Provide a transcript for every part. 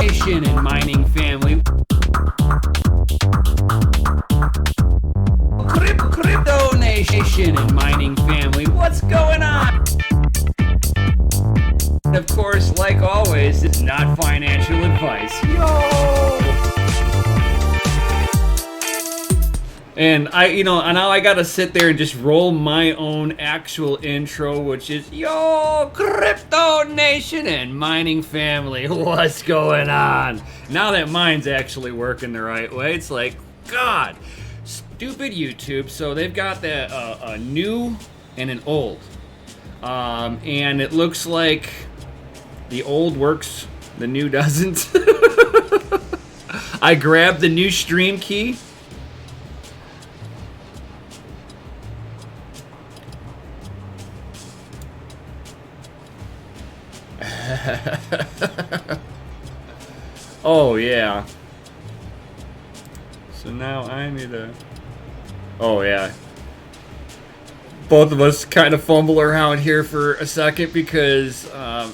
Nation and mining family. Crypto nation and mining family. What's going on? Of course, like always, it's not financial advice. Yo! And now I gotta sit there and just roll my own actual intro, which is, yo, crypto nation and mining family, what's going on? Now that mine's actually working the right way, it's like, God, stupid YouTube. So they've got a new and an old. And it looks like the old works, the new doesn't. I grabbed the new stream key. Oh yeah. So now I need to. Oh yeah. Both of us kind of fumble around here for a second because, right?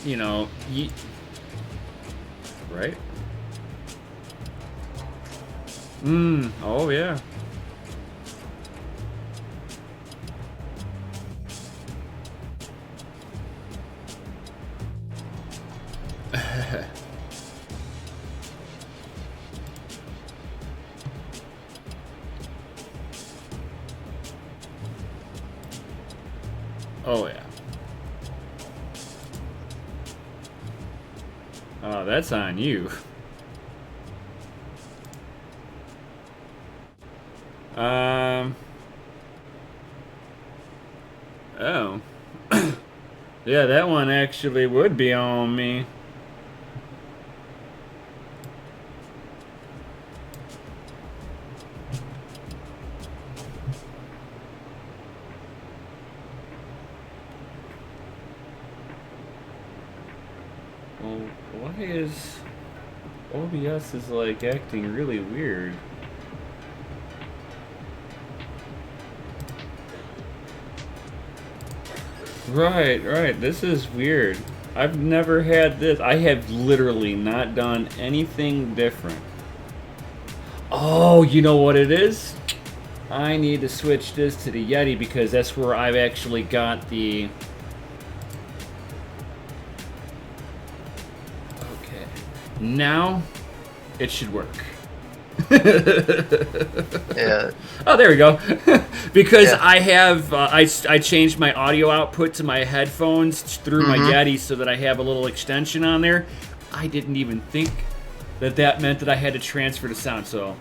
Oh yeah. Oh yeah. Oh, that's on you. Oh. Yeah, that one actually would be on me. Well, why is OBS is like acting really weird? Right. This is weird. I've never had this. I have literally not done anything different. Oh, you know what it is? I need to switch this to the Yeti because that's where I've actually got the... Okay. Now, it should work. Yeah. Oh, there we go. Because yeah. I have I changed my audio output to my headphones through my Yeti so that I have a little extension on there. I didn't even think that meant that I had to transfer the sound. So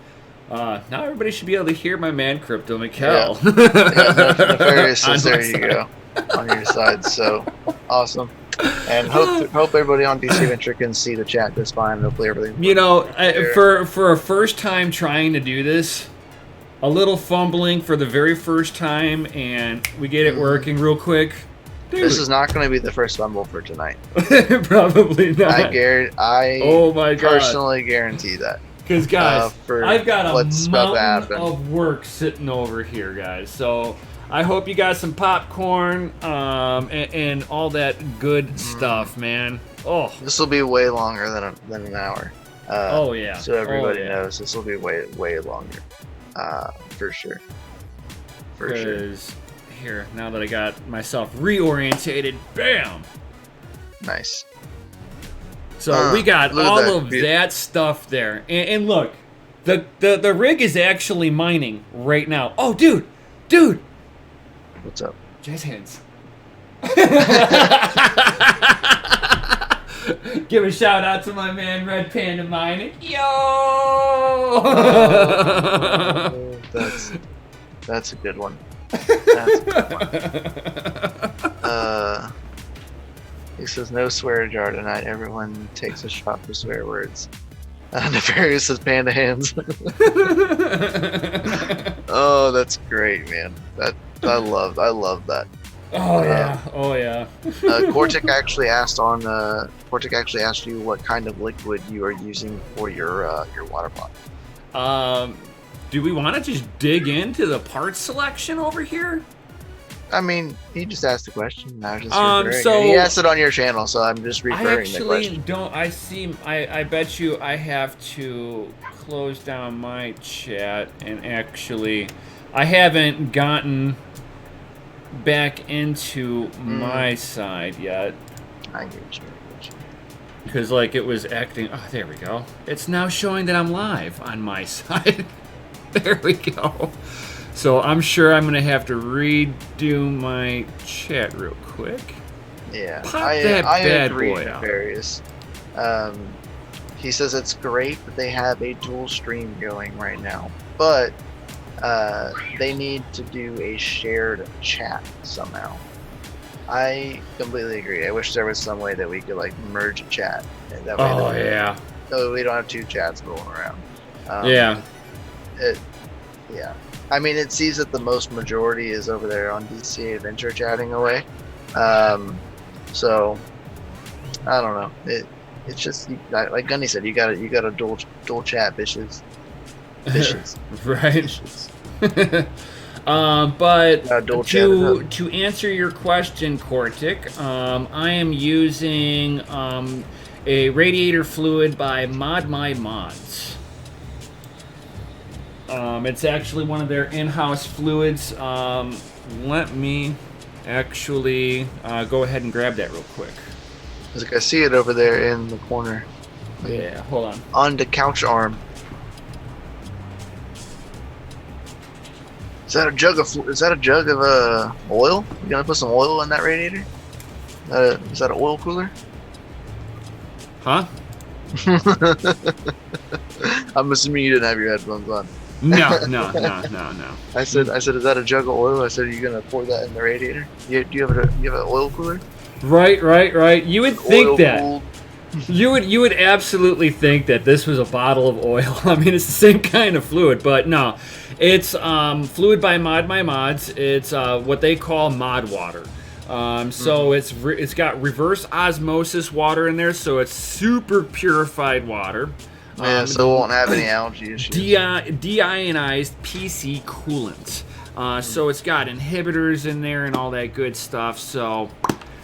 now everybody should be able to hear my man Crypto Mikkel. Yeah, Nefarious is there you go on your side. So awesome. And hope everybody on DC Venture can see the chat just fine. Hopefully everything. For a first time trying to do this, a little fumbling for the very first time, and we get it working real quick. Dude. This is not going to be the first fumble for tonight. Probably not. I oh my God. Personally guarantee that. Because guys, I've got a mountain of work sitting over here, guys. So I hope you got some popcorn and all that good stuff, man. Oh, this will be way longer than an hour. Oh yeah. So everybody knows this will be way longer, for sure. For sure. Here, now that I got myself reorientated, bam. Nice. So we got all of that stuff there, and look, the rig is actually mining right now. Oh, dude. What's up? Jazz hands. Give a shout out to my man Red Panda Mining. Yo! Oh, that's a good one. That's a good one. He says no swear jar tonight. Everyone takes a shot for swear words. Nefarious says panda hands. Oh, that's great, man. I love that. Oh yeah. Cortic actually asked you what kind of liquid you are using for your water bottle. Do we want to just dig into the parts selection over here? I mean, he just asked the question. I was just referring. So he asked it on your channel, so I'm just referring I the actually question. don't. I bet you I have to close down my chat and actually, I haven't gotten back into my side yet. I get you. Because like it was acting. Oh, there we go. It's now showing that I'm live on my side. There we go. So I'm sure I'm gonna have to redo my chat real quick. Yeah, Pop I bad agree boy with out. Various. He says it's great that they have a dual stream going right now, but they need to do a shared chat somehow. I completely agree. I wish there was some way that we could like merge a chat. And that way Yeah. So we don't have two chats rolling around. Yeah. Yeah. I mean, it seems that the most majority is over there on DCA Adventure chatting away. So I don't know. It's just like Gunny said, you got a dual chat, bitches. Right. But to answer your question, Cortic, I am using a radiator fluid by Mod My Mods. It's actually one of their in-house fluids. Let me actually go ahead and grab that real quick. Like I see it over there in the corner. Yeah, hold on. On the couch arm. Is that a jug of oil? You gonna put some oil in that radiator? Is that an oil cooler? Huh? I'm assuming you didn't have your headphones on. No. I said, is that a jug of oil? I said, are you gonna pour that in the radiator? Do you have an oil cooler? Right. You would think that. Cooled. You would absolutely think that this was a bottle of oil. I mean, it's the same kind of fluid, but no. It's fluid by Mod My Mods. It's what they call mod water. So it's got reverse osmosis water in there, so it's super purified water. Yeah, so it won't have any algae issues. Deionized PC coolant. So it's got inhibitors in there and all that good stuff. So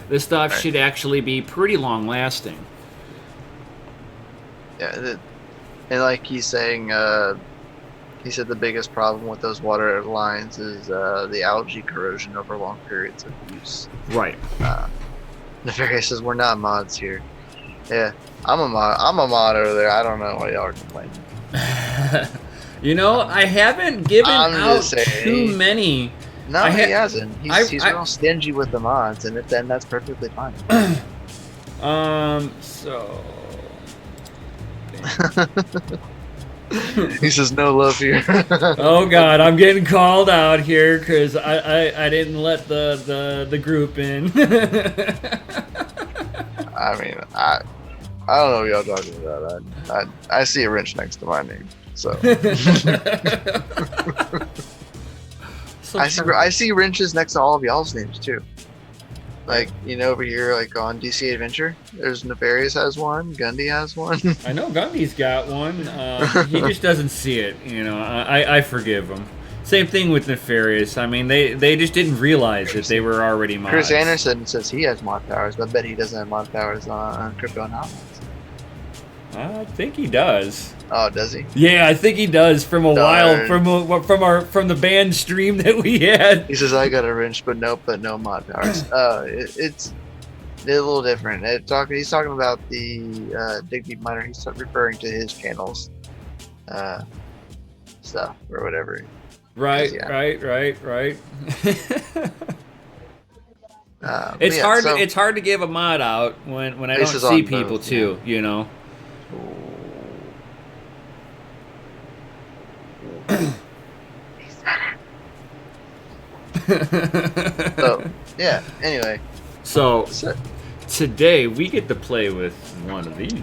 this stuff should actually be pretty long lasting. Yeah, and like he's saying, he said the biggest problem with those water lines is the algae corrosion over long periods of use. Right. Nefarious says we're not mods here. Yeah, I'm a mod over there. I don't know why y'all are complaining. You know, I haven't given out too many. No, he hasn't. He's real stingy with the mods, and then that's perfectly fine. So. He says no love here. Oh God, I'm getting called out here because I didn't let the group in. I mean, I don't know what y'all talking about. I see a wrench next to my name, so. I see wrenches next to all of y'all's names too. Like, you know, over here, like on DC Adventure, there's Nefarious has one, Gundy has one. I know Gundy's got one. He just doesn't see it. You know, I forgive him. Same thing with Nefarious. I mean, they just didn't realize that they were already mods. Chris Anderson says he has mod powers, but I bet he doesn't have mod powers on Crypto and Hotlands. I think he does. Oh, does he? Yeah, I think he does. From a while, from the band stream that we had. He says I got a wrench, but no mod powers. It's a little different. He's talking about the Dig Deep Miner. He's referring to his channels, stuff or whatever. Right. It's yeah, hard. so, It's hard to give a mod out when I don't see people both, too. Yeah. You know. So yeah. Anyway. So today we get to play with one of these.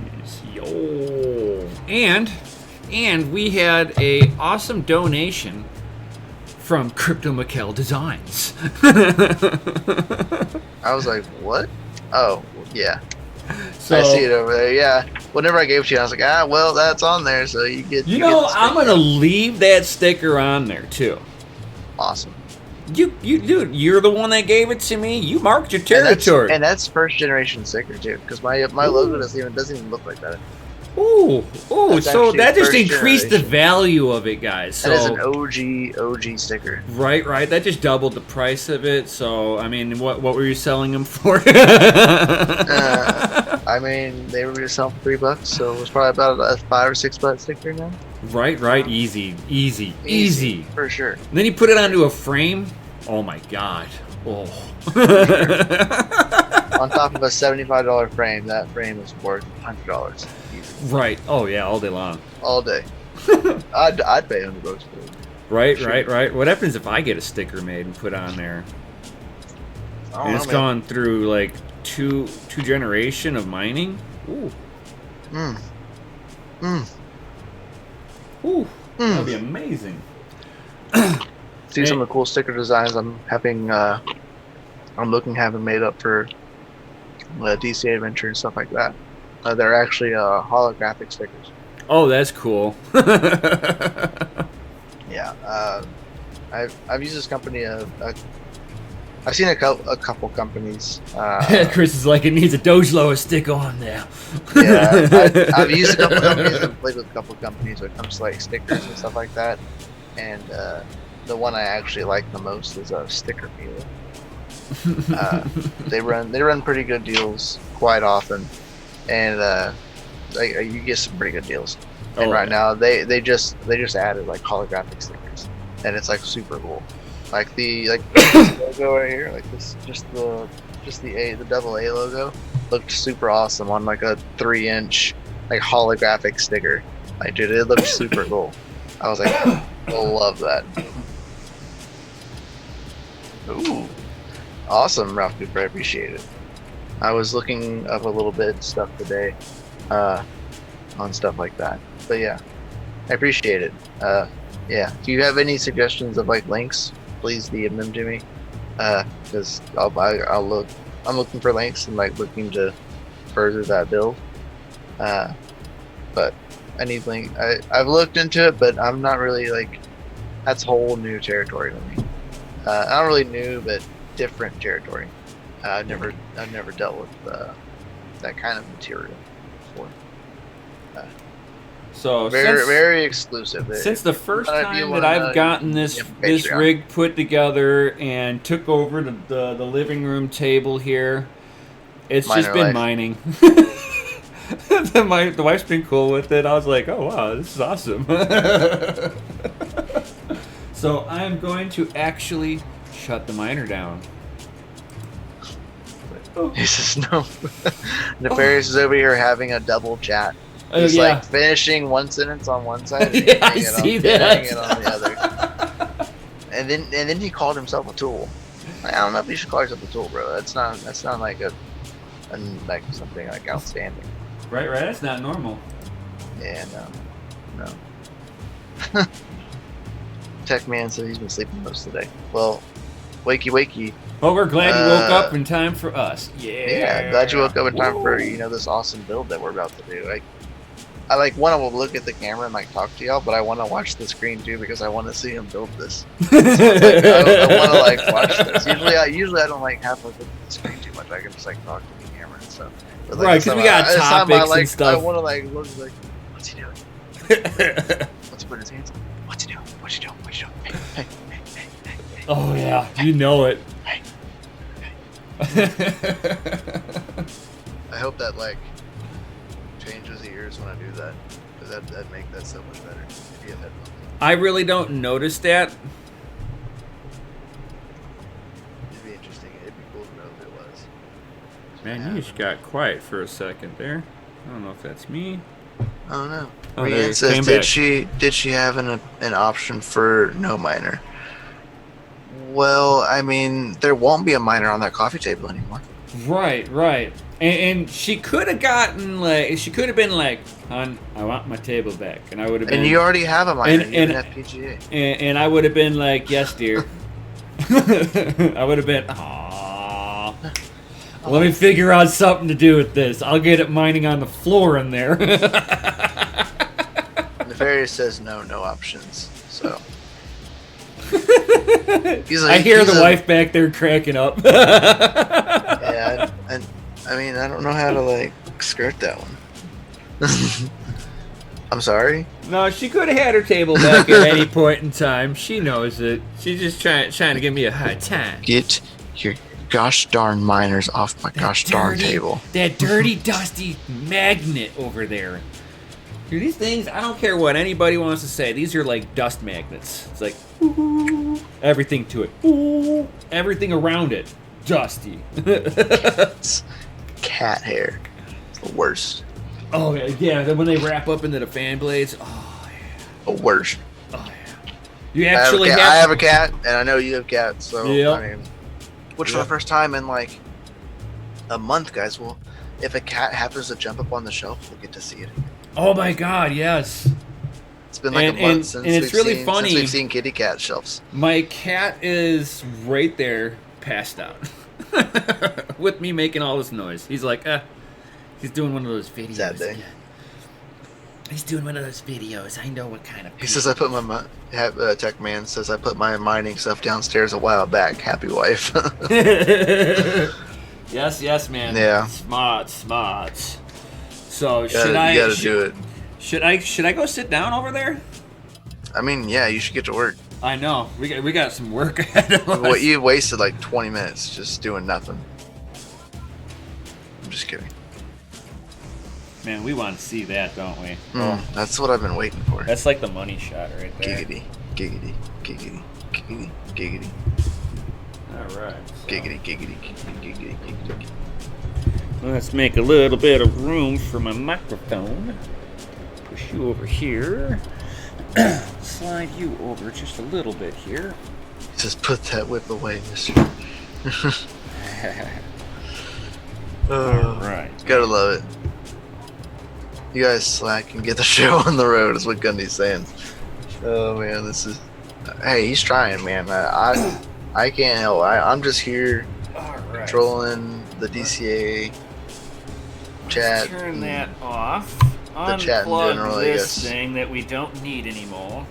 Yo. And we had a awesome donation from Crypto Mikkel Designs. I was like, what? Oh, yeah. So, I see it over there. Yeah. Whenever I gave it to you, I was like, well, that's on there, so you get. You know, I'm gonna leave that sticker on there too. Awesome. Dude, you're the one that gave it to me. You marked your And territory. that's first generation sticker too, because my logo doesn't even look like that. Ooh, That's so actually that just first increased the generation. value of it, guys. So, That is an OG sticker. right. That just doubled the price of it. So, I mean, what were you selling them for? I mean, they were just selling for $3, so it was probably about a $5 or $6 sticker now. Right. Easy. For sure. And then you put it onto a frame. Oh my god. Oh. On top of a $75 frame, that frame is worth $100. Right. Oh yeah, all day long. All day. I'd pay $100 for it. Right. Sure. Right. What happens if I get a sticker made and put on there? I don't And know, it's man. gone through like two generation of mining. Ooh. Ooh. That'd be amazing. See some of the cool sticker designs I'm looking to have them made up for DC Adventure and stuff like that. They're actually holographic stickers. Oh, that's cool. Yeah, I've used this company. I've seen a couple companies. Chris is like, it needs a Dojlo stick on there. Yeah, I've used a couple companies. I've played with a couple companies when it comes to like stickers and stuff like that. And the one I actually like the most is a Sticker Mule. They run pretty good deals quite often, and you get some pretty good deals. And right now they just added like holographic stickers, and it's like super cool. Like the logo right here, like this, just the double A logo looked super awesome on like a 3-inch like holographic sticker. Like, dude, it looked super cool. I was like, I love that. Ooh, awesome, Ralph Cooper. I appreciate it. I was looking up a little bit stuff today, on stuff like that. But yeah, I appreciate it. Yeah, if you have any suggestions of like links, please DM them to me. Because I'll look. I'm looking for links and like looking to further that build. But I need link. I've looked into it, but I'm not really like. That's whole new territory to me. Not really new, but different territory. I've never dealt with that kind of material before. So Very exclusive. Since the first if time you that wanna I've gotten this Patreon. rig put together and took over the living room table here, it's just Miner been life. mining. The wife's been cool with it. I was like, oh wow, this is awesome. So I'm going to actually shut the miner down. He says no. Nefarious is over here having a double chat. Oh, He's yeah. like finishing one sentence on one side and Yeah, I ending it see on, that. ending it on the other. And then he called himself a tool. Like, I don't know if you should call yourself a tool, bro. That's not like like something like outstanding. Right, that's not normal. Yeah, no. Tech Man said he's been sleeping most of the day. Well, wakey. Well, we're glad you woke up in time for us. Yeah, glad you woke up in time for this awesome build that we're about to do. I like want to look at the camera and like talk to y'all, but I want to watch the screen too because I want to see him build this. So, I want to like watch this. Usually I don't like have to look at the screen too much. I can just like talk to the camera and stuff. But, like, Right, 'cause we got this time topics and I stuff. want to like look like, what's he doing? What's he putting his hands on? What's he doing? What you doing? Hey. Oh yeah, you know it. Hey. I hope that like changes the ears when I do that, because that'd make that so much better if you have headphones. I really don't notice that. It'd be interesting. It'd be cool to know if it was. Man, you just got quiet for a second there. I don't know if that's me. I don't know. Oh, there Rianne it says, came did back. she have an option for no miner? Well, I mean, there won't be a miner on that coffee table anymore. Right. And she could have gotten like, she could have been like, hon, I want my table back, and I would have been. And you already have a miner. And- You have and- an FPGA. And I would have been like, yes, dear. I would have been, aww. Let me figure out something to do with this. I'll get it mining on the floor in there. Nefarious says no options. So He's I hear the wife back there cracking up. Yeah, I mean, I don't know how to like skirt that one. I'm sorry. No, she could have had her table back at any point in time. She knows it. She's just trying to give me a hard time. Get your gosh darn miners off my gosh darn table. That dirty, dusty magnet over there. Dude, these things, I don't care what anybody wants to say. These are like dust magnets. It's like, ooh, everything to it. Ooh, everything around it. Dusty. It's cat hair. It's the worst. Oh, yeah. Then when they wrap up into the fan blades. Oh, yeah. The worst. Oh, yeah. You actually I have a cat, and I know you have cats, so, yep. I mean, which for the first time in like a month, guys, well, if a cat happens to jump up on the shelf, we'll get to see it again. Oh my God, yes. It's been like a month since we've seen kitty cat shelves. My cat is right there, passed out, with me making all this noise. He's like, he's doing one of those videos. Sad day. Again. He's doing one of those videos. I know what kind of. He says I put my tech man says I put my mining stuff downstairs a while back. Happy wife. Yes, man. Yeah. Smart. So you gotta do it. Should I go sit down over there? I mean, yeah, you should get to work. I know. We got some work ahead of us. What you wasted like 20 minutes just doing nothing. I'm just kidding. Man, we want to see that, don't we? That's what I've been waiting for. That's like the money shot right there. Giggity, giggity, giggity, giggity, giggity. All right. Giggity, giggity, giggity, giggity, giggity. Let's make a little bit of room for my microphone. Push you over here. Slide you over just a little bit here. Just put that whip away, mister. Alright. Gotta love it. You guys slack and get the show on the road is what Gundy's saying. Oh man, this is... Hey, he's trying, man. I can't help. I'm just here controlling the DCA chat. Let's turn that off. The chat in general, Unplug I this guess. thing that we don't need anymore.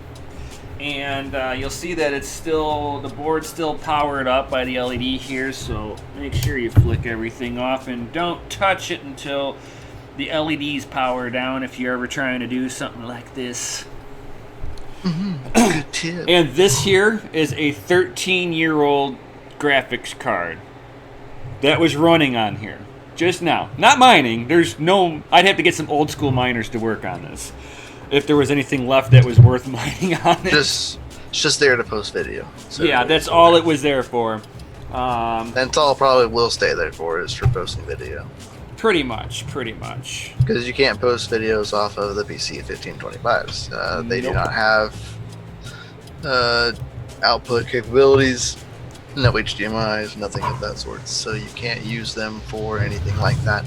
And you'll see that it's still, the board's still powered up by the LED here, so make sure you flick everything off and don't touch it until the LEDs power down if you're ever trying to do something like this. Good tip. And this here is a 13-year-old graphics card that was running on here just now. Not mining. There's no... I'd have to get some old school miners to work on this if there was anything left that was worth mining on it. It's just there to post video. So yeah, that's all it was there for. That's all probably will stay there for, is for posting video. Pretty much. Because you can't post videos off of the PC 1525s. They do not have output capabilities, no HDMIs, nothing of that sort. So you can't use them for anything like that.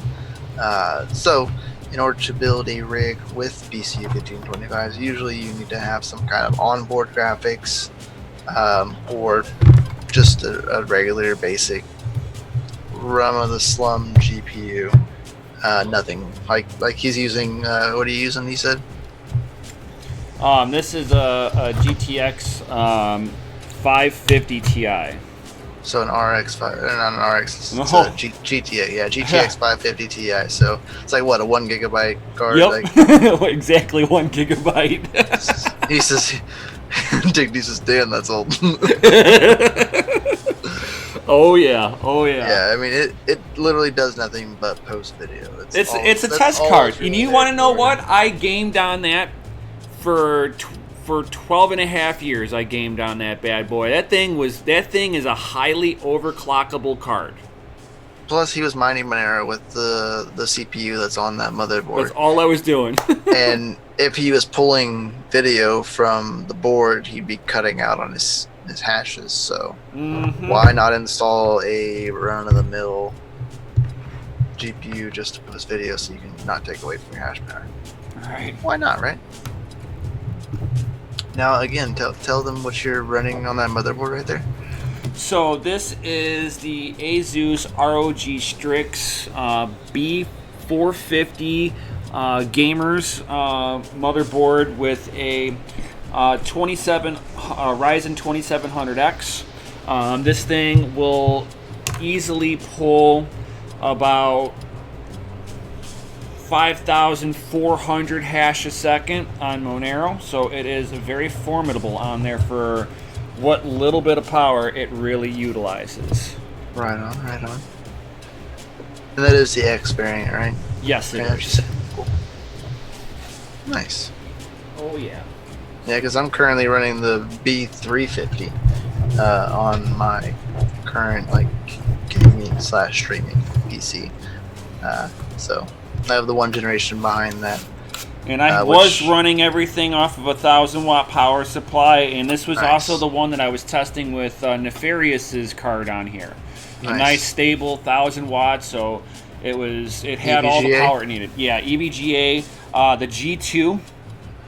So in order to build a rig with PC 1525s, usually you need to have some kind of onboard graphics or just a regular basic run-of-the-slum GPU. Nothing like he's using. What are you using? He said. This is a GTX 550 Ti. So an RX 5, not an RX. It's No. a GTA. Yeah, GTX 550 Ti. So it's like what, a 1 gigabyte card? Yep. Like, Exactly 1 gigabyte. he says. Digby says, "Damn, that's old." Oh yeah. Yeah, I mean it literally does nothing but post video. It's a test card. And you want to know what? I gamed on that for 12 and a half years. I gamed on that bad boy. That thing is a highly overclockable card. Plus, he was mining Monero with the CPU that's on that motherboard. That's all I was doing. And if he was pulling video from the board, he'd be cutting out on his hashes. So why not install a run-of-the-mill GPU just to post video so you can not take away from your hash power? All right. Why not, right? Now again, tell them what you're running on that motherboard right there. So this is the Asus ROG Strix B450 gamers motherboard with a Ryzen 2700X. This thing will easily pull about 5,400 hash a second on Monero, so it is very formidable on there for what little bit of power it really utilizes. Right on, right on. And that is the X variant, right? Yes, it Okay, is. cool. Nice. Oh yeah. Yeah, because I'm currently running the B350 on my current gaming/streaming PC. So I have the one generation behind that. And I was running everything off of a 1,000-watt power supply, and this was also the one that I was testing with Nefarious's card on here. A nice stable 1,000 watts, so it had all the power it needed. Yeah, EVGA, the G2.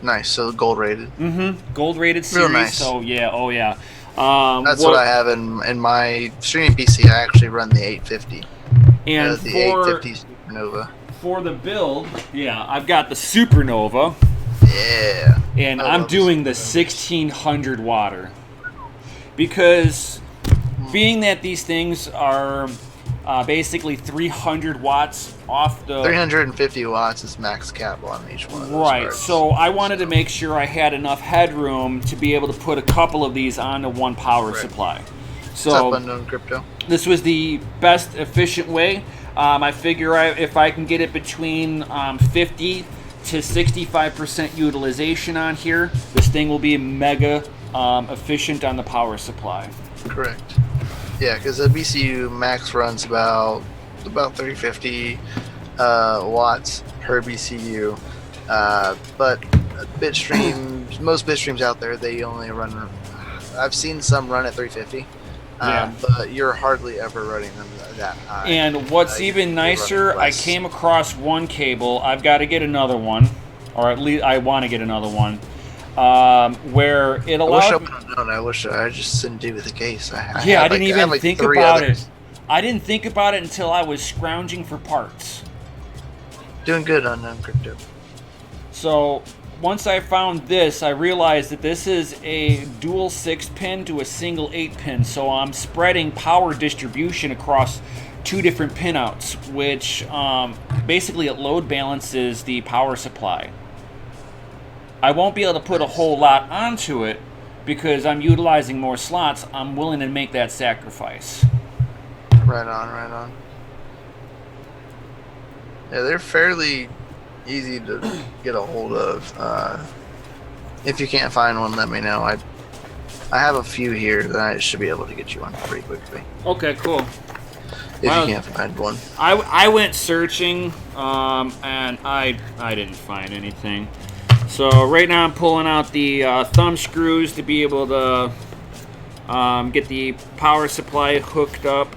Nice, so gold rated. Mm-hmm. Gold rated series. Real nice. So yeah, oh yeah. That's what I have in my streaming PC. I actually run the 850. And the 850 Supernova. For the build, yeah, I've got the Supernova. Yeah. And I'm doing the 1,600 watter. Because being that these things are basically 300 watts off the... 350 watts is max cap on each one of those Right, cards. so I wanted to make sure I had enough headroom to be able to put a couple of these onto one power supply. So what's up, Unknown Crypto? This was the best efficient way. I figure if I can get it between 50 to 65% utilization on here, this thing will be mega efficient on the power supply. Correct. Yeah, because the BCU max runs about 350 watts per BCU, but bitstreams, most bitstreams out there, they only run. I've seen some run at 350. But you're hardly ever running them that high. And what's even nicer, I came across one cable. I've got to get another one, or at least I want to get another one, where it allows. I wish I just didn't do with the case. I didn't even think about it. I didn't think about it until I was scrounging for parts. Doing good on Unknown Crypto. So once I found this, I realized that this is a dual 6-pin to a single 8-pin, so I'm spreading power distribution across two different pinouts, which basically it load balances the power supply. I won't be able to put a whole lot onto it because I'm utilizing more slots. I'm willing to make that sacrifice. Right on, right on. Yeah, they're fairly easy to get a hold of. If you can't find one, let me know. I have a few here that I should be able to get you one pretty quickly. Okay, cool. If you can't find one. I went searching, and I didn't find anything. So right now I'm pulling out the thumb screws to be able to get the power supply hooked up.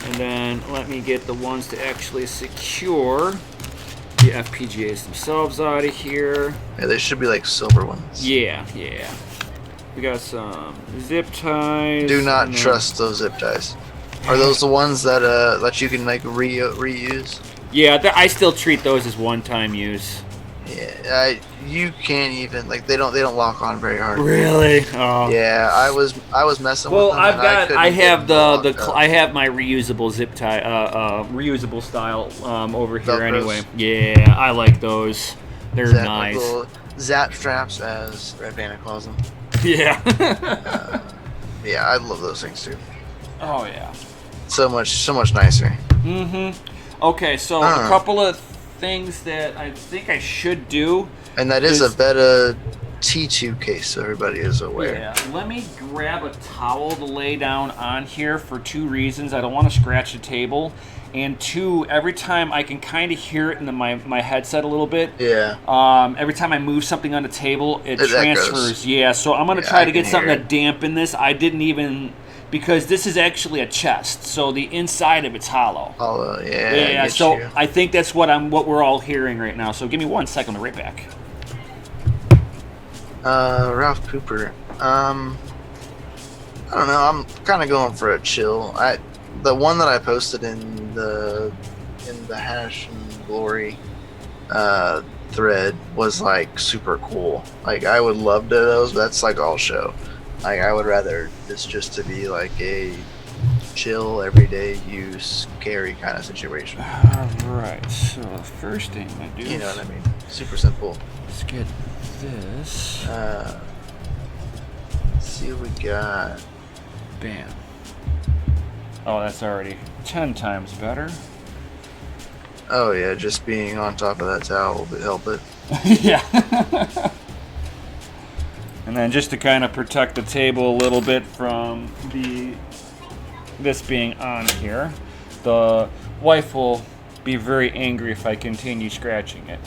And then let me get the ones to actually secure the FPGAs themselves out of here. Yeah, they should be like silver ones. Yeah. We got some zip ties. Do not trust those zip ties. Are those the ones that you can like reuse? Yeah, I still treat those as one-time use. Yeah, you can't even they don't lock on very hard. Really? Oh. Yeah, I was messing with them. Well, I have I have my reusable zip tie, reusable style over here anyway. Yeah, I like those. They're nice. Little zap straps, as Red Bandit calls them. Yeah. Yeah, I love those things too. Oh yeah. So much nicer. Mm-hmm. Okay, so a couple of things that I think I should do. And that is a beta T2 case, so everybody is aware. Yeah, let me grab a towel to lay down on here for two reasons. I don't want to scratch the table. And two, every time I can kind of hear it in my headset a little bit. Yeah. Every time I move something on the table, it transfers. Yeah, so I'm going to try to get something to dampen this. I didn't even... Because this is actually a chest, so the inside of it's hollow. Hollow, yeah. Yeah, so I think that's what we're all hearing right now. So give me 1 second, I'll be right back. Ralph Cooper. I don't know. I'm kind of going for a chill. The one that I posted in the hash and glory, thread was like super cool. Like I would love to those, but that's like all show. Like I would rather this just to be like a chill, everyday use, carry kind of situation. Alright, so the first thing I do You know what I mean? Super simple. Let's get this. Let's see what we got. Bam. Oh, that's already 10 times better. Oh yeah, just being on top of that towel will help it. Yeah. And then just to kind of protect the table a little bit from this being on here, the wife will be very angry if I continue scratching it.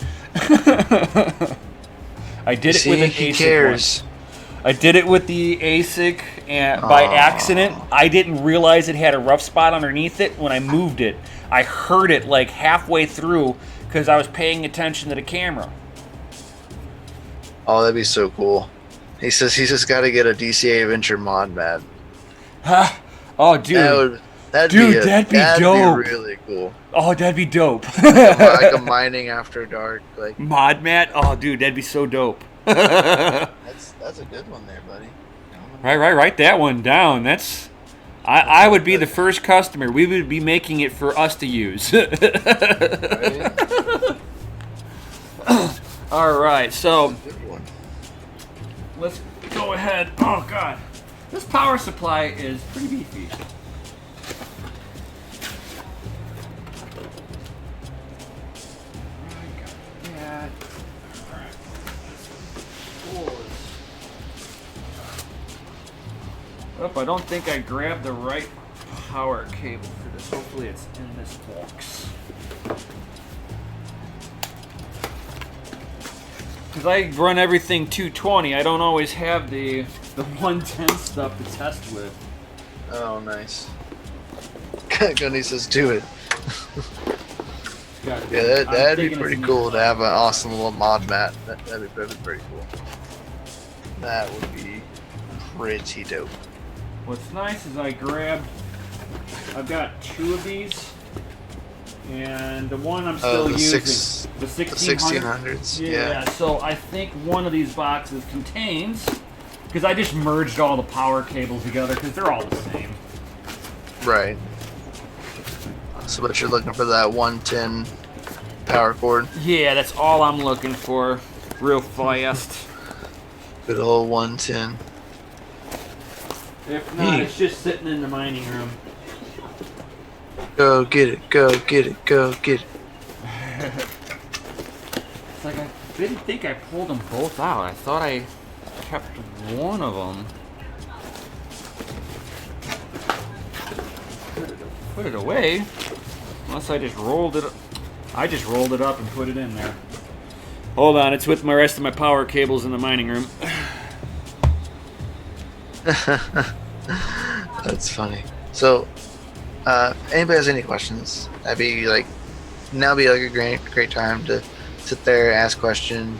I did it with an ASIC once. I did it with the ASIC and by accident. I didn't realize it had a rough spot underneath it. When I moved it, I heard it like halfway through because I was paying attention to the camera. Oh, that'd be so cool. He says he's just got to get a DCA Adventure mod mat. Huh? Oh, dude. That'd be dope. Be really cool. Oh, that'd be dope. Like a mining after dark, like mod mat. Oh, dude, that'd be so dope. That's a good one there, buddy. Right. Write that one down. I would be the first customer. We would be making it for us to use. All right, so let's go ahead. Oh God, this power supply is pretty beefy. Oh, I don't think I grabbed the right power cable for this. Hopefully it's in this box. Because I run everything 220, I don't always have the 110 stuff to test with. Oh, nice. Gunny says do it. Yeah, that'd be pretty cool to have an awesome little mod mat. That'd be pretty cool. That would be pretty dope. What's nice is I've got 2 of these, and the one I'm still using, the 1600s. Yeah. So I think one of these boxes contains, because I just merged all the power cables together because they're all the same. Right. So, but you're looking for that 110 power cord? Yeah, that's all I'm looking for, real fast. Good old 110. If not, it's just sitting in the mining room. Go get it, go get it, go get it. It's like I didn't think I pulled them both out. I thought I kept one of them. Put it away. Unless I just rolled it. I just rolled it up and put it in there. Hold on, it's with my rest of my power cables in the mining room. That's funny. So, anybody has any questions? That'd be like, now be like a great time to sit there, ask question.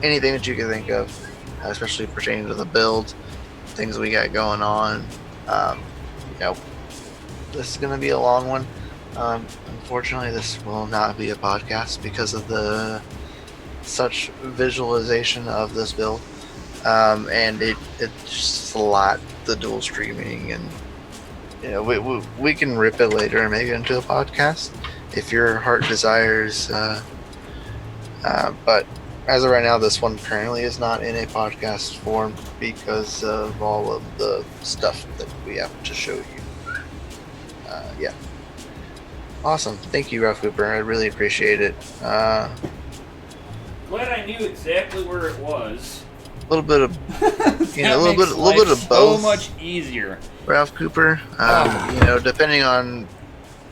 Anything that you can think of, especially pertaining to the build, things we got going on. This is going to be a long one. Unfortunately, this will not be a podcast because of the such visualization of this build, and it's just a lot, the dual streaming, and we can rip it later and make it into a podcast if your heart desires, but as of right now, this one currently is not in a podcast form because of all of the stuff that we have to show you. Yeah, awesome. Thank you, Ralph Cooper. I really appreciate it. Glad I knew exactly where it was. A little bit of, a little bit of So both. much easier. Ralph Cooper. Depending on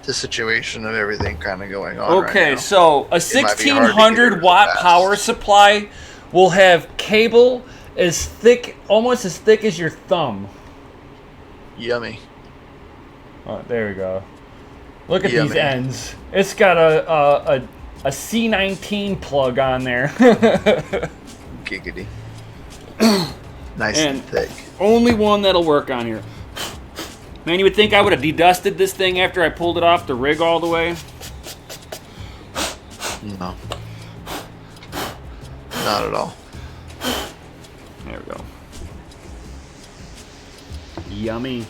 the situation of everything kind of going on. Okay, right now, so a 1600 watt power supply will have cable as thick, almost as thick as your thumb. Yummy. Oh, there we go. Look at these ends. It's got a C19 plug on there. Giggity. Nice and thick. Only one that'll work on here. Man, you would think I would have dedusted this thing after I pulled it off the rig all the way. No. Not at all. There we go. Yummy.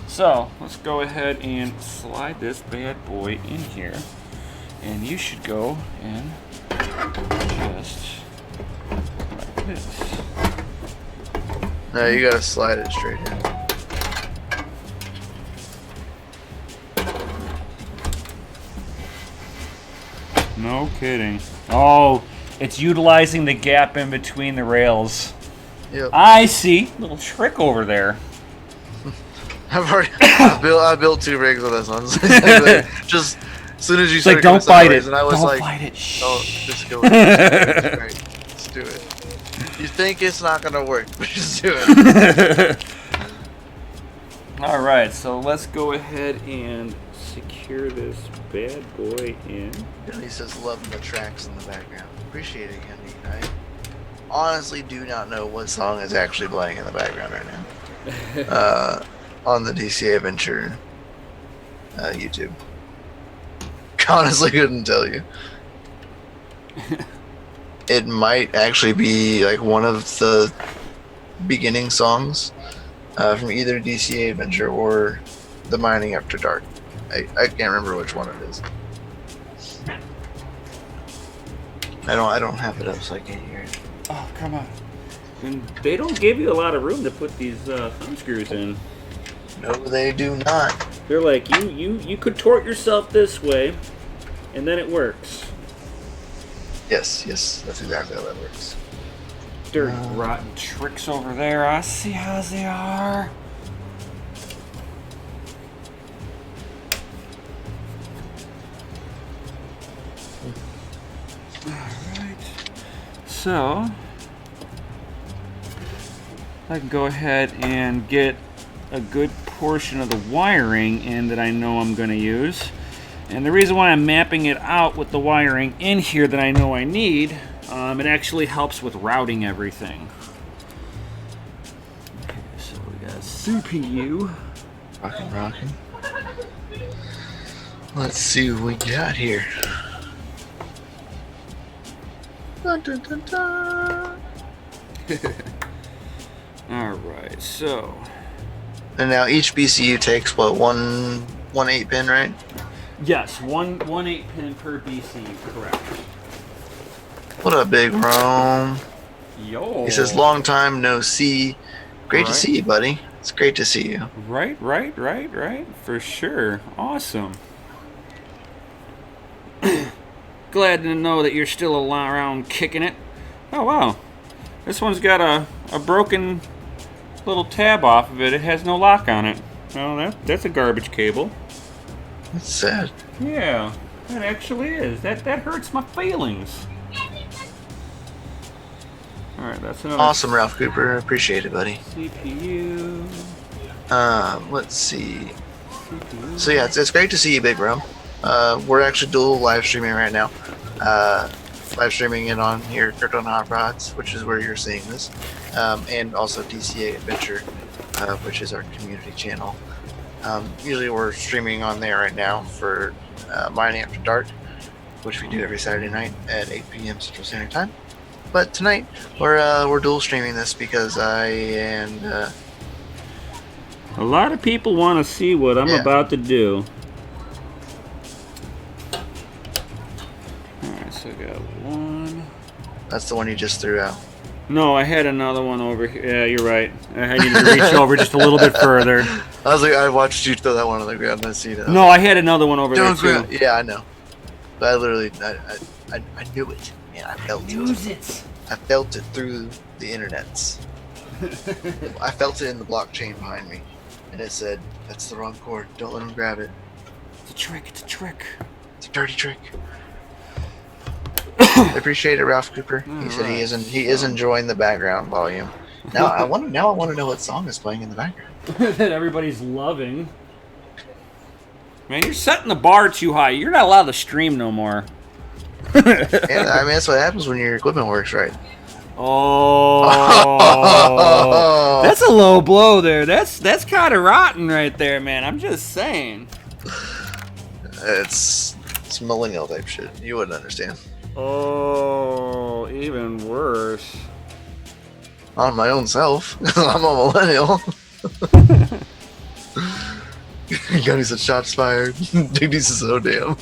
So, let's go ahead and slide this bad boy in here. And you should go and just like this. No, you gotta slide it straight in. No kidding. Oh, it's utilizing the gap in between the rails. Yep. I see. Little trick over there. I built 2 rigs with this one. Just as soon as you It's like, started don't bite it. and I was Don't like, bite it. Shh. oh, just go. Right. Let's do it. You think it's not gonna work, but just do it. All right, so let's go ahead and secure this bad boy in. He says, loving the tracks in the background. Appreciate it, Andy. I honestly do not know what song is actually playing in the background right now. On the DCA Adventure YouTube. Honestly couldn't tell you. It might actually be like one of the beginning songs from either DCA Adventure or The Mining After Dark. I can't remember which one it is. I don't have it up, so I can't hear it. Oh, come on. And they don't give you a lot of room to put these thumb screws in. No, they do not. They're like, you contort yourself this way, and then it works. Yes, that's exactly how that works. Dirty, rotten tricks over there. I see how they are. Alright. So, I can go ahead and get a good portion of the wiring in that I know I'm going to use. And the reason why I'm mapping it out with the wiring in here that I know I need, it actually helps with routing everything. Okay, so we got CPU. Rockin'. Let's see what we got here. Dun, dun, dun, dun. Alright, so... And now each BCU takes what, one 8-pin, right? Yes, one 8-pin per BCU, correct. What up, Big Rome? Yo. He says, long time no see. Great to Right. see you, buddy. It's great to see you. Right. For sure. Awesome. Glad to know that you're still around kicking it. Oh, wow. This one's got a broken little tab off of it. It has no lock on it. Well, that's a garbage cable. That's sad. Yeah, that actually is. That hurts my feelings. Alright, that's another Awesome, Ralph Cooper. Appreciate it, buddy. CPU. Let's see. CPU. So yeah, it's great to see you, Big Rome. We're actually dual live streaming right now. Live streaming it on here, Crypto and Hot Rods, which is where you're seeing this, and also DCA Adventure, which is our community channel. Usually we're streaming on there right now for Mining After Dark, which we do every Saturday night at 8 p.m. Central Standard Time. But tonight we're dual streaming this because a lot of people want to see what I'm about to do. Alright, so I got one. That's the one you just threw out. No, I had another one over here. Yeah, you're right. I needed to reach over just a little bit further. I was like, I watched you throw that one on the ground. I see that. No, I had another one over there too. Yeah, I know. But I literally, I knew it. Yeah, I felt it. I felt it through the internets. I felt it in the blockchain behind me, and it said, "That's the wrong cord. Don't let him grab it. It's a trick. It's a trick. It's a dirty trick." I appreciate it, Ralph Cooper. He said he is enjoying the background volume. Now I want to know what song is playing in the background. That everybody's loving. Man, you're setting the bar too high. You're not allowed to stream no more. And I mean, that's what happens when your equipment works right. Oh, that's a low blow there. That's kind of rotten right there, man. I'm just saying. It's It's millennial type shit. You wouldn't understand. Oh, even worse. On my own self. I'm a millennial. Gunny said shots fired. Dude, this is so damn.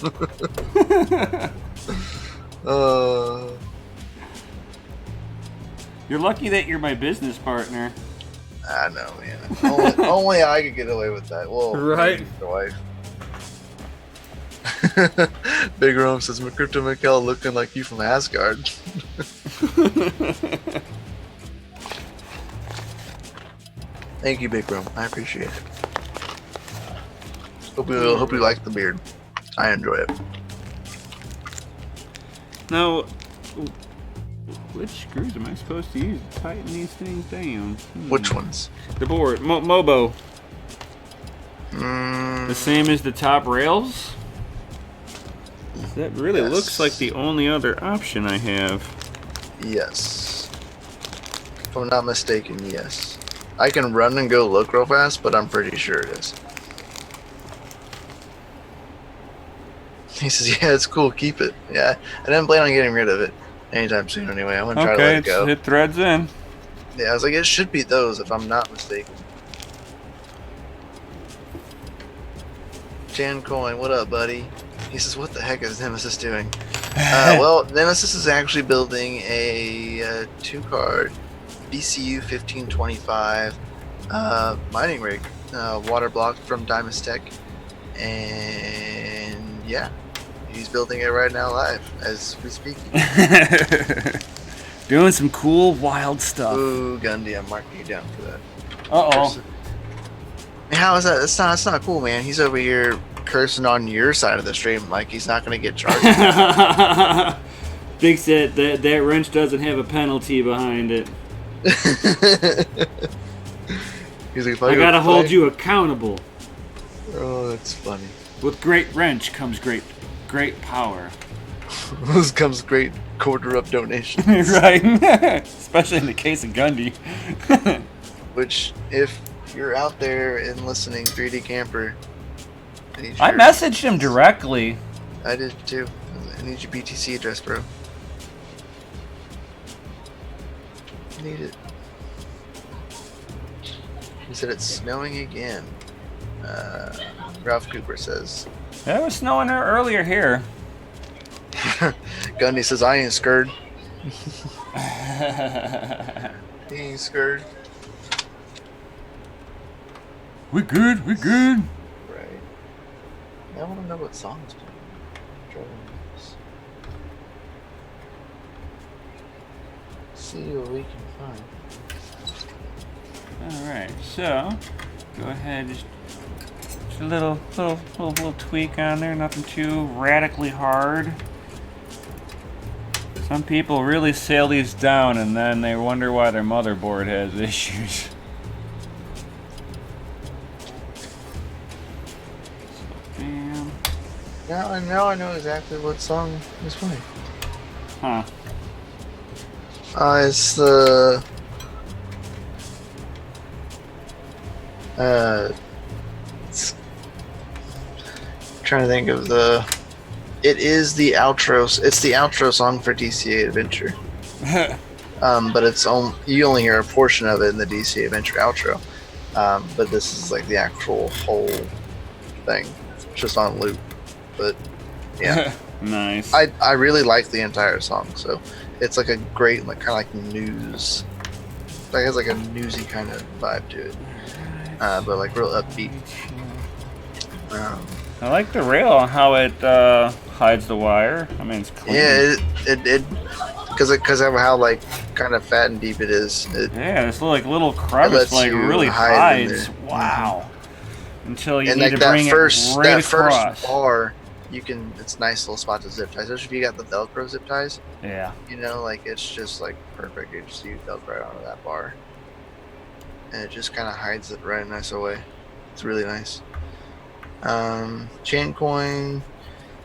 You're lucky that you're my business partner. I know, man. Only I could get away with that. Well, right. Your wife. Big Rome says, Crypto Mikkel looking like you from Asgard. Thank you, Big Rome. I appreciate it. Hope you like the beard. I enjoy it. Now, which screws am I supposed to use to tighten these things down? Which ones? The board. Mobo. Mm, The same as the top rails? That really Yes. looks like the only other option I have. yes. If I'm not mistaken, yes. I can run and go look real fast, but I'm pretty sure it is. He says, yeah, it's cool, keep it. Yeah, I didn't plan on getting rid of it anytime soon anyway. I'm gonna try to let it go. It threads in. Yeah, I was like, it should be those if I'm not mistaken. Jan Coin, what up, buddy? He says, what the heck is Nemesis doing? Well, Nemesis is actually building a 2-card BCU 1525 mining rig, water block from Diamond Tech. And yeah, he's building it right now live as we speak. Doing some cool, wild stuff. Ooh, Gundy, I'm marking you down for that. Uh-oh. How is that? That's not cool, man. He's over here cursing on your side of the stream like he's not going to get charged. Big said that wrench doesn't have a penalty behind it. He's like, I gotta hold you accountable. Oh, that's funny. With great wrench comes great power. This comes great quarter up donation. Right. Especially in the case of Gundy. Which, if you're out there and listening, 3D Camper, I messaged him directly. I did too. I need your BTC address, bro. I need it. He said it's snowing again. Ralph Cooper says. Yeah, it was snowing there earlier here. Gundy says, I ain't scared. He ain't scared. We good. Right. I want to know what song is playing. See what we can find. Alright, so go ahead, just a little tweak on there, nothing too radically hard. Some people really sail these down and then they wonder why their motherboard has issues. So, bam. Now I know exactly what song is playing. Huh. It's the it's, trying to think of the. It is the outro. It's the outro song for DCA Adventure. But it's you only hear a portion of it in the DCA Adventure outro. But this is like the actual whole thing, just on loop. But yeah, Nice. I really like the entire song. So it's like a great, like kind of like news. Like it has like a newsy kind of vibe to it. But like real upbeat. I like the rail on how it hides the wire. I mean, it's clean. Yeah, it because of how like kind of fat and deep it is. Yeah, this little crevice like really hides. Wow. Until you and need like to bring that it first across. bar, you can. It's a nice little spot to zip tie, especially if you got the Velcro zip ties. Yeah. You know, like it's just like perfect. You just Velcro right onto that bar, and it just kind of hides it right in a nice way. It's really nice. Chain Coin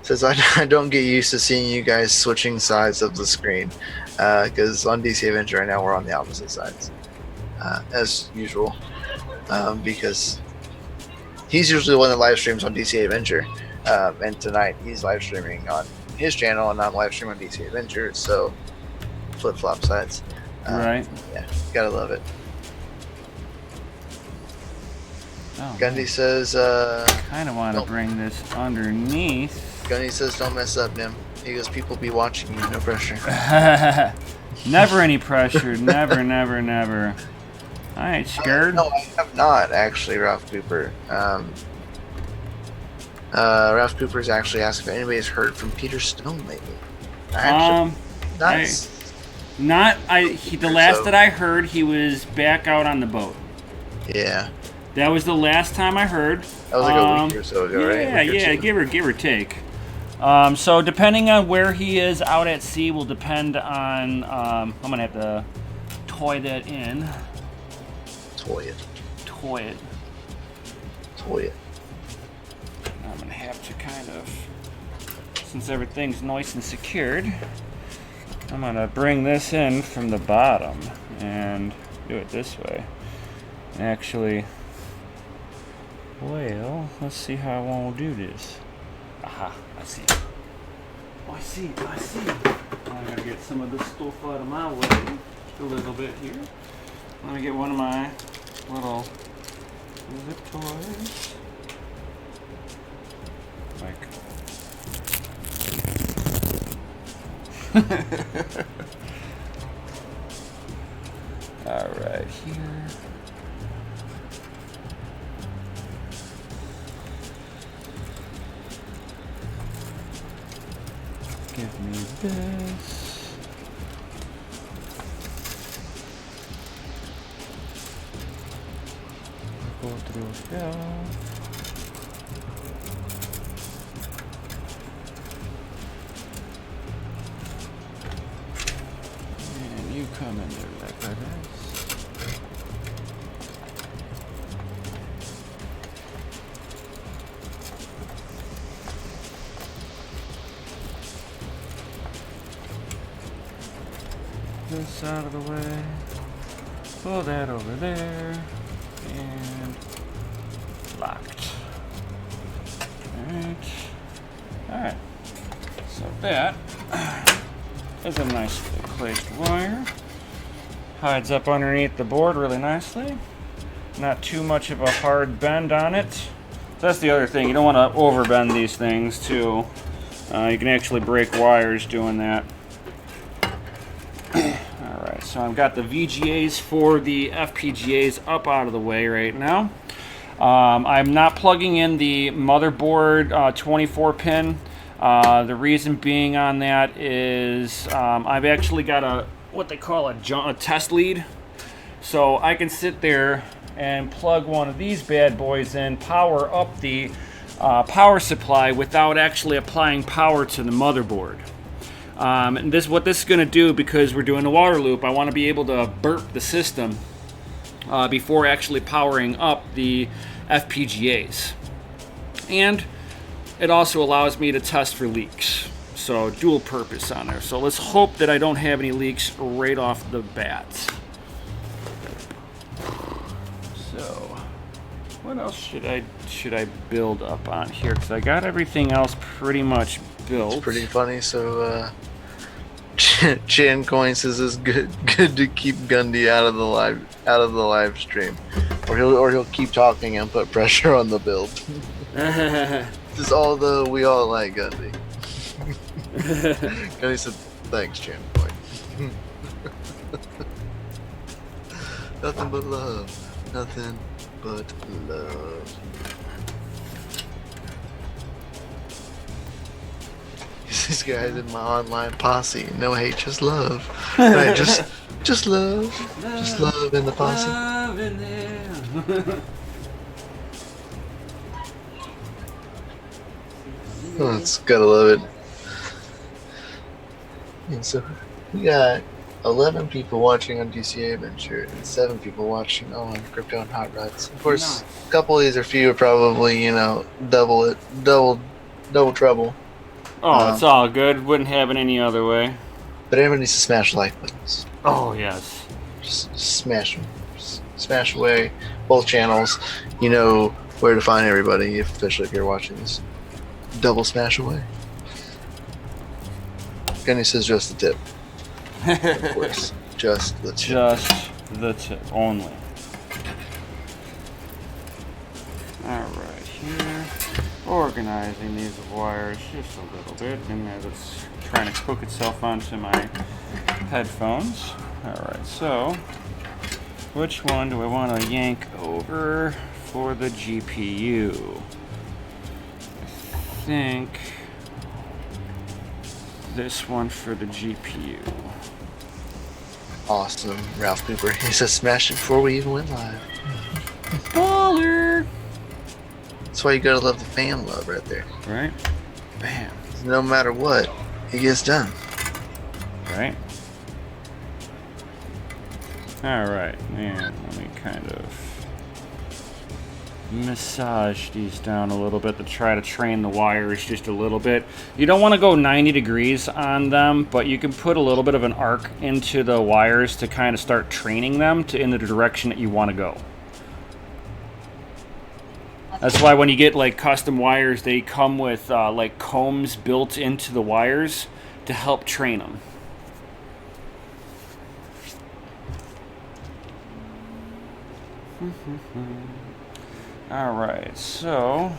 says, I don't get used to seeing you guys switching sides of the screen, because on DC Adventure right now we're on the opposite sides, as usual, because he's usually the one that live streams on DC Adventure, And tonight he's live streaming on his channel, and I'm live streaming on DC Adventures. So flip flop sides. Right. Yeah, gotta love it. Oh, Gundy says, kind of want to bring this underneath. Gundy says, don't mess up, Nim. He goes, people be watching you, no pressure. Never any pressure. Never, never, never. I ain't scared. No, I have not, actually, Ralph Cooper. Ralph Cooper's actually asked if anybody's heard from Peter Stone lately. The last that I heard, he was back out on the boat. Yeah. That was the last time I heard. That was like a week or so ago, right? Yeah, give or take. So depending on where he is out at sea will depend on. I'm gonna have to toy that in. Toy it. I'm gonna have to kind of, since everything's nice and secured, I'm gonna bring this in from the bottom and do it this way. Actually. Well, let's see how I want to do this. Aha, I see. Oh, I see. I'm going to get some of this stuff out of my way. Just a little bit here. I'm going to get one of my little zip toys. Alright, here. Give me this. Go through here. And you come in there like this. This out of the way, pull that over there, and locked. Alright, so that is a nicely placed wire. Hides up underneath the board really nicely. Not too much of a hard bend on it. So that's the other thing, you don't want to overbend these things too. You can actually break wires doing that. Alright, so I've got the VGAs for the FPGAs up out of the way right now. I'm not plugging in the motherboard 24 pin. The reason being on that is I've actually got what they call a test lead. So I can sit there and plug one of these bad boys in, power up the power supply without actually applying power to the motherboard. And what this is going to do, because we're doing a water loop, I want to be able to burp the system before actually powering up the FPGAs. And it also allows me to test for leaks. So dual purpose on there. So let's hope that I don't have any leaks right off the bat. So what else should I build up on here? Because I got everything else pretty much built. It's pretty funny. So Chan Coin says it's good to keep Gundy out of the live stream, or he'll keep talking and put pressure on the build. This is all we all like Gundy. Gundy said thanks, Chan Coin. Nothing but love. Nothing but love. These guys in my online posse. No hate, just love. Right, just love. Just love in the posse. Love in there. Oh, it's gotta love it. And so we got 11 people watching on DCA Adventure and 7 people watching on Crypto and Hot Rods. Of course, a couple of these are few, probably, double trouble. Oh, it's all good. Wouldn't have it any other way. But everyone needs to smash like buttons. Oh, yes. Just smash them. Just smash away both channels. You know where to find everybody, especially if you're watching this. Double smash away. Kenny says just the tip. Of course. Just the tip. Just the tip only. Alright, here. Organizing these wires just a little bit, and as it's trying to hook itself onto my headphones. Alright, so which one do I want to yank over for the GPU? I think this one for the GPU. Awesome, Ralph Cooper. He says smash it before we even went live. Baller! That's why you gotta love the fan love right there. Right? Bam. No matter what, it gets done. Right? Alright, and let me kind of massage these down a little bit to try to train the wires just a little bit. You don't want to go 90 degrees on them, but you can put a little bit of an arc into the wires to kind of start training them in the direction that you want to go. That's why when you get like custom wires, they come with like combs built into the wires to help train them. Alright, so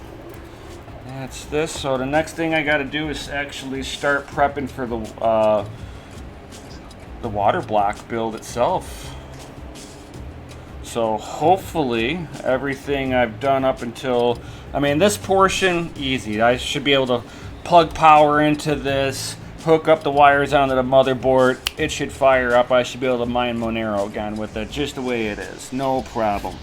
that's this. So the next thing I got to do is actually start prepping for the water block build itself. So hopefully everything I've done up until, I mean, this portion, easy. I should be able to plug power into this, hook up the wires onto the motherboard. It should fire up. I should be able to mine Monero again with it just the way it is. No problem.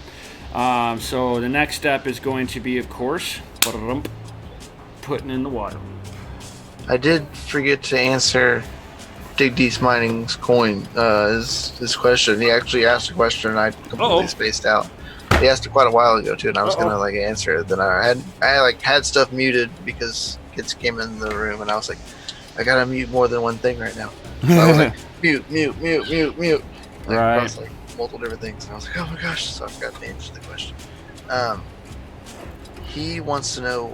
So the next step is going to be, of course, putting in the water. I did forget to answer Dig Deep Mining's coin, his question. He actually asked a question and I completely spaced out. He asked it quite a while ago too, and I was gonna like answer it. Then I had stuff muted because kids came in the room, and I was like, I gotta mute more than one thing right now. So I was like, mute. Like, Right. across, like multiple different things, and I was like, oh my gosh! So I forgot to answer the question. He wants to know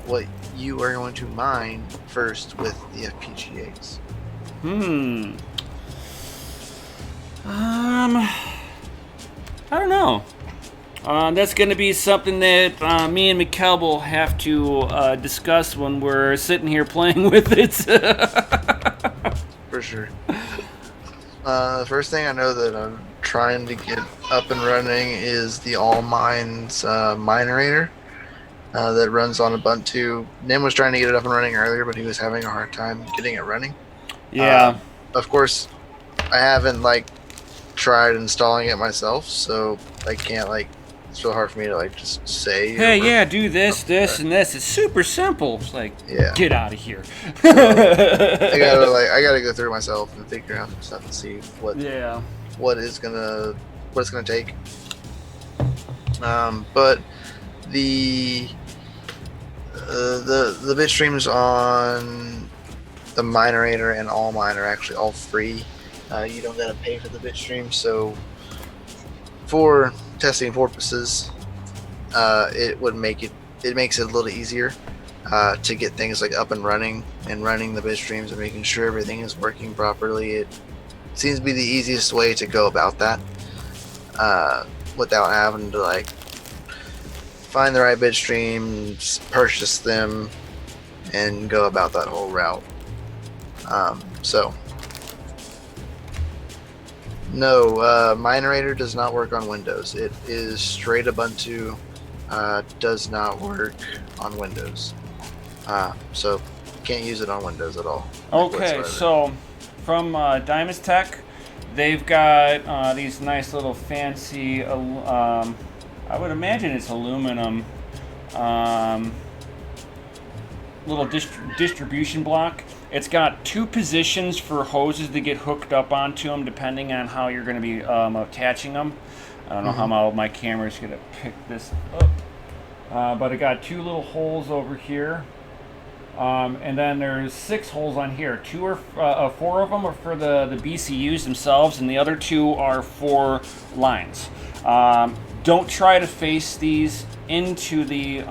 what you are going to mine first with the FPGAs. I don't know. That's going to be something that me and Mikkel will have to discuss when we're sitting here playing with it. For sure. The first thing I know that I'm trying to get up and running is the All Mines Minerator that runs on Ubuntu. Nim was trying to get it up and running earlier, but he was having a hard time getting it running. Yeah. Of course, I haven't like tried installing it myself, so I can't like. It's real hard for me to like just say. Hey, yeah, do this, and this. It's super simple. It's like, get out of here. I gotta go through it myself and figure out some stuff and see what it's gonna take. But the bit streams on the Minerator and All Mine are actually all free. You don't gotta pay for the bit stream, so for testing purposes, it makes it a little easier to get things like up and running the bit streams and making sure everything is working properly. It seems to be the easiest way to go about that without having to like find the right bit streams, purchase them, and go about that whole route. No, Minerator does not work on Windows. It is straight Ubuntu, does not work on Windows. So can't use it on Windows at all. Okay, whatsoever. so from Diamonds Tech, they've got these nice little fancy, I would imagine it's aluminum, little distribution block. It's got two positions for hoses to get hooked up onto them, depending on how you're going to be attaching them. I don't know how my camera's going to pick this up, but it got two little holes over here, and then there's 6 holes on here. 4 of them are for the BCUs themselves, and the other 2 are for lines. Don't try to face these into the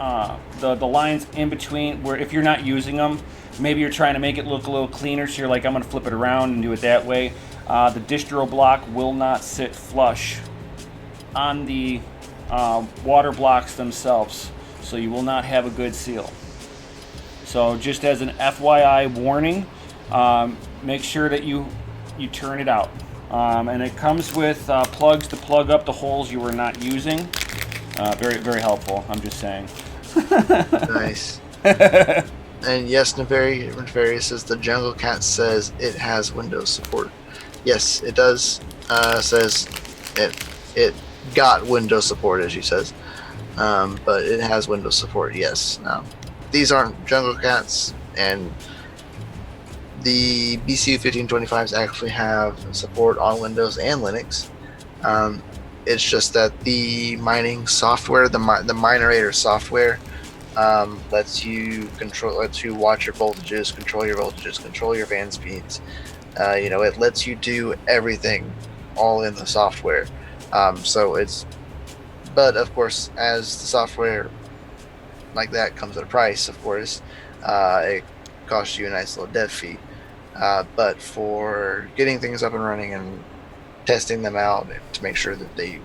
lines in between, where if you're not using them, maybe you're trying to make it look a little cleaner, so you're like, I'm going to flip it around and do it that way. The distro block will not sit flush on the water blocks themselves, so you will not have a good seal. So just as an FYI warning, make sure that you turn it out. And it comes with plugs to plug up the holes you were not using. Very, very helpful, I'm just saying. Nice. And yes, Nefarious says the Jungle Cat says it has Windows support. Yes, it does. Says it got Windows support, as she says. But it has Windows support, yes. These aren't Jungle Cats, and the BCU 1525s actually have support on Windows and Linux. It's just that the mining software, the Minerator software, lets you watch your voltages, control your fan speeds. It lets you do everything all in the software. But of course, as the software like that comes at a price, of course, it costs you a nice little dev fee. But for getting things up and running and testing them out to make sure that they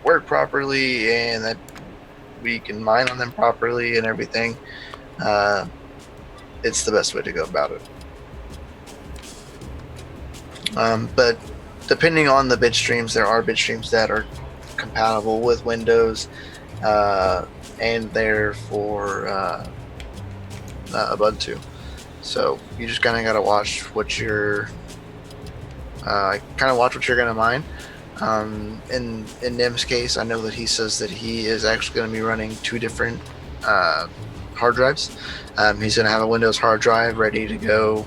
work properly and that we can mine on them properly and everything, it's the best way to go about it. But depending on the bit streams, there are bit streams that are compatible with Windows, and they're for Ubuntu. So you just kind of got to watch what you're gonna mine. In Nim's case, I know that he says that he is actually going to be running 2 different hard drives. He's going to have a Windows hard drive ready to go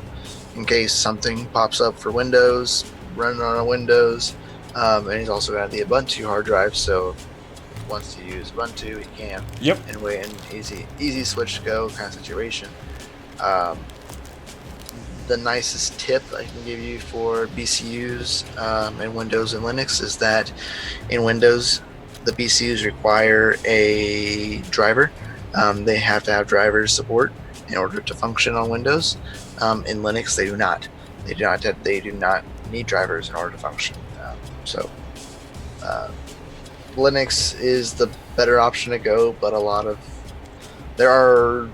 in case something pops up for Windows, running on a Windows. And he's also got the Ubuntu hard drive, so if he wants to use Ubuntu, he can. Yep. Anyway, an easy switch to go kind of situation. The nicest tip I can give you for BCUs in Windows and Linux is that in Windows, the BCUs require a driver. They have to have driver support in order to function on Windows. In Linux, they do not. They do not need drivers in order to function. Linux is the better option to go, but there are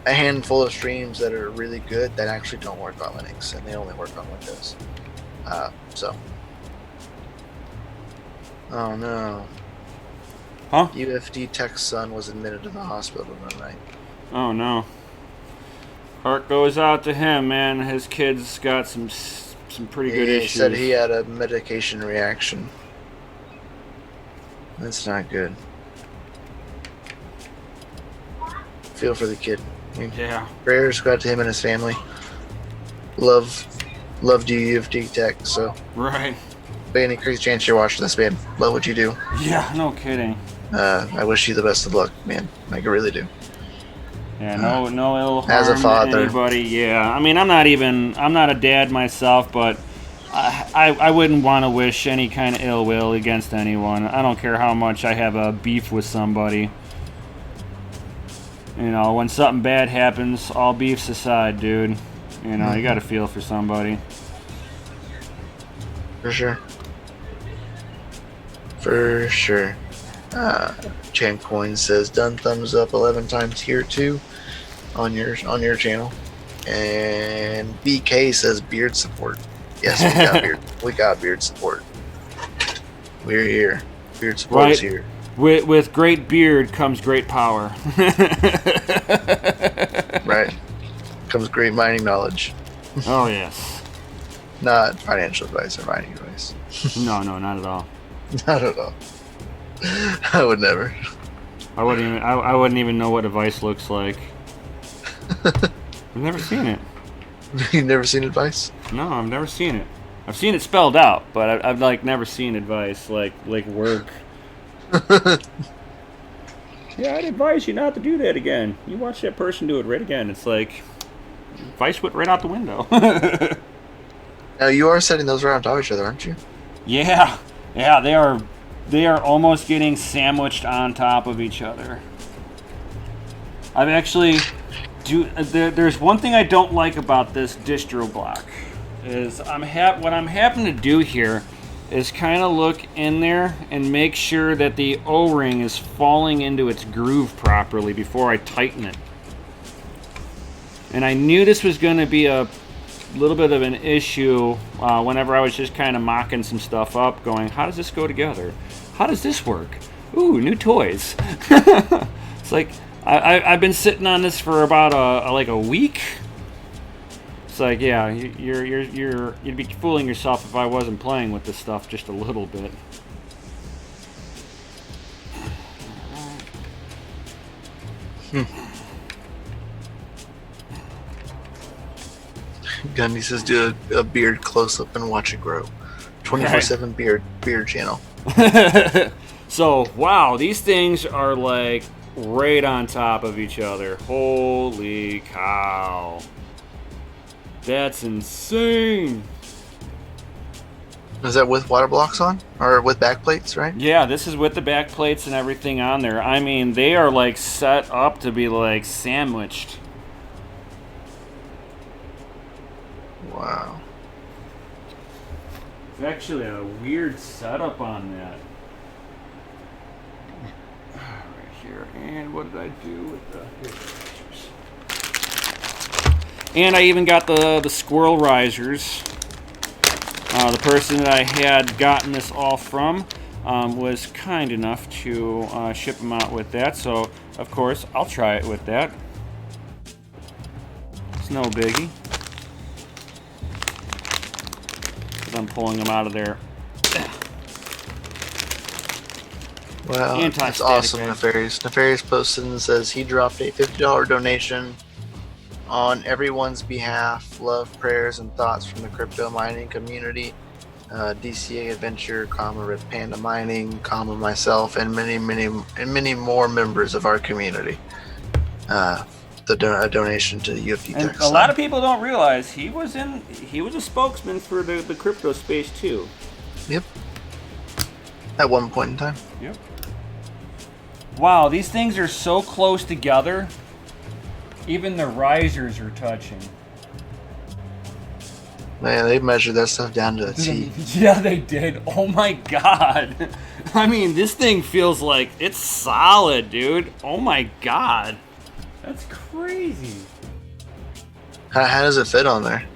a handful of streams that are really good that actually don't work on Linux, and they only work on Windows. Oh no. Huh? UFD Tech's son was admitted to the hospital tonight. Oh no. Heart goes out to him, man. His kid's got some pretty good issues. He said he had a medication reaction. That's not good. Feel for the kid. Yeah. Prayers go out to him and his family. Loved you, UFD Tech. So, Right. by any crazy chance you're watching this, man, love what you do. Yeah, no kidding. I wish you the best of luck, man. I really do. Yeah, no ill harm As a father. to anybody. Yeah, I mean, I'm not a dad myself, but I wouldn't want to wish any kind of ill will against anyone. I don't care how much I have a beef with somebody. You know, when something bad happens, all beefs aside, dude. You know, you gotta feel for somebody. For sure. For sure. Chan Coin says done thumbs up 11 times here too on your channel. And BK says beard support. Yes, we got beard. We got beard support. We're here. Beard support is here. With great beard comes great power. Right. Comes great mining knowledge. Oh yes. Not financial advice or mining advice. No, not at all. Not at all. I would never. I wouldn't even know what advice looks like. I've never seen it. You've never seen advice? No, I've never seen it. I've seen it spelled out, but I've like never seen advice like work. Yeah, I'd advise you not to do that again. You watch that person do it right again. It's like advice went right out the window. Now you are setting those right on top of each other, aren't you? Yeah, they are They are almost getting sandwiched on top of each other. I've actually there's one thing I don't like about this distro block is what I'm having to do here is kind of look in there and make sure that the O-ring is falling into its groove properly before I tighten it. And I knew this was going to be a little bit of an issue whenever I was just kind of mocking some stuff up, going, how does this go together? How does this work? Ooh, new toys. It's like I've been sitting on this for about a week. It's like, yeah, you'd be fooling yourself if I wasn't playing with this stuff just a little bit. Gundy says do a beard close up and watch it grow. 24/7 beard channel. So, wow, these things are like right on top of each other. Holy cow. That's insane. Is that with water blocks on? Or with back plates, right? Yeah, this is with the back plates and everything on there. I mean, they are like set up to be like sandwiched. Wow. It's actually a weird setup on that. Right here. And what did I do with the... And I even got the squirrel risers. The person that I had gotten this all from was kind enough to ship them out with that. So, of course, I'll try it with that. It's no biggie. I'm pulling them out of there. Well, that's awesome, Nefarious. Nefarious posted and says he dropped a $50 donation on everyone's behalf. Love, prayers, and thoughts from the crypto mining community. DCA Adventure, Rip Panda Mining, myself, and many more members of our community. A donation to the UFD and Tech. A lot of people don't realize he was a spokesman for the crypto space too. Yep. At one point in time. Yep. Wow, these things are so close together. Even the risers are touching. Man, they measured that stuff down to a T. Yeah, they did. Oh my god. I mean, this thing feels like it's solid, dude. Oh my god. That's crazy. How does it fit on there?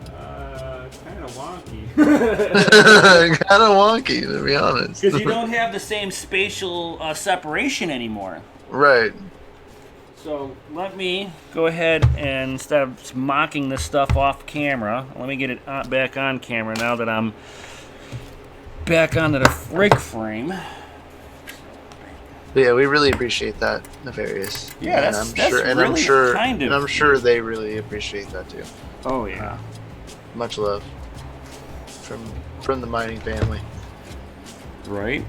Kind of wonky. Kind of wonky, to be honest. Because you don't have the same spatial separation anymore. Right. So let me go ahead and, instead of mocking this stuff off camera, let me get it back on camera now that I'm back onto the rig frame. But yeah, we really appreciate that, Nefarious. Yeah, and that's I'm sure they really appreciate that too. Oh yeah. Much love from the mining family. Right.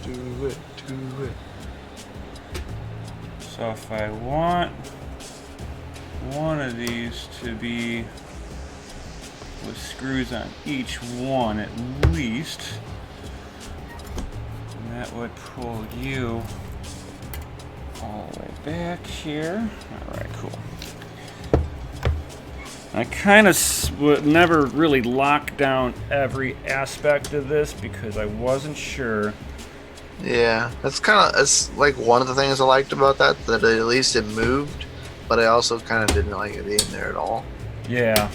Do it. So if I want one of these to be with screws on each one at least, that would pull you all the way back here. Alright, cool. I kind of would never really lock down every aspect of this because I wasn't sure. Yeah, it's like one of the things I liked about that at least it moved, but I also kind of didn't like it being there at all. Yeah.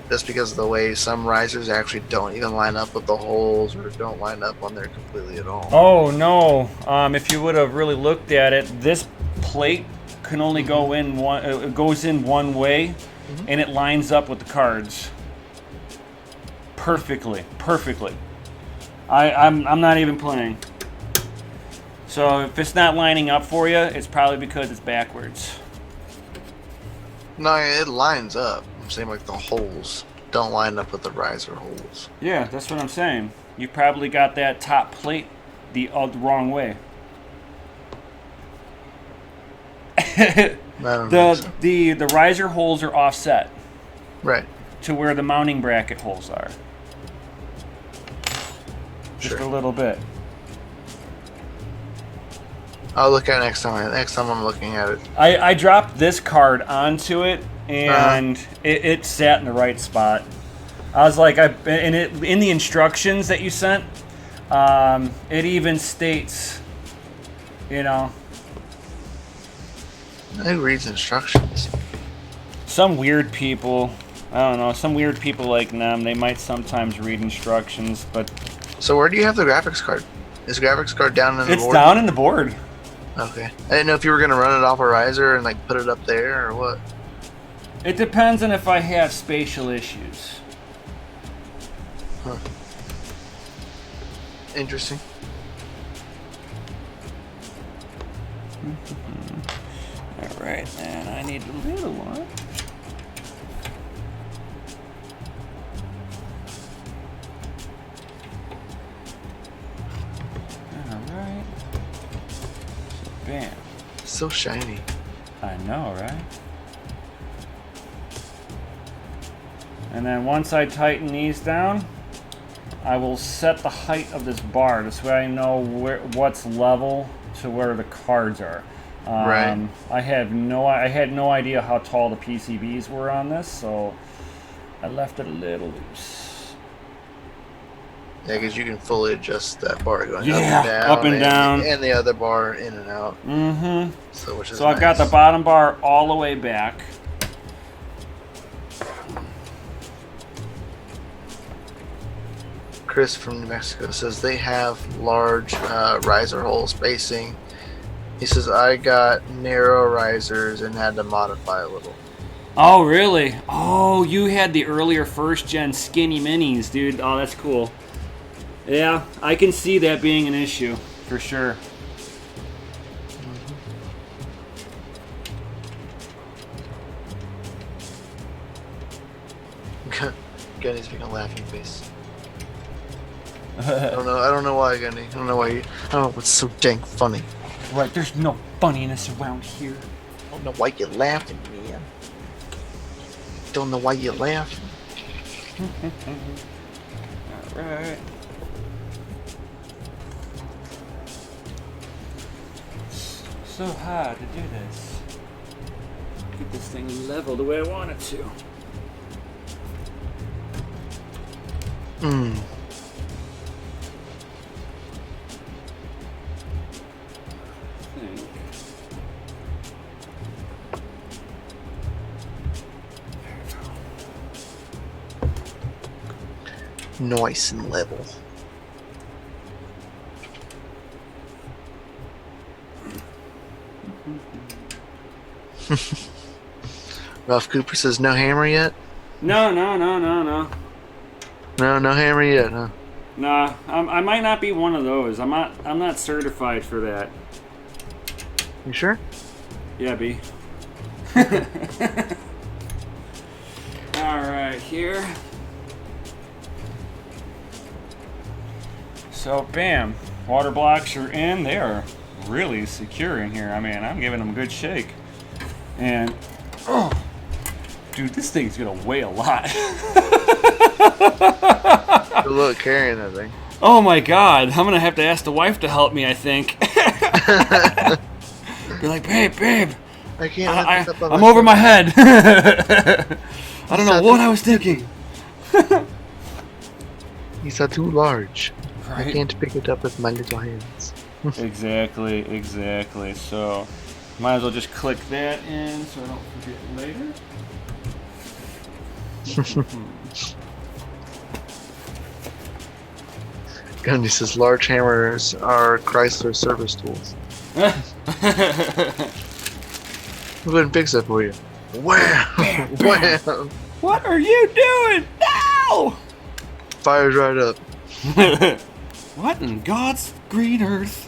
Just because of the way some risers actually don't even line up with the holes or don't line up on there completely at all. Oh no! If you would have really looked at it, this plate can only go in one. It goes in one way, and it lines up with the cards perfectly. I'm not even playing. So if it's not lining up for you, it's probably because it's backwards. No, it lines up. I'm saying like the holes don't line up with the riser holes. Yeah, that's what I'm saying. You probably got that top plate the wrong way. I don't think so. The riser holes are offset. Right. to where the mounting bracket holes are. Just Sure. a little bit. I'll look at it next time. Next time I'm looking at it. I dropped this card onto it, and it sat in the right spot. I was like, in the instructions that you sent, it even states, you know, Who reads instructions? some weird people. I don't know. Some weird people like them. They might sometimes read instructions, but So where do you have the graphics card? Is the graphics card down in the it's board? down in the board. Okay. I didn't know if you were gonna run it off a riser and like put it up there or what. It depends on if I have spatial issues. Huh. Interesting. All right, and I need a little one. All right. Bam. So shiny. I know, right? And then once I tighten these down, I will set the height of this bar. This way I know what's level to where the cards are. Right. I had no idea how tall the PCBs were on this, so I left it a little loose. Yeah, because you can fully adjust that bar going Yeah, up and down. and And the other bar in and out. Mm-hmm. So which is So I've got the nice. bottom bar all the way back. Chris from New Mexico says they have large riser hole spacing. He says I got narrow risers and had to modify a little. Oh, really? Oh, you had the earlier first gen skinny minis, dude. Oh, that's cool. Yeah, I can see that being an issue, for sure. Gunny's making a laughing face. I don't know why, Gunny. I don't know what's so dang funny. Right, there's no funniness around here. I don't know why you're laughing, man. Don't know why you're laughing. Alright. So hard to do this. Get this thing level the way I want it to. Hmm. Nice and level. Ralph Cooper says no hammer yet? No. No hammer yet, huh? Nah, I might not be one of those. I'm not certified for that. You sure? Yeah, B. Alright, here. So, bam. Water blocks are in. They are really secure in here. I mean, I'm giving them a good shake. And, oh, dude, this thing's gonna weigh a lot. Good luck carrying that thing. Oh my god, I'm gonna have to ask the wife to help me, I think. Be like, babe, I can't lift this up on I'm myself. over my head. I don't know what I was thinking. These are too large. I Right? can't pick it up with my little hands. Exactly. So, might as well just click that in so I don't forget later. Gundy says large hammers are Chrysler service tools. We'll go ahead and fix that for you. Wham! Wham! What are you doing? No! Fires right up. What in God's green earth?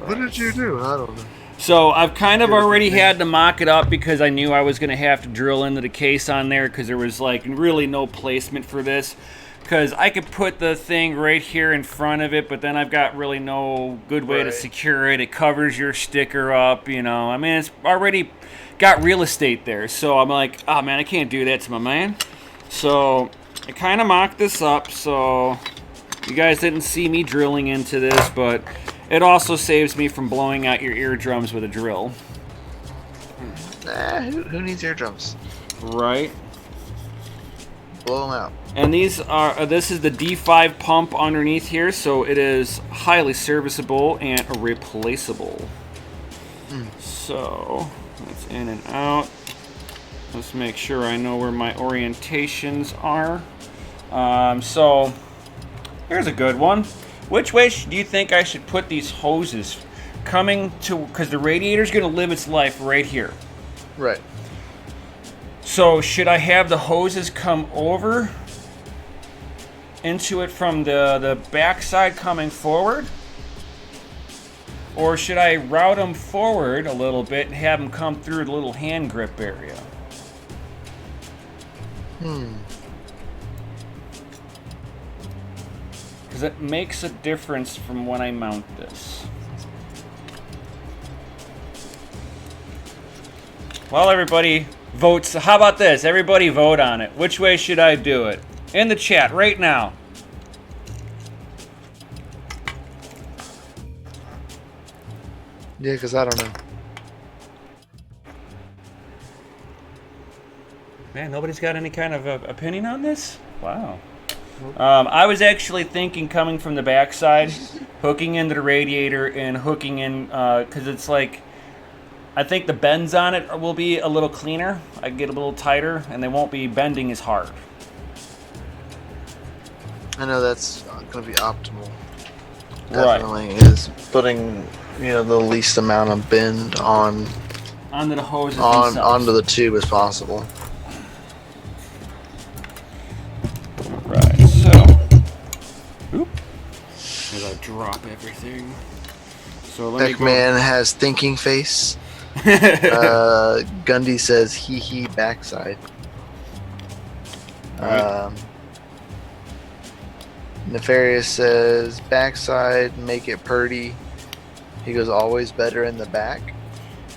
What did you do? I don't know. So I've kind of already had to mock it up because I knew I was going to have to drill into the case on there because there was like really no placement for this. Because I could put the thing right here in front of it, but then I've got really no good way to Right. secure it. It covers your sticker up, you know. I mean, it's already got real estate there. So I'm like, oh man, I can't do that to my man. So I kind of mocked this up, so you guys didn't see me drilling into this, but it also saves me from blowing out your eardrums with a drill. Nah, who needs eardrums? Right. Blow them out. And these are this is the D5 pump underneath here, so it is highly serviceable and replaceable. So that's in and out. Let's make sure I know where my orientations are. So here's a good one. Which way do you think I should put these hoses coming to, because the radiator's going to live its life right here. Right. So should I have the hoses come over into it from the backside coming forward? Or should I route them forward a little bit and have them come through the little hand grip area? Because it makes a difference from when I mount this. Well, everybody votes. How about this? Everybody vote on it. Which way should I do it? In the chat right now. Yeah, because I don't know. Man, nobody's got any kind of opinion on this? Wow. I was actually thinking coming from the backside, hooking into the radiator and hooking in, because it's like, I think the bends on it will be a little cleaner. I can get a little tighter, and they won't be bending as hard. I know that's going to be optimal. Right. Definitely is putting, the least amount of bend onto the hoses themselves. onto the tube as possible. Right, so. Oop. As I drop everything. So let me go. Pac-Man has thinking face. Gundy says hee hee backside. Right. Nefarious says backside, make it purty. He goes always better in the back.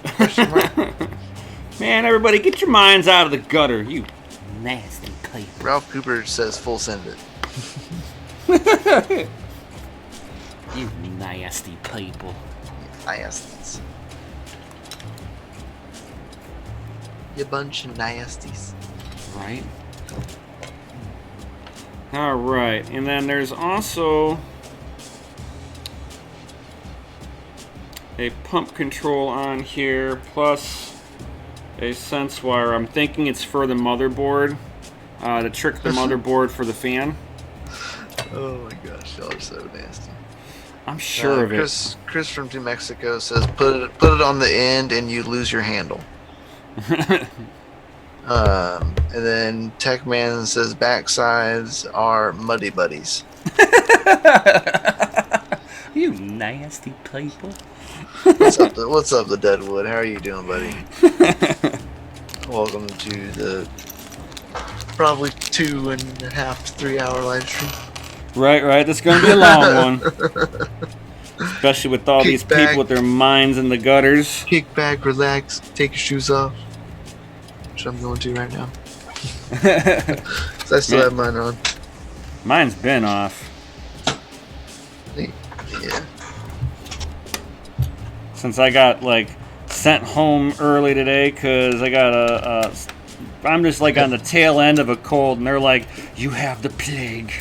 Question mark? Man, everybody, get your minds out of the gutter, you nasty people. Ralph Cooper says full send it. You nasty people. Nasties. You bunch of nasties. Right. All right, and then there's also a pump control on here, plus a sense wire. I'm thinking it's for the motherboard, to trick the motherboard for the fan. Oh my gosh, y'all are so nasty. I'm sure of Chris from New Mexico says put it on the end and you lose your handle. it. And then Techman says backsides are muddy buddies. You nasty people. What's up, the Deadwood? How are you doing, buddy? Welcome to the probably 2.5 to 3 hour live stream. Right. That's going to be a long one. Especially with all these back. people with their minds in the gutters. Kick back, relax, take your shoes off. Which I'm going to right now. So I still have mine on. Mine's been off. Yeah. Since I got, sent home early today because I got I'm just, on the tail end of a cold, and they're like, you have the plague.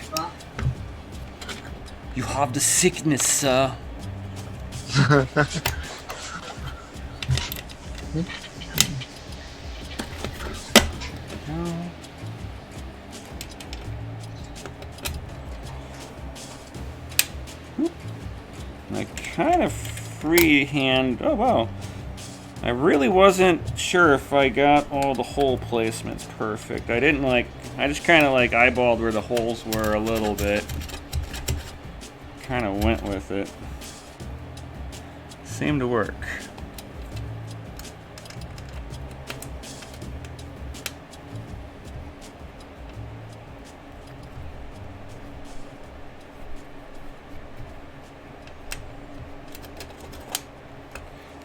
You have the sickness, sir. I kind of freehand. Oh wow! I really wasn't sure if I got all the hole placements perfect. I didn't I just kind of eyeballed where the holes were a little bit. Kind of went with it. Seemed to work.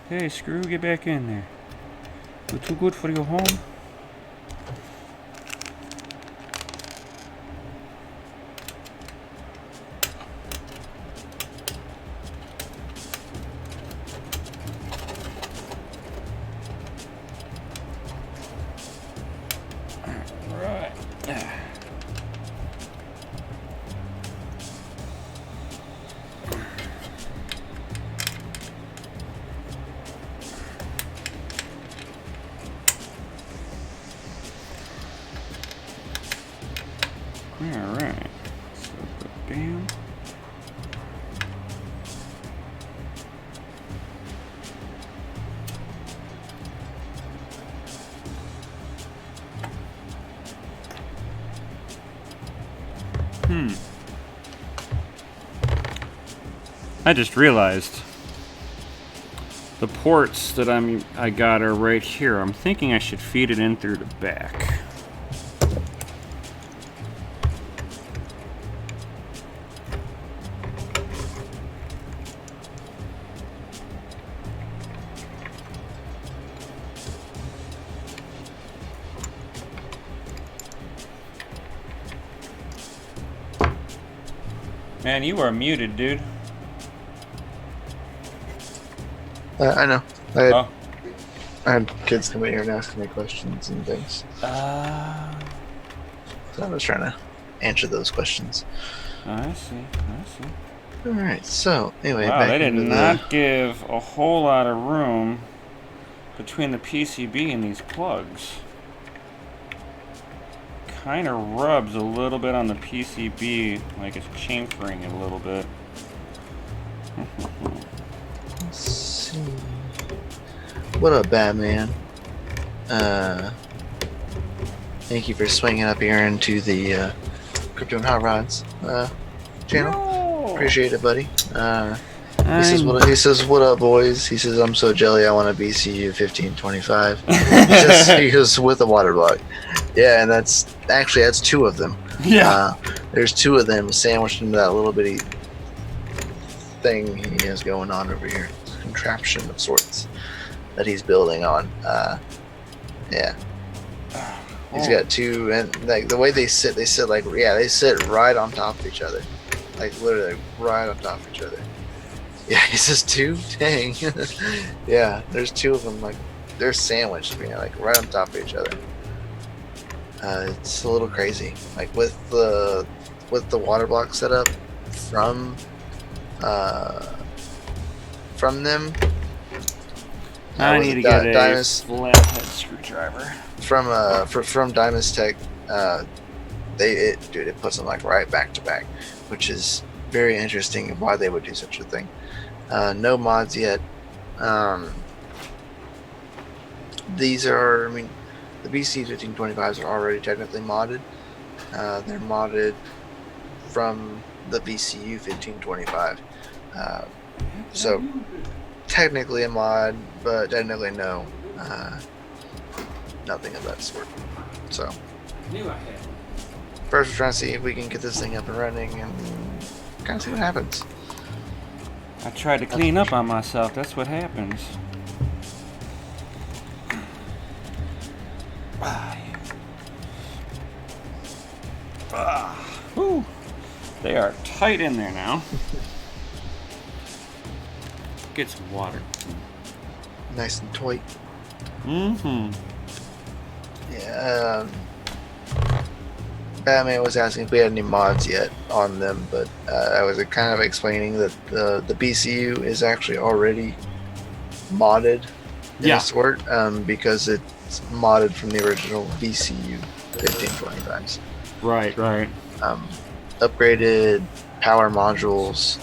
Hey, Screw, get back in there. You're too good for your home. Alright. So, bam. I just realized the ports that I got are right here. I'm thinking I should feed it in through the back. Man, you are muted, dude. I know. Oh. I had kids come in here and asking me questions and things. So I was trying to answer those questions. I see. Alright, so anyway, Wow, back they did into not give a whole lot of room between the PCB and these plugs. Kind of rubs a little bit on the PCB, like it's chamfering it a little bit. Let's see. What up, Batman? Thank you for swinging up here into the Crypto and Hot Rods channel. No. Appreciate it, buddy. He says, what up, boys? He says, I'm so jelly, I want a BCU 1525. He goes, with a water block. Yeah, and that's two of them. Yeah. There's two of them sandwiched into that little bitty thing he has going on over here. Contraption of sorts that he's building on. Yeah. He's got two, and like the way they sit like, yeah, they sit right on top of each other. Like literally right on top of each other. Yeah, he says two? Dang. Yeah, there's two of them, like they're sandwiched, man, like right on top of each other. It's a little crazy. Like with the water block setup from them. I need to get a flathead screwdriver. From Dynamis Tech, it puts them like right back to back, which is very interesting why they would do such a thing. No mods yet. These are, I mean, the BC 1525s are already technically modded. They're modded from the BCU 1525. So technically a mod, but technically no. Nothing of that sort. So first we're trying to see if we can get this thing up and running and kind of see what happens. I tried to clean up on myself. That's what happens. Whew. They are tight in there now. Get some water. Nice and tight. Mm-hmm. Yeah. Batman was asking if we had any mods yet on them, but I was kind of explaining that the BCU is actually already modded in a sort, because it's modded from the original BCU 1525s. Right. Upgraded power modules,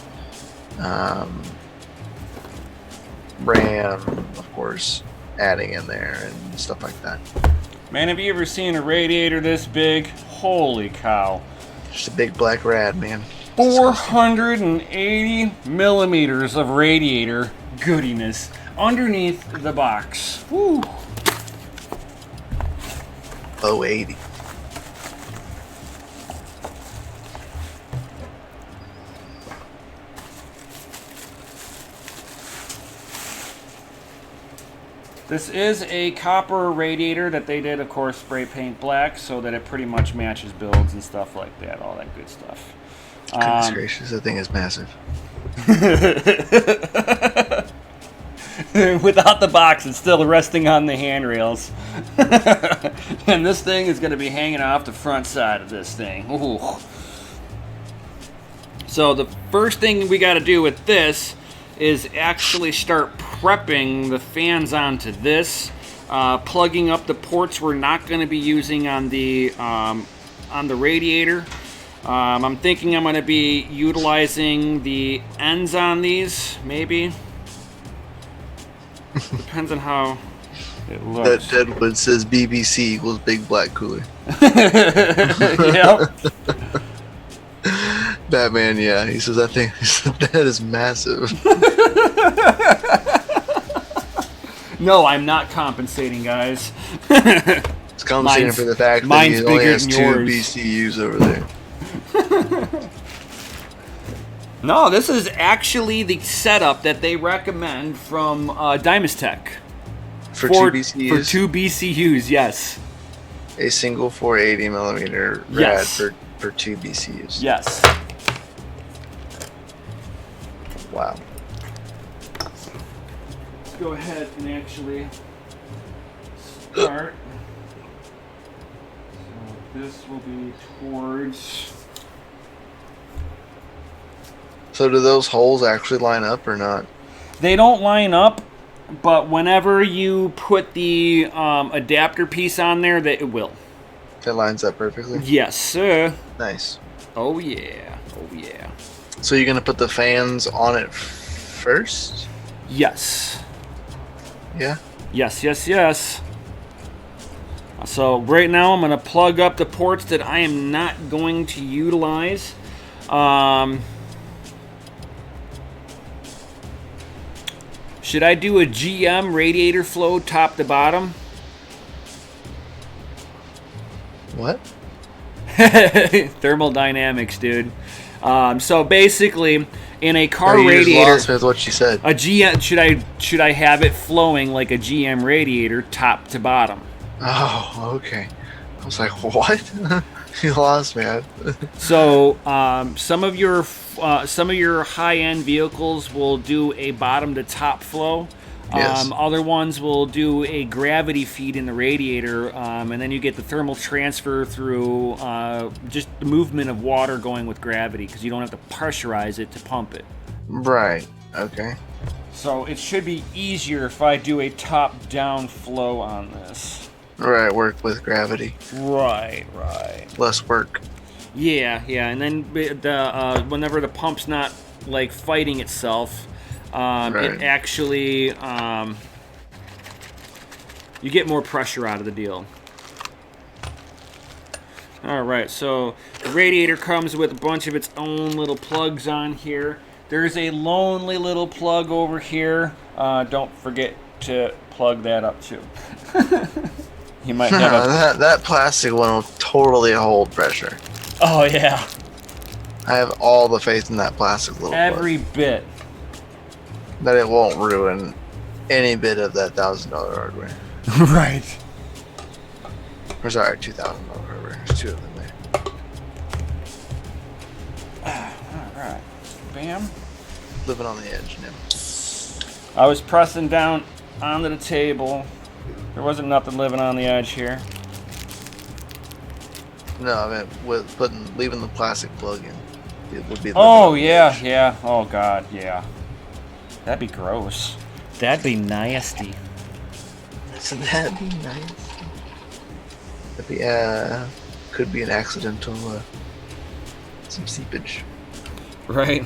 RAM, of course, adding in there and stuff like that. Man, have you ever seen a radiator this big? Holy cow. Just a big black rad, man. 480 millimeters of radiator goodiness underneath the box. Woo. 080. This is a copper radiator that they did, of course, spray paint black so that it pretty much matches builds and stuff like that, all that good stuff. Goodness gracious, that thing is massive. Without the box, it's still resting on the handrails. And this thing is going to be hanging off the front side of this thing. Ooh. So the first thing we got to do with this is actually start prepping the fans onto this, plugging up the ports we're not going to be using on the radiator. I'm thinking I'm going to be utilizing the ends on these, maybe. Depends on how it looks. That Deadwood says BBC equals Big Black Cooler. Yep. Batman, yeah. He says, I think that is massive. No, I'm not compensating, guys. It's compensating for the fact that he only has 2 yours. BCUs over there. No, this is actually the setup that they recommend from Dymastech. For 2 BCUs? For 2 BCUs, yes. A single 480mm rad Yes. for 2 BCUs. Yes. Wow. Let's go ahead and actually start. So this will be towards... So do those holes actually line up or not? They don't line up, but whenever you put the adapter piece on there, that it will. It lines up perfectly? Yes, sir. Nice. Oh, yeah. Oh, yeah. So you're going to put the fans on it first? Yes. Yeah? Yes, yes, yes. So right now I'm going to plug up the ports that I am not going to utilize. Should I do a GM radiator flow top to bottom? What? Thermodynamics, dude. So basically, in a car You just radiator, lost me with what she said. a GM should I have it flowing like a GM radiator top to bottom? Oh, okay. I was like, what? You lost me. So some of your high-end vehicles will do a bottom-to-top flow. Yes. Other ones will do a gravity feed in the radiator, and then you get the thermal transfer through just the movement of water going with gravity because you don't have to pressurize it to pump it. Right. Okay. So it should be easier if I do a top-down flow on this. Right. Work with gravity. Right. Less work. Yeah, and then whenever the pump's not like fighting itself, Right. it actually you get more pressure out of the deal. All right, so the radiator comes with a bunch of its own little plugs on here. There's a lonely little plug over here. Don't forget to plug that up too. You might have that plastic one will totally hold pressure. Oh yeah, I have all the faith in that plastic little every bit. plug. That it won't ruin any bit of that $1,000 hardware. Right. Or sorry, $2,000 hardware. There's 2 of them there. All right. Bam. Living on the edge now. I was pressing down onto the table. There wasn't nothing living on the edge here. No, I mean with leaving the plastic plug in. It would be. Oh yeah. Oh god, yeah. That'd be gross. That'd be nasty. So that'd be nice. That'd be could be an accidental some seepage. Right.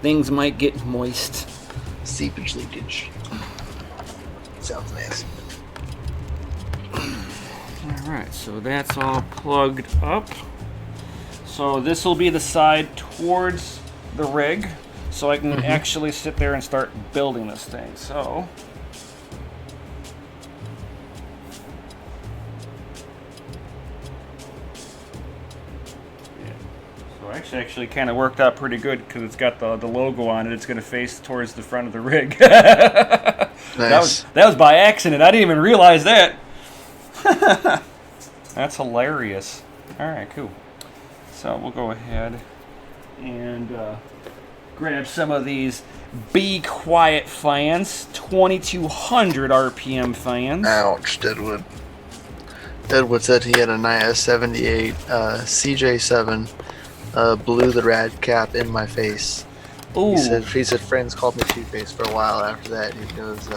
Things might get moist. Seepage leakage. Sounds nasty. Alright, so that's all plugged up. So this will be the side towards the rig, so I can actually sit there and start building this thing. So actually kind of worked out pretty good because it's got the logo on it. It's going to face towards the front of the rig. Nice. That was by accident. I didn't even realize that. That's hilarious. All right, cool. So we'll go ahead and grab some of these Be Quiet fans, 2200 RPM fans. Ouch, Deadwood. Deadwood said he had a nice 78 CJ7. Blew the rad cap in my face. Ooh. He said friends called me Two-Face for a while after that. He goes,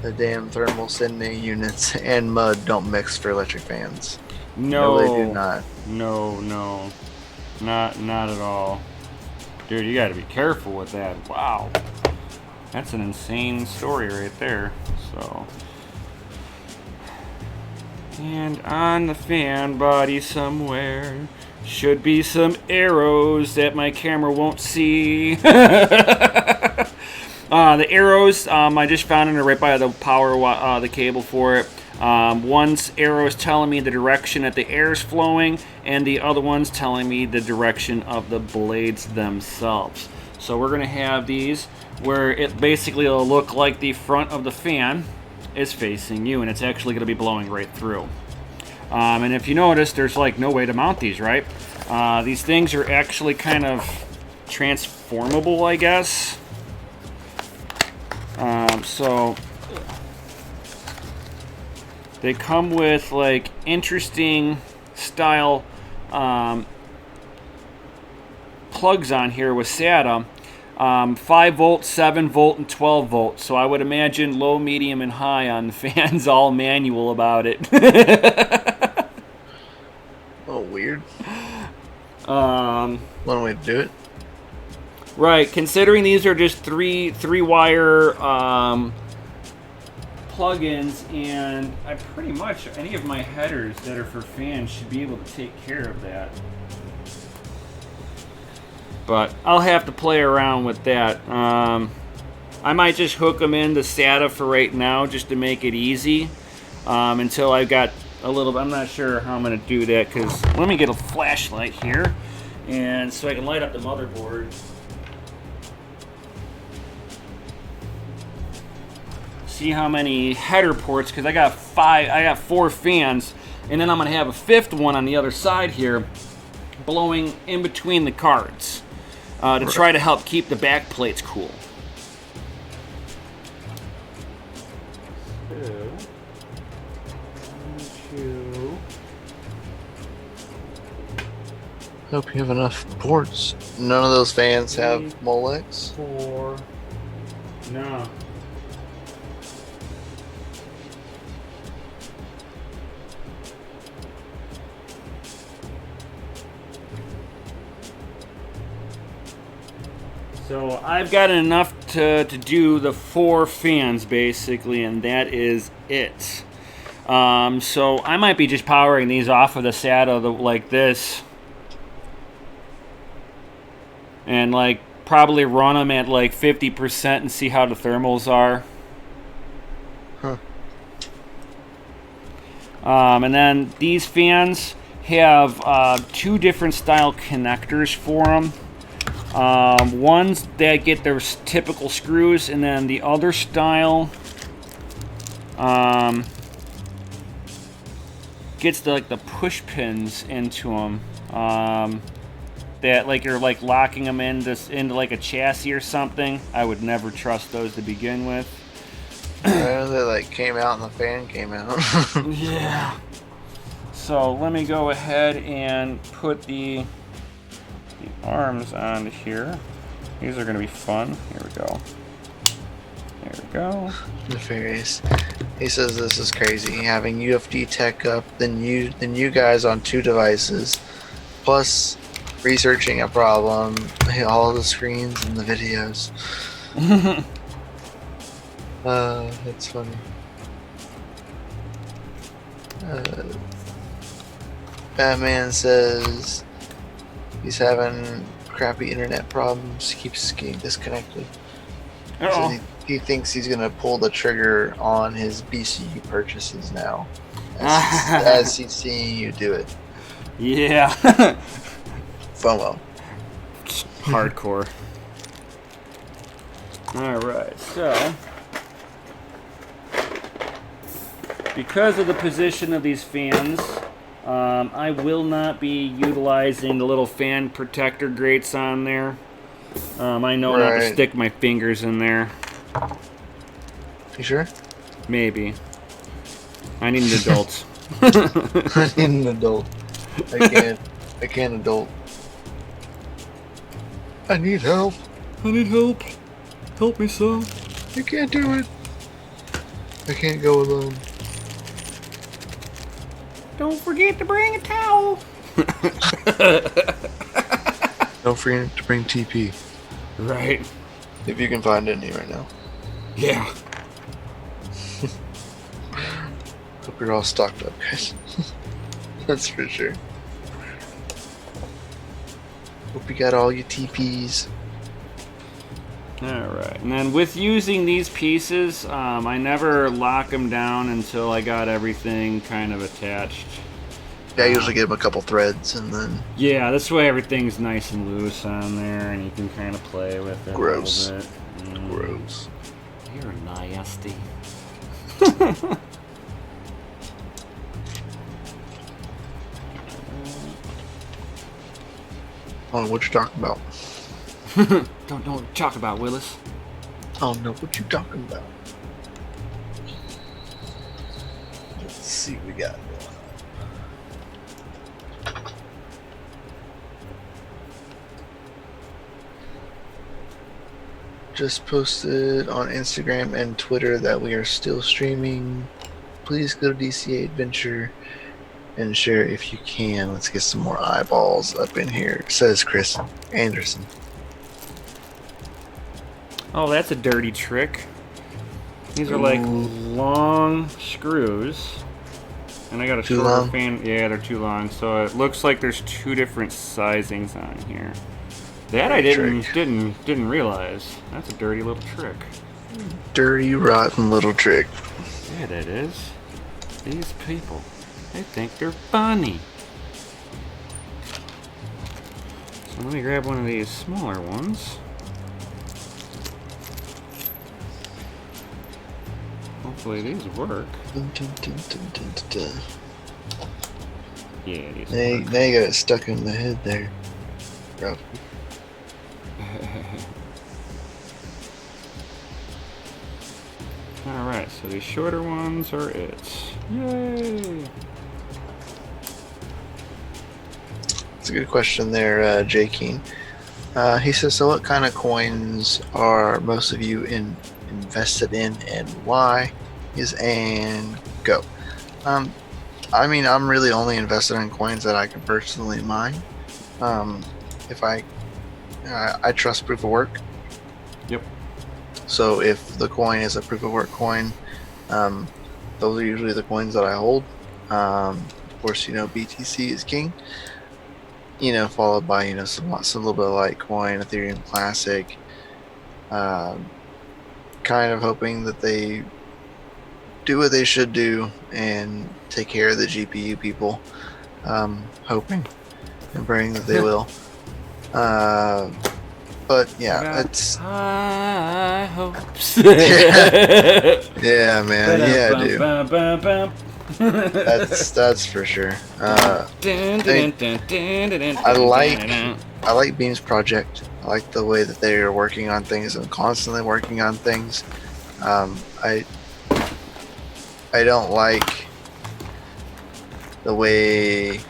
the damn thermal sending units and mud don't mix for electric fans. No, they do not. No. Not at all. Dude, you gotta be careful with that. Wow. That's an insane story right there. So. And on the fan body somewhere should be some arrows that my camera won't see. The arrows, I just found it right by the power, the cable for it. One's arrow is telling me the direction that the air is flowing, and the other one's telling me the direction of the blades themselves. So we're going to have these where it basically will look like the front of the fan is facing you, and it's actually going to be blowing right through. And if you notice, there's like no way to mount these, right? These things are actually kind of transformable, I guess. So they come with like interesting style plugs on here with SATA. 5 volt, 7 volt, and 12 volt. So I would imagine low, medium, and high on the fans, all manual about it. Oh, weird. One way to do it. Right, considering these are just three wire plugins, and I pretty much any of my headers that are for fans should be able to take care of that. But I'll have to play around with that. I might just hook them into SATA for right now, just to make it easy. Until I've got a little. I'm not sure how I'm going to do that, because let me get a flashlight here, and so I can light up the motherboard. See how many header ports, because I got 4 fans, and then I'm going to have a 5th one on the other side here, blowing in between the cards. To try to help keep the back plates cool. Hope you have enough ports. None of those fans have Molex. 4. No. So I've got enough to do the 4 fans basically, and that is it. So I might be just powering these off of the SATA like this, and like probably run them at like 50% and see how the thermals are. Huh. And then these fans have 2 different style connectors for them. Ones that get their typical screws, and then the other style gets the push pins into them. That like you're like locking them into like a chassis or something. I would never trust those to begin with. They like came out and the fan came out. Yeah. So let me go ahead and put the arms on here. These are going to be fun. Here we go. There we go. Nefarious. He says this is crazy, having UFD tech up, then you guys on 2 devices, plus researching a problem, all the screens and the videos. That's funny. Batman says he's having crappy internet problems, keeps getting disconnected. Uh-oh. So he thinks he's gonna pull the trigger on his BCU purchases now, as he's seeing you do it. Yeah. FOMO. Hardcore. Alright, so because of the position of these fans, I will not be utilizing the little fan protector grates on there. I know not to stick my fingers in there. You sure? Maybe. I need an adult. I need an adult. I can't adult. I need help. I need help. Help me, son. I can't do it. I can't go alone. Don't forget to bring a towel. Don't forget to bring TP Right. if you can find any right now. Yeah. Hope you're all stocked up, guys. That's for sure. Hope you got all your TPs. Alright, and then with using these pieces, I never lock them down until I got everything kind of attached. Yeah, I usually give them a couple threads and then... Yeah, this way everything's nice and loose on there, and you can kind of play with it Gross. a little bit. Gross. You're nasty. Oh, what you talking about? Don't talk about Willis. I don't know what you talking about. Let's see what we got going on. Just posted on Instagram and Twitter that we are still streaming. Please go to DCA Adventure and share if you can. Let's get some more eyeballs up in here, says Chris Anderson. Oh, that's a dirty trick. These are like long screws. And I got a Too shorter long? fan. Yeah, they're too long. So it looks like there's two different sizings on here. That I didn't realize. That's a dirty little trick. Dirty, rotten little trick. Yeah, that is. These people, they think they're funny. So let me grab one of these smaller ones. Hopefully these work. Dun, dun, dun, dun, dun, dun, dun. Yeah, these Now work. you got it stuck in the head there. Rough. Alright, so these shorter ones are it. Yay! That's a good question there, Jay Keen. He says, so what kind of coins are most of you invested in and why? And go. I mean, I'm really only invested in coins that I can personally mine. If I trust proof of work. Yep. So if the coin is a proof of work coin, those are usually the coins that I hold. Of course, BTC is king. Followed by some little bit of Litecoin, Ethereum Classic. Kind of hoping that they do what they should do and take care of the GPU people. Hoping and praying that they will. But yeah, it's high hopes. yeah, man, yeah, dude. That's for sure. I like Beam's project. I like the way that they are working on things and constantly working on things. I don't like the way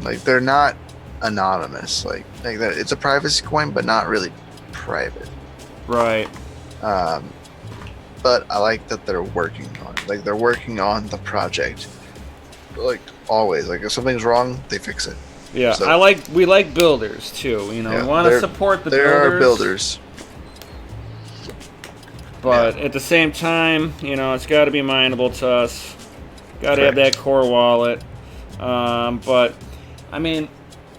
they're not anonymous. Like that. It's a privacy coin, but not really private. Right. But I like that they're working on it. They're working on the project. Always. If something's wrong, they fix it. Yeah, So, we like builders too. We want to support the there builders. are builders. But at the same time, it's got to be mineable to us. Got to have that core wallet. But I mean,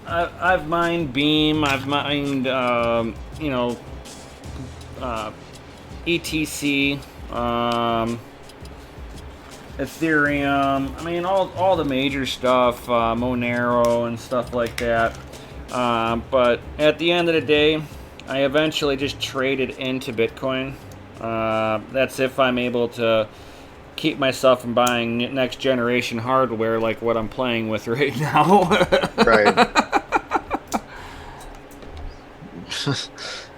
I've mined Beam. I've mined ETC, Ethereum. I mean, all the major stuff, Monero and stuff like that. But at the end of the day, I eventually just traded into Bitcoin. That's if I'm able to keep myself from buying next generation hardware like what I'm playing with right now. Right.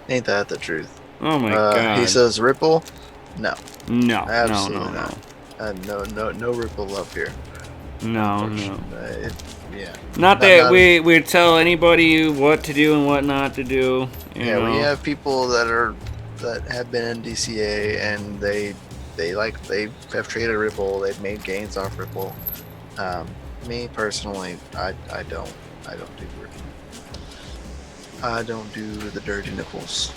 Ain't that the truth? Oh my god. He says Ripple? No. No. Absolutely no. not. No Ripple love here. No. Yeah. Not that we tell anybody what to do and what not to do. You know? We have people that have been in DCA and they have traded Ripple. They've made gains off Ripple. Me personally, I don't do Ripple. I don't do the dirty nipples.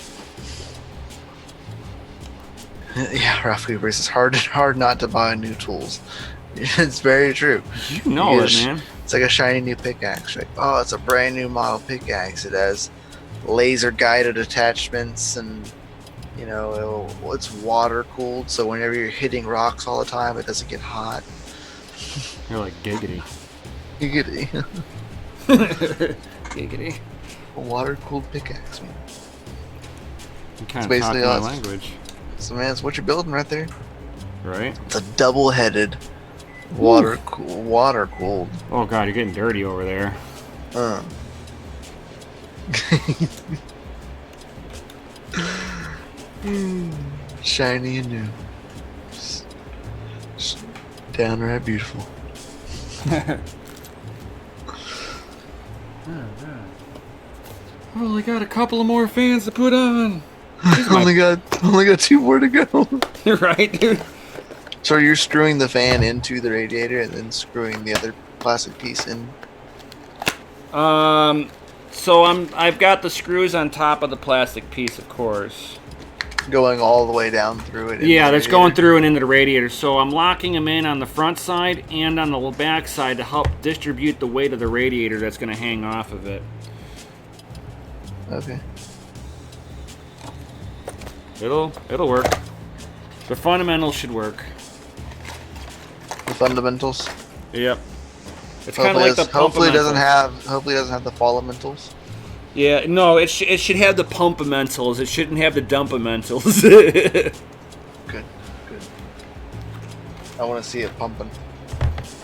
Yeah, Ralph Cooper says hard not to buy new tools. It's very true. You know it, man. It's like a shiny new pickaxe. Like, oh, it's a brand new model pickaxe. It has laser guided attachments, and you know it's water cooled. So whenever you're hitting rocks all the time, it doesn't get hot. You're like giggity. Giggity. Giggity. A water cooled pickaxe, man. You kind of basically talk my us. language, So man, it's what you're building right there. right? It's a double-headed water cooled. Oh god, you're getting dirty over there. Shiny and new. Just downright beautiful. Only got a couple of more fans to put on. only got 2 more to go. Right, dude? So you're screwing the fan into the radiator and then screwing the other plastic piece in. So I've got the screws on top of the plastic piece, of course. Going all the way down through it. Yeah, that's going through and into the radiator. So I'm locking them in on the front side and on the back side to help distribute the weight of the radiator that's going to hang off of it. Okay. It'll work. The fundamentals should work. The fundamentals. Yep. It's kind of like the hopefully it doesn't pumpamentals. have the fundamentals. Yeah, no, it should have the pumpamentals. It shouldn't have the dumpamentals. Good. I want to see it pumping.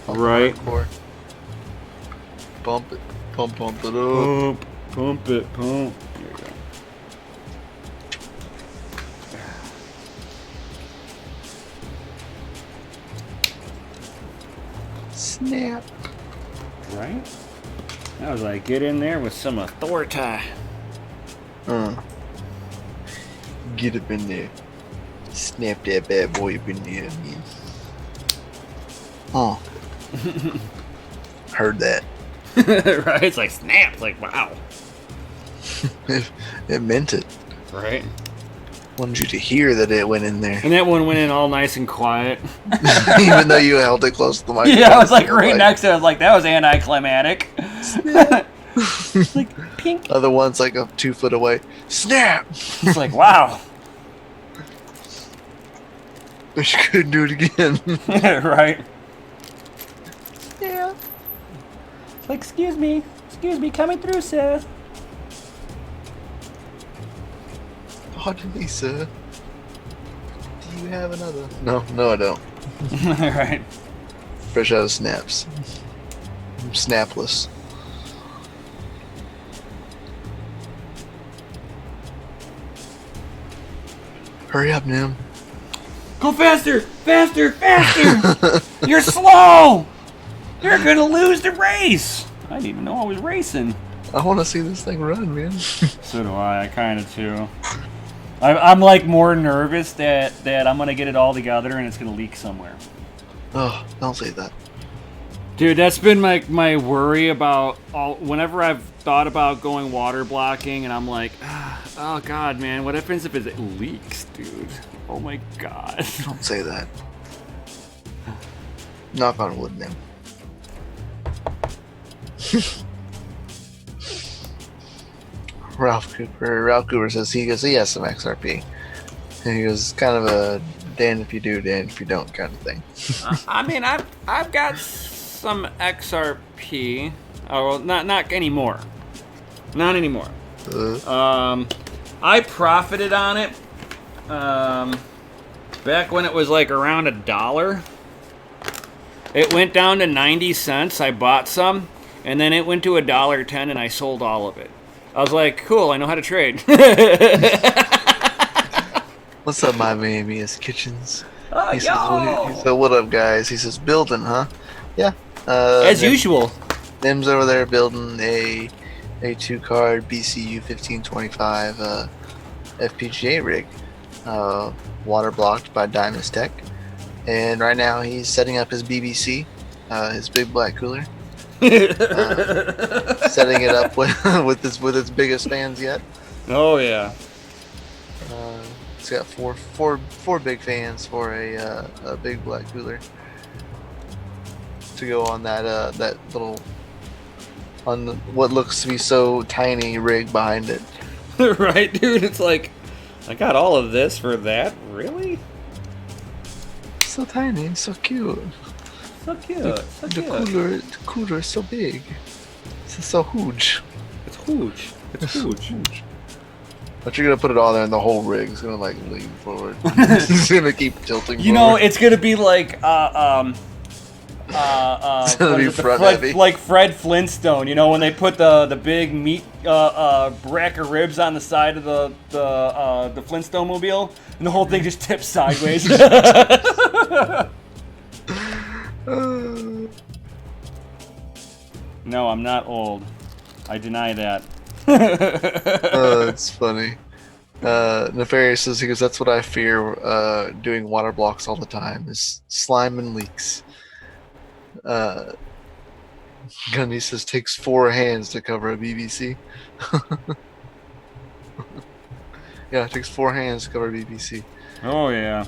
Right. Hardcore. Pump it up. Pump it. Here we go. Snap. Right? I was like, get in there with some authority. Get up in there. Snap that bad boy up in there. Man. Oh. Heard that. Right? It's like snap. It's like, wow. It meant it. Right? Wanted you to hear that it went in there. And that one went in all nice and quiet. Even though you held it close to the microphone. Yeah, I was like right next to it. I was like, that was anticlimactic. It's like pink. Other one's like 2 foot away. Snap! It's like, wow. Wish you couldn't do it again. Right? Yeah. It's like, excuse me, coming through, sir. Pardon me, sir. Do you have another? No, I don't. Right. Fresh out of snaps. I'm snapless. Hurry up, Nim. Go faster! You're slow! You're gonna lose the race! I didn't even know I was racing. I want to see this thing run, man. So do I kind of too. I'm like more nervous that I'm gonna get it all together and it's gonna leak somewhere. Oh, don't say that. Dude, that's been my worry about whenever I've thought about going water blocking, and I'm like, oh god, man, what happens if it leaks, dude? Oh my god. Don't say that. Knock on wood, man. Ralph Cooper says he has some XRP. And he goes, kind of a Dan if you do, Dan if you don't kind of thing. I mean, I've got some XRP. Oh, well, not anymore. Not anymore. I profited on it back when it was like around $1. It went down to 90 cents. I bought some, and then it went to $1.10, and I sold all of it. I was like, cool, I know how to trade. What's up, my Miami's Kitchens? Oh, He says, what up, guys? He says, building, huh? Yeah. As usual. Nim's over there building a 2-card BCU 1525 FPGA rig, water blocked by Diamond Tech, and right now he's setting up his BBC, his big black cooler, Setting it up with its biggest fans yet. Oh yeah. It's got four big fans for a big black cooler to go on that that little what looks to be so tiny rig behind it. Right, dude. It's like, I got all of this for that. Really? So tiny, so cute. So cute. So The cute. cooler is so big. It's so huge. It's huge. It's huge. But you're gonna put it all there, and the whole rig's gonna like lean forward. It's gonna keep tilting. You know, forward. it's gonna be like It's gonna be front heavy. like Fred Flintstone. You know, when they put the big meat rack of ribs on the side of the Flintstone mobile, and the whole thing just tips sideways. No, I'm not old. I deny that. It's funny. Nefarious says he goes, that's what I fear doing water blocks all the time is slime and leaks. Gundy says takes 4 hands to cover a BBC. Yeah, it takes 4 hands to cover a BBC. Oh yeah.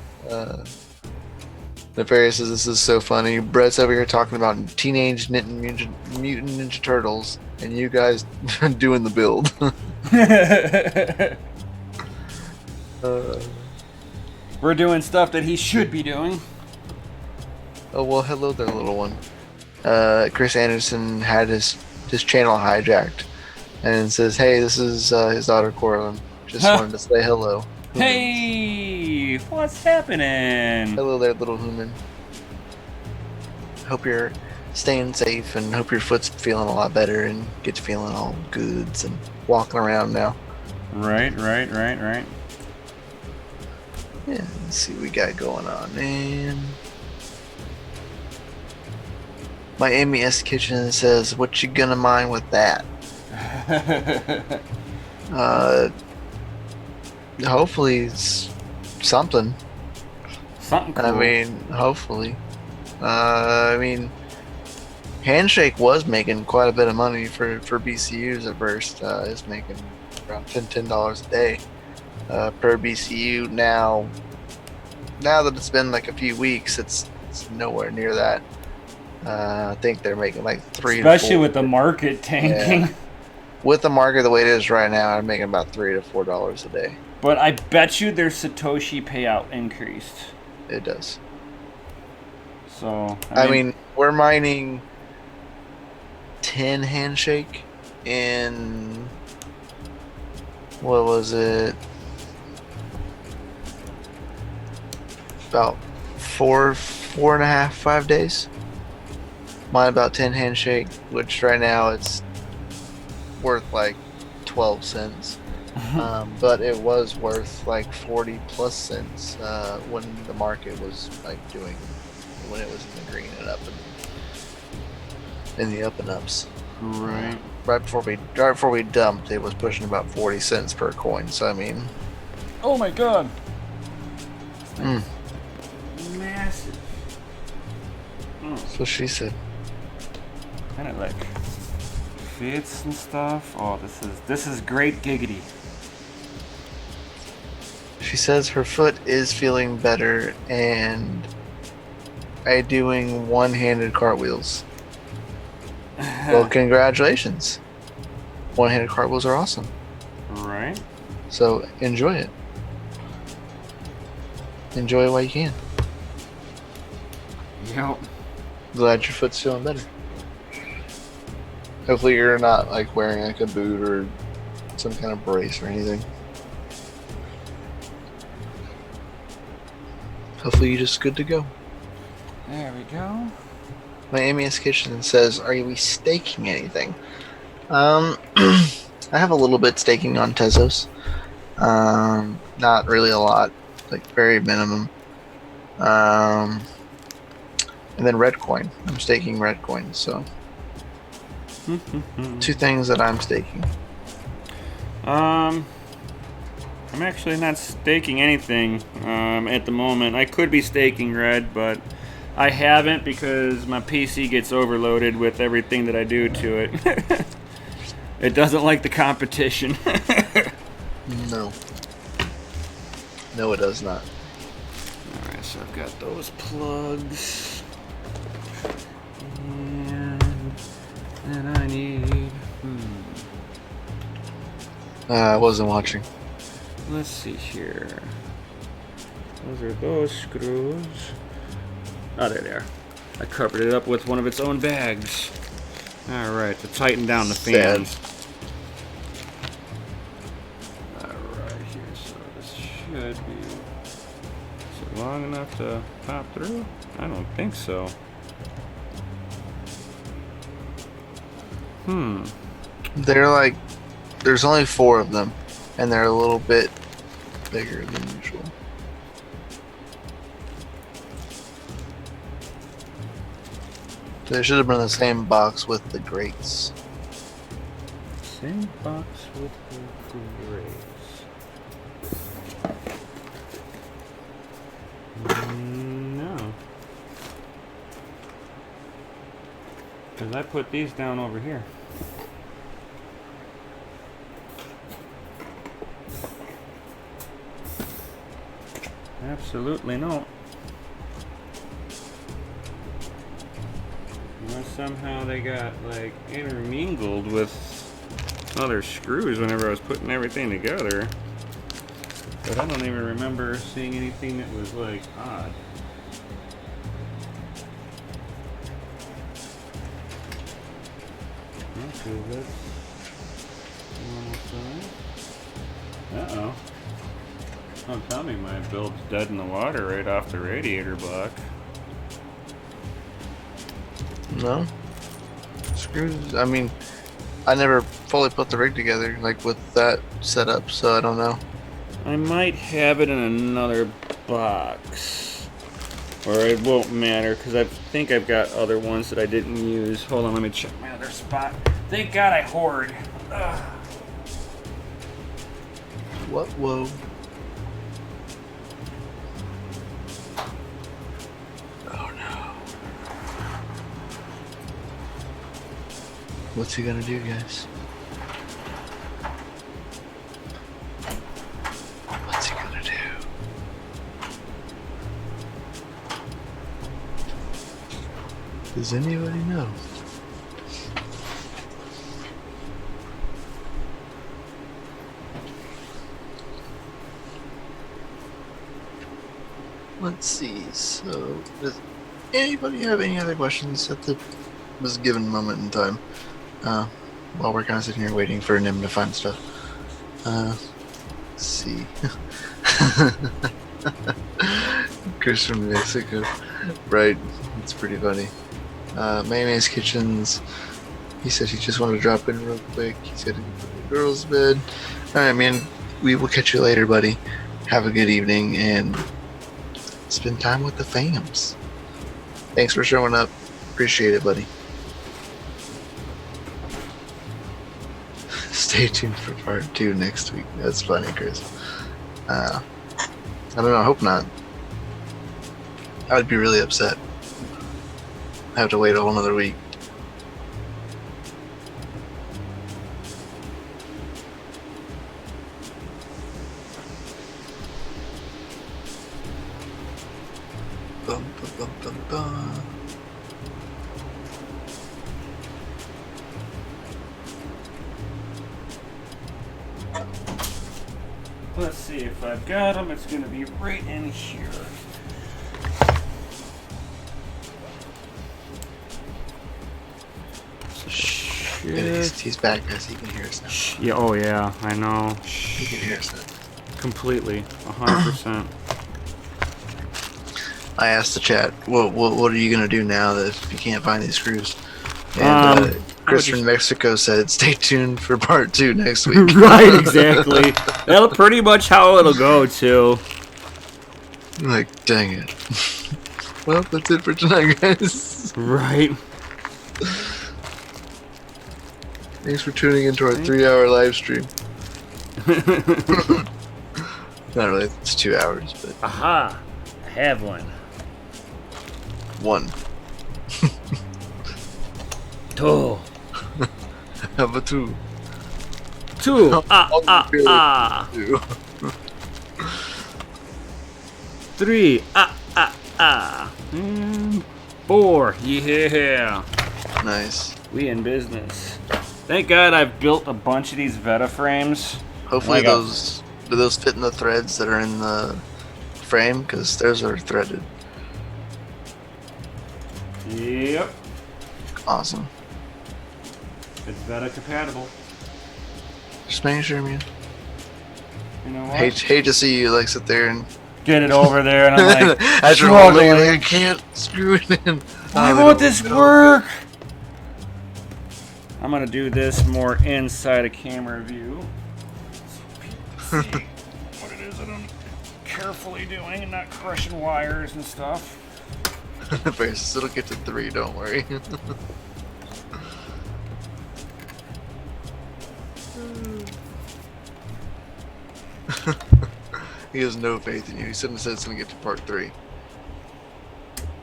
Nefarious says this is so funny. Brett's over here talking about Teenage Mutant Ninja Turtles, and you guys doing the build. We're doing stuff that he should be doing. Oh well, hello there, little one. Chris Anderson had his channel hijacked, and says, "Hey, this is his daughter Coraline. Just wanted to say hello." Hey, what's happening? Hello there, little human. Hope you're staying safe, and hope your foot's feeling a lot better, and get you feeling all goods and walking around now. Right. Yeah, let's see what we got going on, man. My Amy S. Kitchen says, "What you gonna mine with that?" Hopefully it's something. Something cool. I mean, hopefully. I mean, Handshake was making quite a bit of money for BCUs at first. It's making around $10 a day per BCU. Now that it's been like a few weeks, it's nowhere near that. I think they're making like 3 especially to 4. with the market tanking. Yeah. With the market the way it is right now, I'm making about $3 to $4 a day. But I bet you their Satoshi payout increased. It does. So I mean, we're mining 10 Handshake in, what was it? About 4.5, 5 days. Mine about 10 Handshake, which right now it's worth like 12 cents. But it was worth like 40 plus cents when the market was like when it was in the green and up in the up and ups. right. Right before we dumped, it was pushing about 40 cents per coin. So I mean, Oh my god. Massive. that's what she said. Kind of like fits and stuff. Oh, this is great giggity. She says her foot is feeling better and doing one-handed cartwheels. Well, congratulations. One-handed cartwheels are awesome. Right. So enjoy it. Enjoy it while you can. Yep. Glad your foot's feeling better. Hopefully you're not like wearing like a boot or some kind of brace or anything. Hopefully you're just good to go. There we go. My Amy's Kitchen says, "Are we staking anything?" I have a little bit staking on Tezos. Not really a lot, like very minimum. And then Redcoin. I'm staking Redcoin, so 2 things that I'm staking. I'm actually not staking anything at the moment. I could be staking red, but I haven't because my PC gets overloaded with everything that I do to it. It doesn't like the competition. No. No, it does not. Alright, so I've got those plugs. And then I need... I wasn't watching. Let's see here. Those are those screws. Oh, there they are. I covered it up with one of its own bags. Alright, to tighten down the fans. Alright, here, so this should be... Is it long enough to pop through? I don't think so. They're like, there's only 4 of them, and they're a little bit bigger than usual. They should have been in the same box with the grates. Same box with the grates. No. Because I put these down over here. Absolutely not. Unless somehow they got like intermingled with other screws whenever I was putting everything together. But I don't even remember seeing anything that was like odd. Okay, that's normal size. Uh-oh. Don't tell me my build's dead in the water right off the radiator block. No? Screws, I mean, I never fully put the rig together, like with that setup, so I don't know. I might have it in another box. Or it won't matter, because I think I've got other ones that I didn't use. Hold on, let me check my other spot. Thank God I hoard. Ugh. What? Whoa. Oh no. What's he gonna do, guys? What's he gonna do? Does anybody know? Let's see, so does anybody have any other questions at this given moment in time? While we're kind of sitting here waiting for Nim to find stuff. Let's see. Chris from Mexico. Right, it's pretty funny. Mayonnaise Kitchens. He said he just wanted to drop in real quick. He said he'd go to the girls' bed. Alright, man. We will catch you later, buddy. Have a good evening and spend time with the fams. Thanks for showing up. Appreciate it, buddy. Stay tuned for part 2 next week. That's funny, Chris. I don't know. I hope not. I would be really upset. I have to wait a whole another week. Bum, bum, bum, bum, bum. Let's see if I've got them. It's going to be right in here. He's back, guys. He can hear us now. Yeah. Oh yeah. I know. He can hear us now. Completely. 100%. I asked the chat, what are you gonna do now that if you can't find these screws? And Chris from Mexico said, "Stay tuned for part 2 next week." Right. Exactly. That's pretty much how it'll go too. I'm like, dang it. Well, that's it for tonight, guys. Right. Thanks for tuning into our 3-hour live stream. Not really, it's 2 hours, but Aha! I have one. 1. Two. How about 2? 2. Ah. 2. 3. And 4. Yeah. Nice. We in business. Thank God I've built a bunch of these Veta frames. Hopefully do those fit in the threads that are in the frame? Because theirs are threaded. Yep. Awesome. It's Veta compatible. Just making sure, man. You know what? Hate to see you like sit there and Get it over there, and I'm like, as you're holding it, like, I can't screw it in. why won't this work? I'm gonna do this more inside a camera view, so people can see what it is that I'm carefully doing and not crushing wires and stuff. It'll get to 3, don't worry. He has no faith in you. He said it's gonna get to part 3.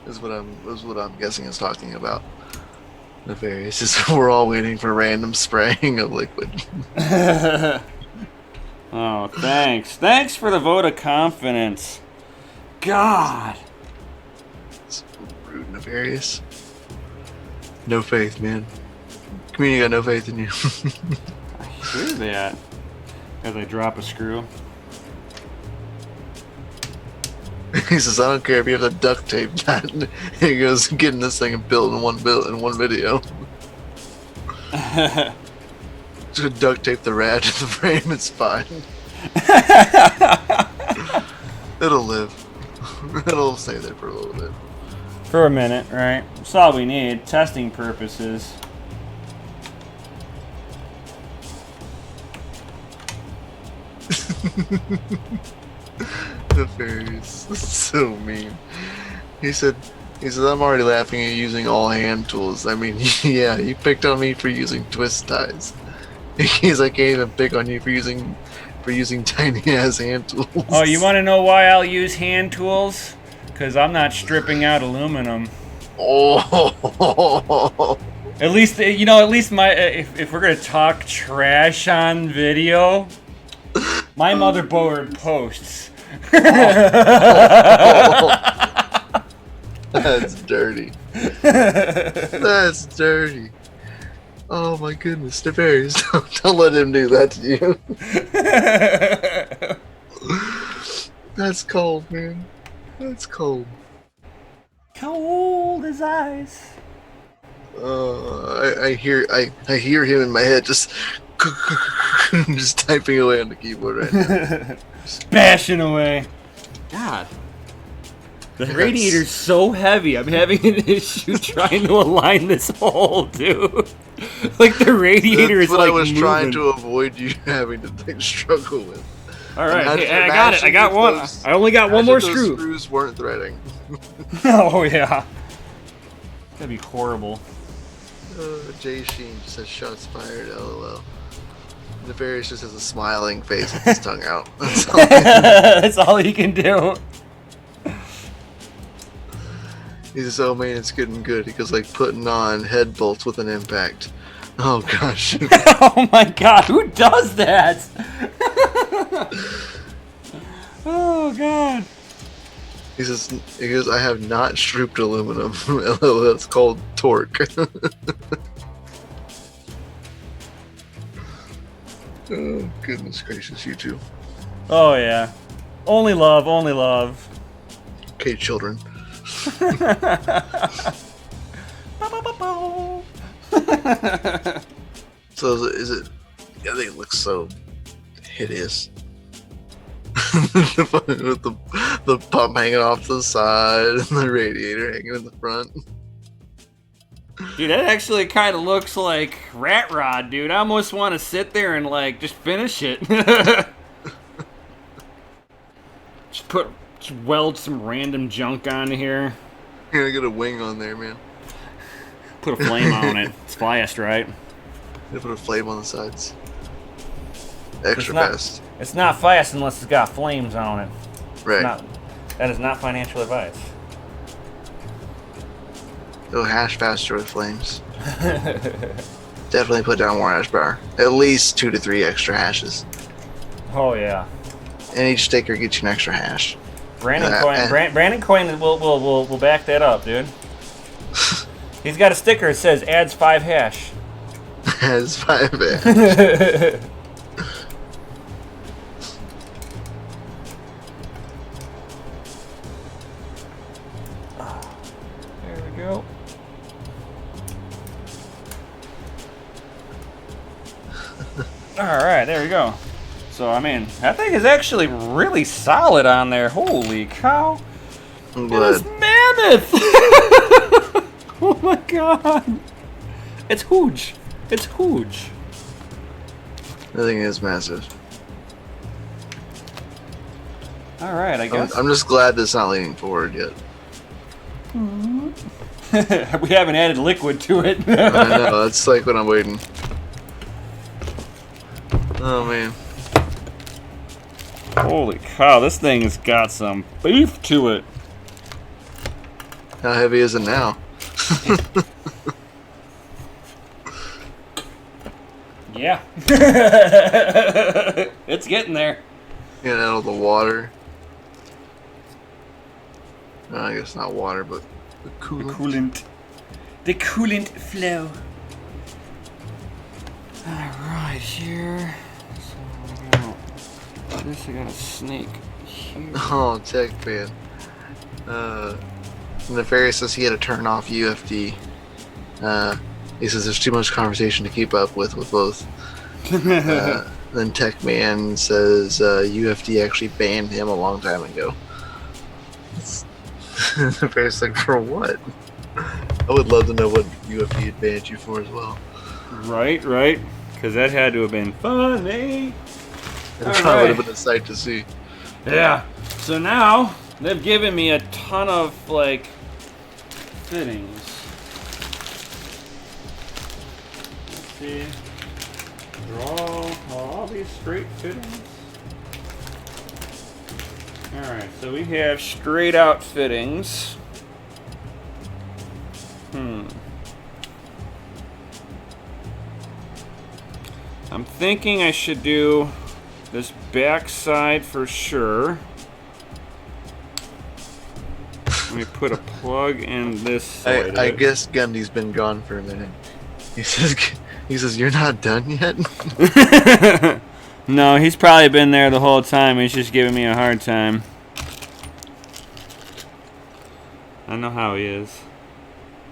Is what I'm guessing is talking about. Nefarious. Just we're all waiting for random spraying of liquid. Oh, thanks. Thanks for the vote of confidence. God. It's rude, Nefarious. No faith, man. Community got no faith in you. I hear that. As I drop a screw. He says, I don't care if you have to duct tape that. He goes, getting this thing built in one video. Just duct tape the rat to the frame, it's fine. It'll live. It'll stay there for a little bit. For a minute, right? That's all we need. Testing purposes. Nefarious. So mean. He said, I'm already laughing at using all hand tools. I mean, yeah, you picked on me for using twist ties. He's like, I can't even pick on you for using tiny ass hand tools. Oh, you want to know why I'll use hand tools? Because I'm not stripping out aluminum. Oh. At least, you know, my if we're gonna talk trash on video, my motherboard posts. That's dirty. That's dirty. Oh my goodness, Nefarious, don't let him do that to you. That's cold, man. That's cold. Cold as ice. I hear him in my head just just typing away on the keyboard right now. Bashing away. God. The radiator's so heavy. I'm having an issue trying to align this hole, dude. Like the radiator That's is what like I was moving. trying to avoid you having to struggle with. All right, hey, I got it. I got one. I only got one more screw. Screws weren't threading. Oh yeah. That'd be horrible. Jay Sheen just says shots fired. LOL. Nefarious just has a smiling face with his tongue out. That's all. That's all he can do. He says, "Oh man, it's getting good." He goes like putting on head bolts with an impact. Oh gosh. Oh my god, who does that? Oh god. He goes, I have not stripped aluminum. That's called torque. Oh goodness gracious, you two. Oh yeah. Only love, only love. Okay, children. So is it? Yeah, they look so hideous. With the pump hanging off to the side and the radiator hanging in the front. Dude, that actually kind of looks like Rat Rod, dude. I almost want to sit there and like just finish it. Just weld some random junk on here. You're gonna get a wing on there, man. Put a flame on it. It's fast, right? You put a flame on the sides. Extra not- fast. It's not fast unless it's got flames on it. Right. That is not financial advice. It'll hash faster with flames. Definitely put down more hash power. At least 2 to 3 extra hashes. Oh yeah. And each sticker gets you an extra hash. Brandon Coin. Brandon Coin will back that up, dude. He's got a sticker that says adds 5 hash. Has 5 hash. There we go. Alright, there we go. So, I mean, that thing is actually really solid on there. Holy cow. I'm It is glad. mammoth! Oh my god. It's huge. It's huge. The thing is massive. Alright, I guess. I'm just glad that's not leaning forward yet. We haven't added liquid to it. I know, that's like what I'm waiting. Oh man. Holy cow, this thing has got some beef to it. How heavy is it now? Yeah. It's getting there. Get out of the water. No, I guess not water, but the coolant. The coolant flow. Alright, here. So I guess I got a snake here. Oh, tech fan. Nefarious says he had to turn off UFD. He says there's too much conversation to keep up with both. Then Tech Man says UFD actually banned him a long time ago. Nefarious like, for what? I would love to know what UFD had banned you for as well. Right, right. Because that had to have been funny. It probably would have been a sight to see. Yeah. So now they've given me a ton of like fittings. Let's see. They're all these straight fittings. Alright, so we have straight out fittings. I'm thinking I should do this back side for sure. Let me put a plug in this side. I guess Gundy's been gone for a minute. He says you're not done yet? No, he's probably been there the whole time. He's just giving me a hard time. I know how he is.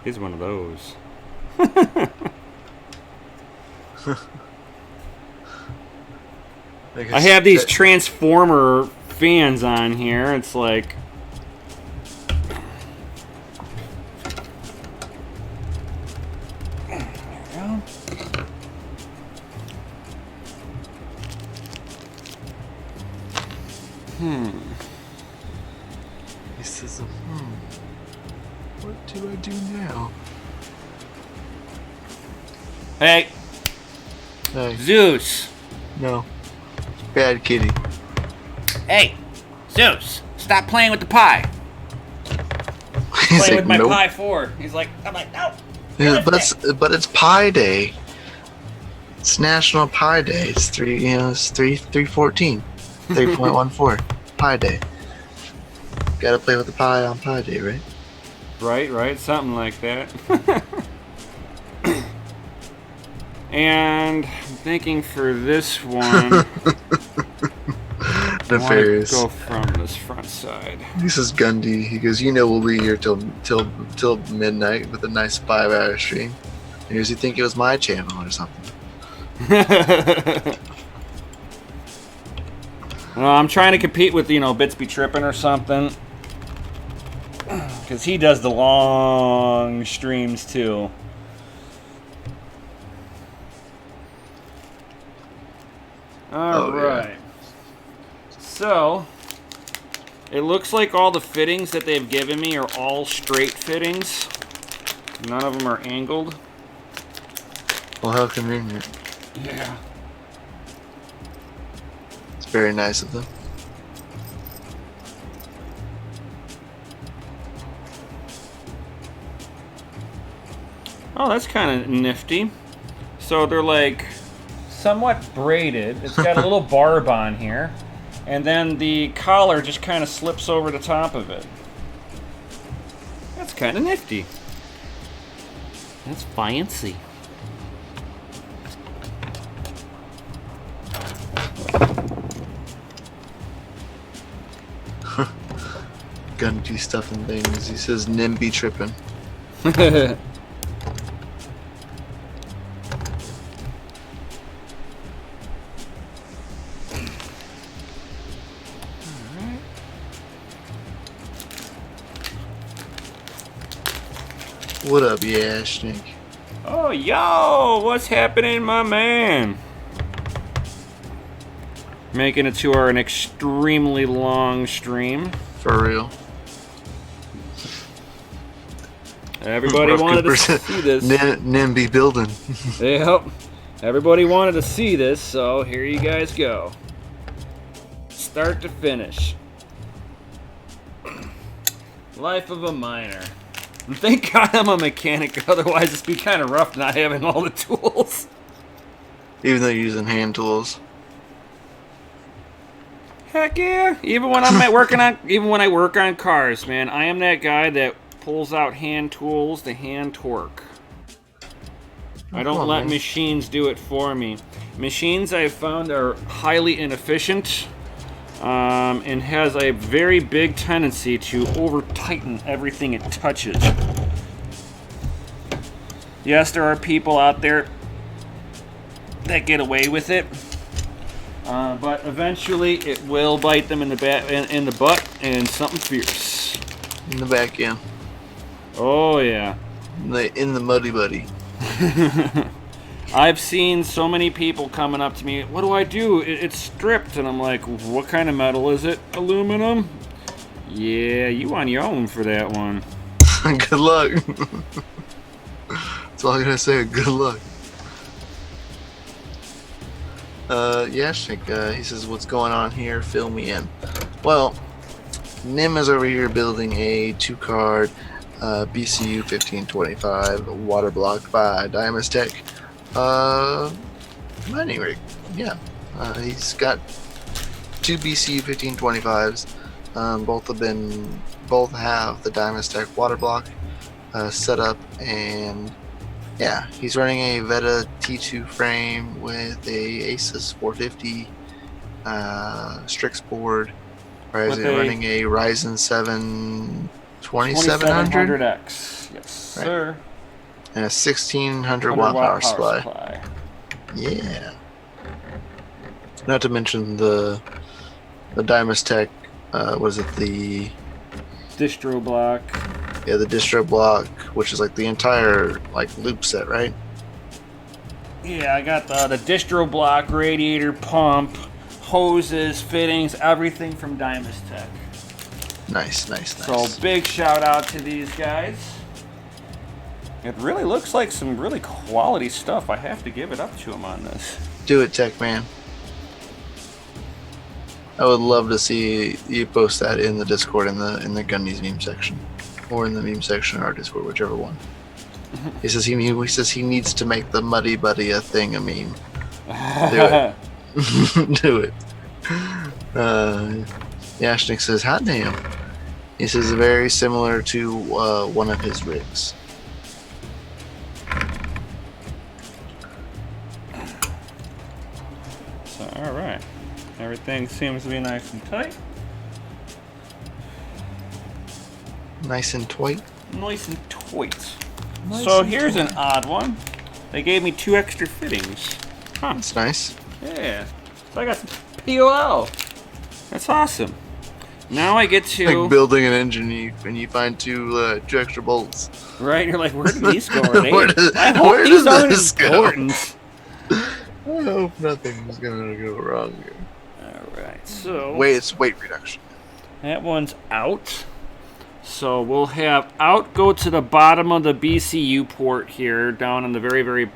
He's one of those. I have these transformer fans on here. It's like... There we go. He says, what do I do now? Hey, Hey, Zeus. no. Bad kitty. Hey, Zeus. Stop playing with the pie. He's Playing like, with my nope. Pi 4. I'm like, no. Yeah, but it's Pi Day. It's National Pi Day. It's 3/14, 3.14 Pi Day. Gotta play with the pie on Pi Day, right? Right, something like that. And I'm thinking for this one, Nefarious. go from this front side. This is Gundy. He goes, we'll be here till midnight with a nice 5-hour stream. And he think it was my channel or something. Well, I'm trying to compete with, Bits Be Trippin' or something. Because he does the long streams too. Alright. So, it looks like all the fittings that they've given me are all straight fittings. None of them are angled. Well, how convenient. Yeah. It's very nice of them. Oh, that's kind of nifty. So they're like somewhat braided. It's got a little barb on here. And then the collar just kind of slips over the top of it. That's kind of nifty. That's fancy. Gun do stuff and things. He says NIMBY tripping. What up, Yashnik? Oh, yo! What's happening, my man? Making it to an extremely long stream. For real. Everybody wanted to see this. NIMBY building. Yep. Everybody wanted to see this, so here you guys go. Start to finish. Life of a miner. And thank God I'm a mechanic, otherwise it'd be kind of rough not having all the tools. Even though you're using hand tools. Heck yeah! Even when I work on cars, man, I am that guy that pulls out hand tools to hand torque. I don't let machines do it for me. Machines I've found are highly inefficient, and has a very big tendency to over-tighten everything it touches. Yes, there are people out there that get away with it, but eventually it will bite them in the butt, and something fierce. In the back end. Oh yeah. In the muddy buddy. I've seen so many people coming up to me, what do I do? It's stripped. And I'm like, what kind of metal is it? Aluminum? Yeah, you on your own for that one. Good luck. That's all I'm gonna say, good luck. Yashnik, he says, what's going on here? Fill me in. Well, Nim is over here building a 2-card BCU 1525 water block by Dymastech mining rig. Yeah, he's got 2 BCU 1525s. Both have the Dymastech water block set up, and yeah, he's running a Veta T2 frame with a Asus 450 Strix board. Running a Ryzen 7 2700X. Yes, sir. And a 1600 watt power supply. Yeah. Not to mention the Dymastech, was it the distro block? Yeah, the distro block, which is like the entire loop set, right? Yeah, I got the distro block, radiator pump, hoses, fittings, everything from Dymastech. Nice. So big shout out to these guys. It really looks like some really quality stuff. I have to give it up to them on this. Do it, Tech Man. I would love to see you post that in the Discord in the Gundy's meme section, or in the meme section or our Discord, whichever one. He says he needs to make the Muddy Buddy a thing, a meme. Do it. Do it. Yashnik says, hot damn. He says very similar to one of his rigs. So, alright. Everything seems to be nice and tight. Nice and tight. Nice and tight. So here's an odd one. They gave me 2 extra fittings. Huh. That's nice. Yeah. So I got some POL. That's awesome. Now I get to like building an engine and you find two extra bolts. Right, you're like, where did these go? Are they? Where does this important. Go? I hope nothing's gonna go wrong here. Alright, so It's weight reduction. That one's out. So we'll have out go to the bottom of the BCU port here, down on the very, very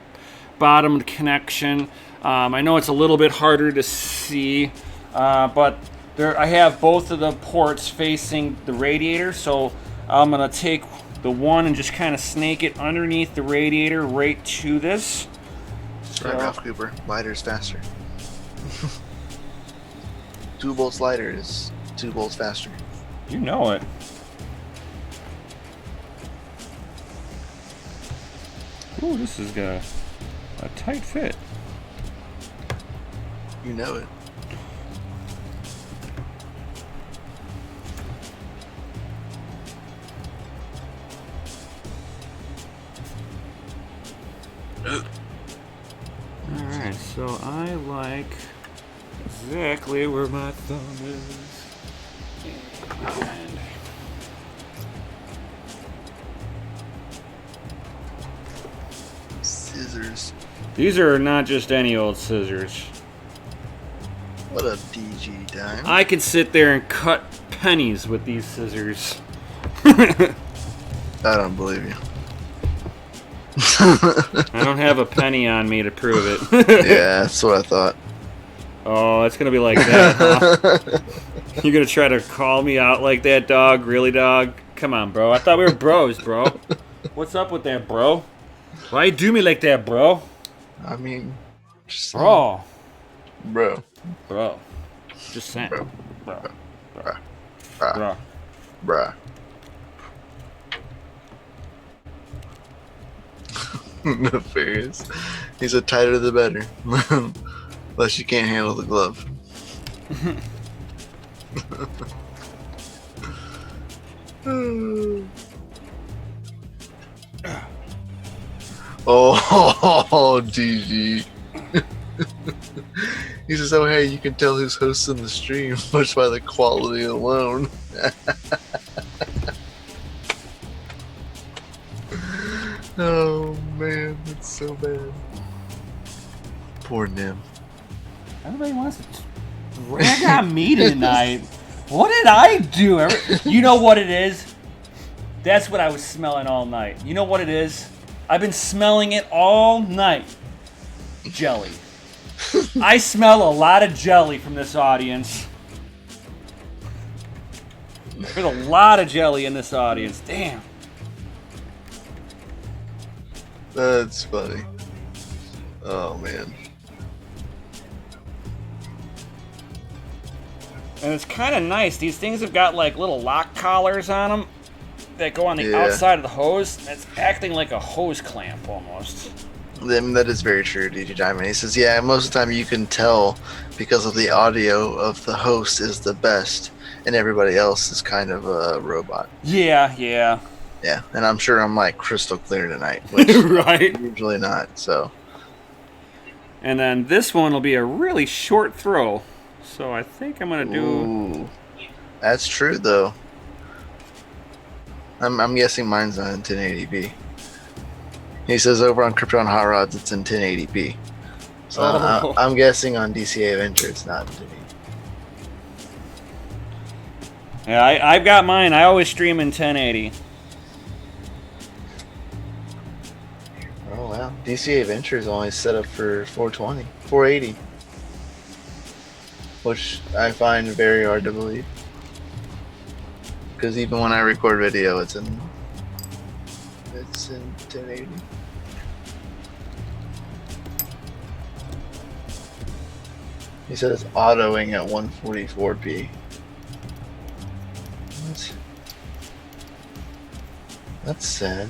bottom connection. I know it's a little bit harder to see, but I have both of the ports facing the radiator, so I'm going to take the one and just kind of snake it underneath the radiator right to this. Right, Ralph Cooper. Lighter's faster. 2 volts lighter is 2 volts faster. You know it. Ooh, this has got a tight fit. You know it. Alright, so I like exactly where my thumb is. And Scissors. these are not just any old scissors. What a DG time. I could sit there and cut pennies with these scissors. I don't believe you. I don't have a penny on me to prove it. Yeah, that's what I thought. Oh, it's gonna be like that, huh? You're gonna try to call me out like that, dog? Really, dog? Come on, bro. I thought we were bros, bro. What's up with that, bro? Why you do me like that, bro? I mean, just saying. Bro. Bro. Bro. Just saying. Bro. Bro. Bruh. Bro. Bruh. Nefarious. He said tighter the better. Unless you can't handle the glove. Oh, DG. He says, oh hey, you can tell who's hosting the stream much by the quality alone. Oh man, that's so bad. Poor Nim. Everybody wants to drag on me tonight. What did I do? You know what it is? That's what I was smelling all night. You know what it is? I've been smelling it all night. Jelly. I smell a lot of jelly from this audience. There's a lot of jelly in this audience. Damn. That's funny. Oh man. And it's kind of nice. These things have got like little lock collars on them that go on the Yeah. outside of the hose. It's acting like a hose clamp almost. I mean, that is very true, DG Diamond. He says, yeah, most of the time you can tell because of the audio of the host is the best, and everybody else is kind of a robot. Yeah. Yeah, and I'm sure I'm like crystal clear tonight, which Right. usually not, so. And then this one will be a really short throw. So I think I'm going to do... Ooh, that's true, though. I'm guessing mine's not in 1080p. He says over on Krypton Hot Rods it's in 1080p. So Oh. I'm guessing on DCA Adventure it's not in 1080p. Yeah, I've got mine. I always stream in 1080. Oh wow. DCA Adventure is only set up for 420, 480. Which I find very hard to believe. Because even when I record video, it's in 1080. He said it's autoing at 144p. What? That's sad.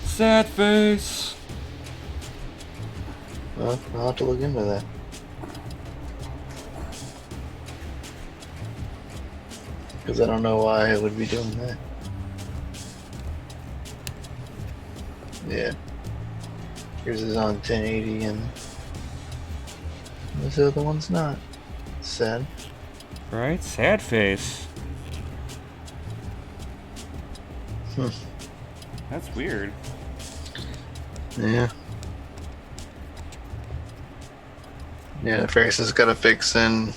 Sad face. Well, I'll have to look into that. Because I don't know why I would be doing that. Yeah. Yours is on 1080 and this other one's not. Sad. Right? Sad face. Hmm. That's weird. Yeah. Yeah, Ferris has got to fix in.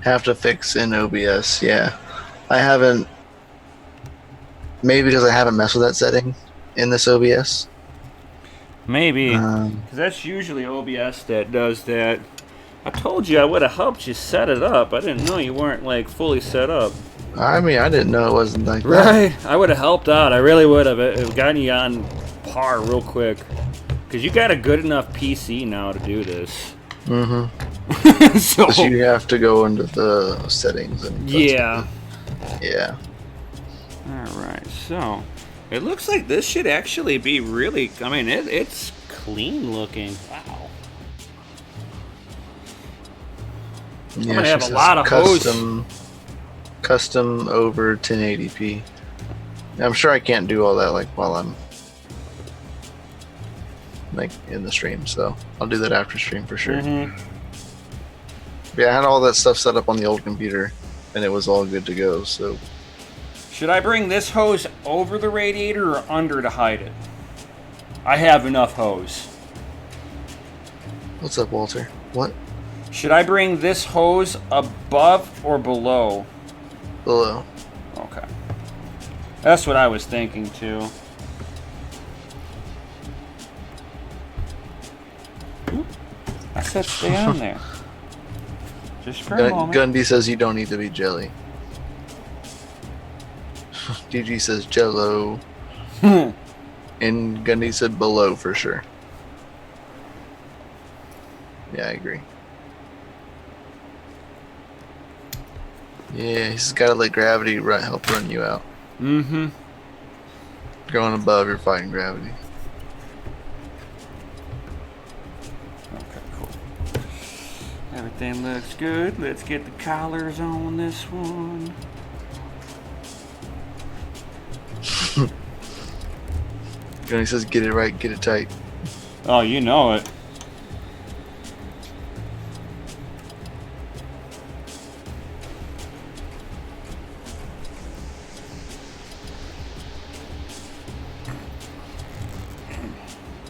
Have to fix in OBS. Yeah, I haven't. Maybe because I haven't messed with that setting in this OBS. Maybe. Because that's usually OBS that does that. I told you I would have helped you set it up. I didn't know you weren't like fully set up. I mean, I didn't know it wasn't like that. Right. I would have helped out. I really would have. It would have gotten you on par real quick. Because you got a good enough PC now to do this. Mm-hmm. So But you have to go into the settings and yeah. Yeah. Alright, so it looks like this should actually be really, I mean, it's clean looking. Wow. Yeah, I'm gonna have she a says lot of custom over 1080p. I'm sure I can't do all that like while I'm like in the stream, so I'll do that after stream for sure. Mm-hmm. Yeah, I had all that stuff set up on the old computer, and it was all good to go. So, Should I bring this hose over the radiator or under to hide it? I have enough hose. what's up, Walter? What? Should I bring this hose above or below? Below. Okay. That's what I was thinking too. Oop. I said stay on there. Just for a moment. Gundy says you don't need to be jelly. DG says jello. And Gundy said below for sure. Yeah, I agree. Yeah, he's got to let gravity help run you out. Mm-hmm. Going above, you're fighting gravity. Okay, cool. Everything looks good. Let's get the collars on this one. Gundy says get it right, get it tight. Oh, you know it.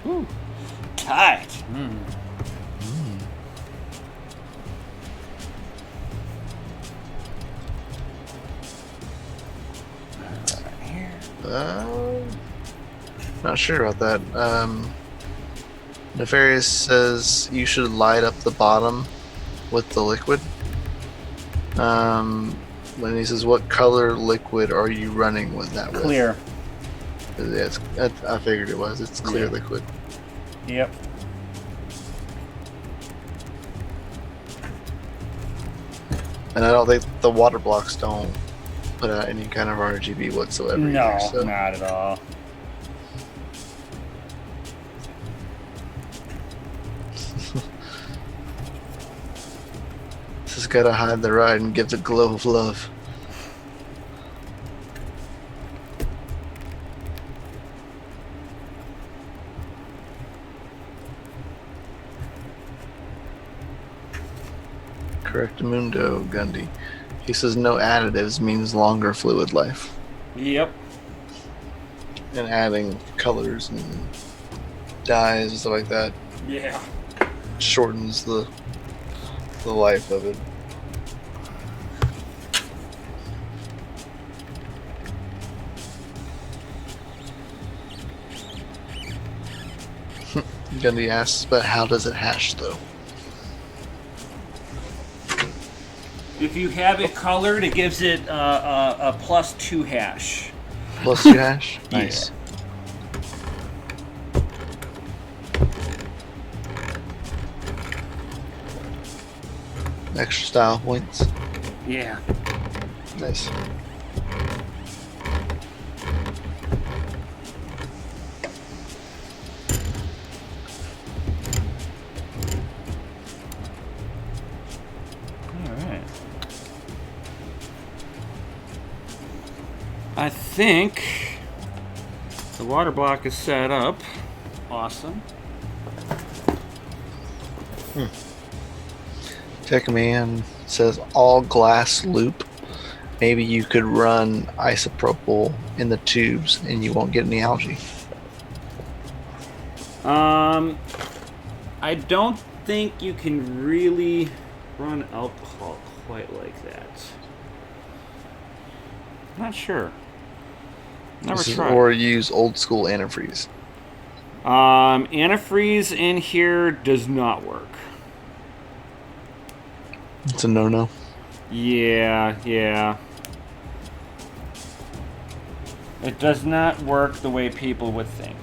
Ooh, tight. Not sure about that. Nefarious says you should light up the bottom with the liquid. When he says, what color liquid are you running with that with? Clear. Yeah, I figured it was. It's clear liquid. Yep. And I don't think the water blocks don't put out any kind of RGB whatsoever. No, either, so. not at all. Just gotta hide the ride and give the glow of love. Correctamundo Gundy. He says no additives means longer fluid life. Yep. And adding colors and dyes and stuff like that Yeah. shortens the life of it. Gundy asks, but how does it hash though? If you have it colored, it gives it a +2 hash. +2 hash? Nice. Extra style points. Yeah. Nice. I think the water block is set up. Awesome. Tech Man says all glass loop. Maybe you could run isopropyl in the tubes and you won't get any algae. I don't think you can really run alcohol quite like that. Not sure. Never tried. Or use old school antifreeze. Antifreeze in here does not work. It's a no-no. Yeah. It does not work the way people would think.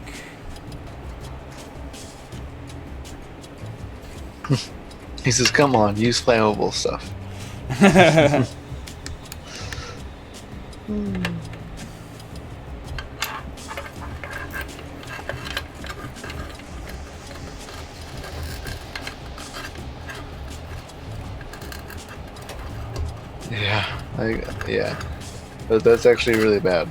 He says, "Come on, use flammable stuff." Yeah, but that's actually really bad.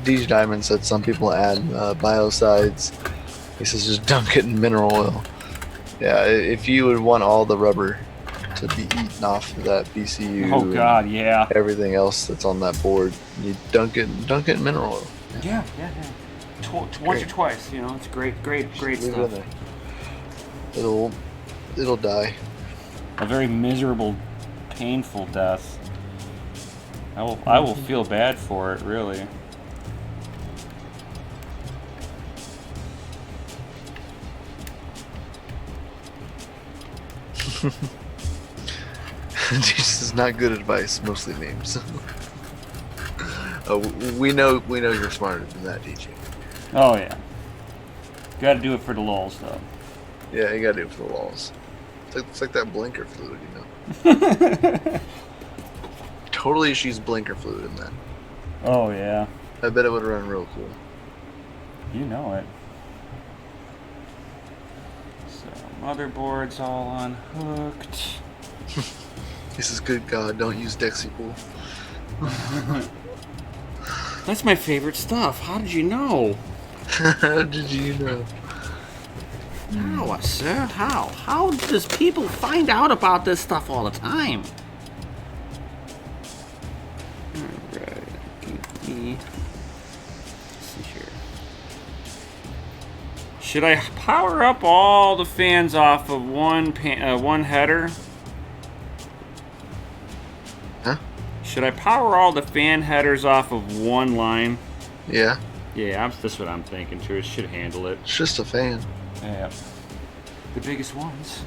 DJ Diamond said some people add biocides. He says just dunk it in mineral oil. Yeah, if you would want all the rubber to be eaten off of that BCU, Oh God, yeah. everything else that's on that board, you dunk it in mineral oil. Yeah. Once or twice, you know, it's great Leave it in stuff. there. It'll die. A very miserable, painful death. I will feel bad for it, really. This is not good advice. Mostly memes. We know you're smarter than that, DJ. Oh yeah. Got to do it for the lulz, though. Yeah, you gotta do it for the walls. It's like that blinker fluid, you know. Totally, she's blinker fluid in that. Oh yeah. I bet it would run real cool. You know it. So motherboard's all unhooked. This is good God, don't use Dexipool. That's my favorite stuff. How did you know? How did you know? How, sir? How? How does people find out about this stuff all the time? Alright. Let's see here. Should I power up all the fans off of one header? Huh? Should I power all the fan headers off of one line? Yeah, Yeah, that's what I'm thinking too. It should handle it. it's just a fan. Yeah. The biggest ones.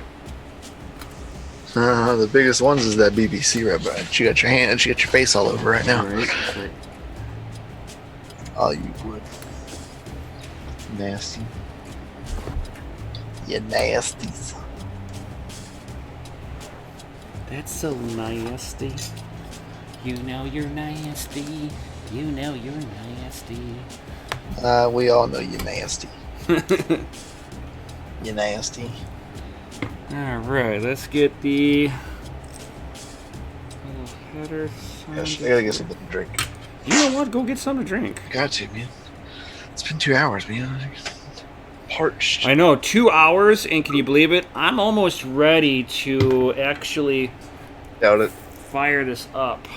The biggest ones is that BBC right behind. She got your hand, she got your face all over right now. Right. Oh, you would. Nasty. You nasties. That's so nasty. You know you're nasty. You know you're nasty. We all know you nasty. You nasty. Alright, let's get the little header. Gosh, I gotta get something to drink. You know what? Go get something to drink. Got to, man. It's been 2 hours, man. Parched. I know, 2 hours, and can you believe it? I'm almost ready to actually Doubt it. fire this up.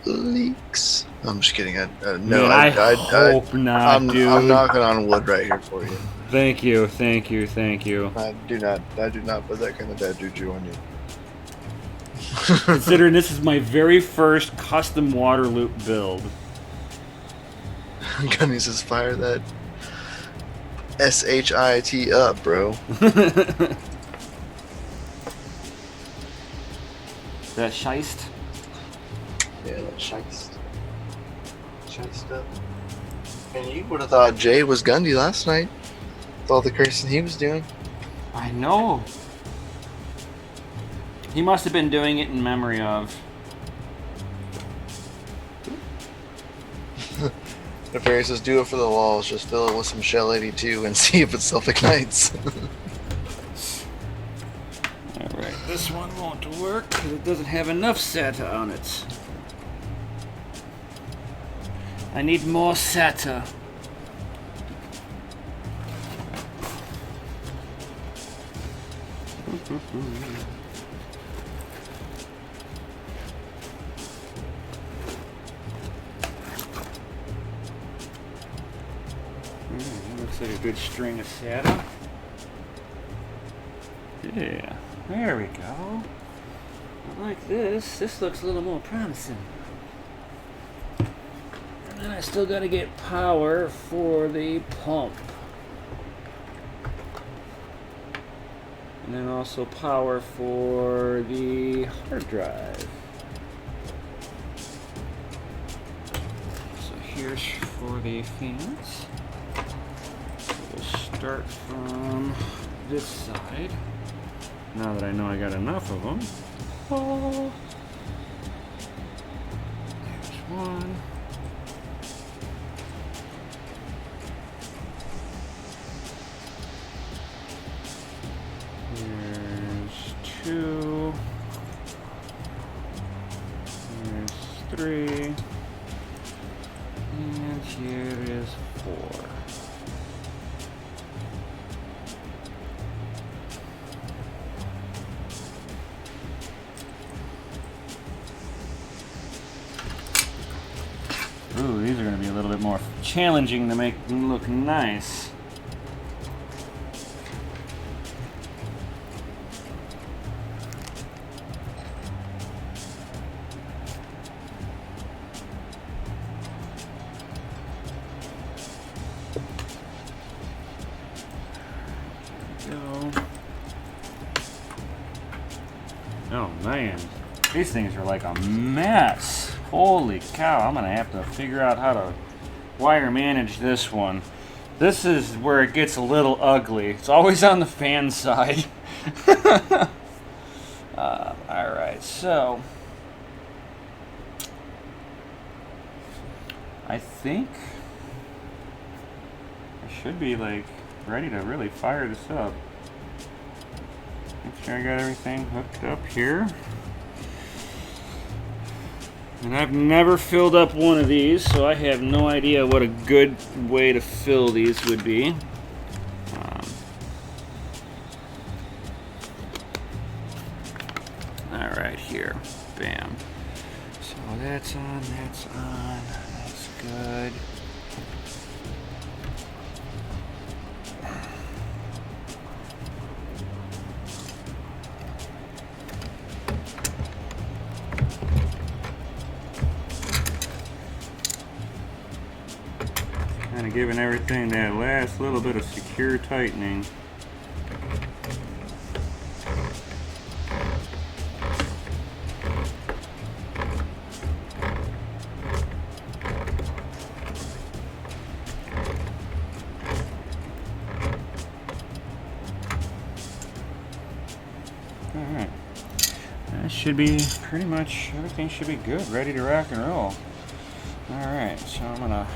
Leaks. I'm just kidding. No, Man, I hope not, dude. I'm knocking on wood right here for you. Thank you. I do not put that kind of bad juju on you. Considering this is my very first custom water loop build. Gunny says fire that SHIT up, bro. That scheist? Yeah, that shiest. Shiest up. And you would have thought Jay was Gundy last night. With all the cursing he was doing. I know. He must have been doing it in memory of. The fairy says, do it for the walls. Just fill it with some Shell 82 and see if it self-ignites. Alright, this one won't work because it doesn't have enough SATA on it. I need more SATA. Looks like a good string of SATA. Yeah, there we go. I like this. This looks a little more promising. And then I still gotta get power for the pump. And then also power for the hard drive. here for the fans. We'll start from this side. Now that I know I got enough of them. Oh. There's one. There's two. There's three. And here is four. Ooh, these are going to be a little bit more challenging to make them look nice. Oh man, these things are like a mess. Holy cow, I'm gonna have to figure out how to wire manage this one. This is where it gets a little ugly. It's always on the fan side. Alright, so I think I should be like ready to really fire this up. Make sure I got everything hooked up here. And I've never filled up one of these, so I have no idea what a good way to fill these would be. Alright, here. Bam. So that's on, that's good. Kind of giving everything that last little bit of secure tightening. Alright. That should be pretty much, everything should be good, ready to rock and roll. Alright, so I'm gonna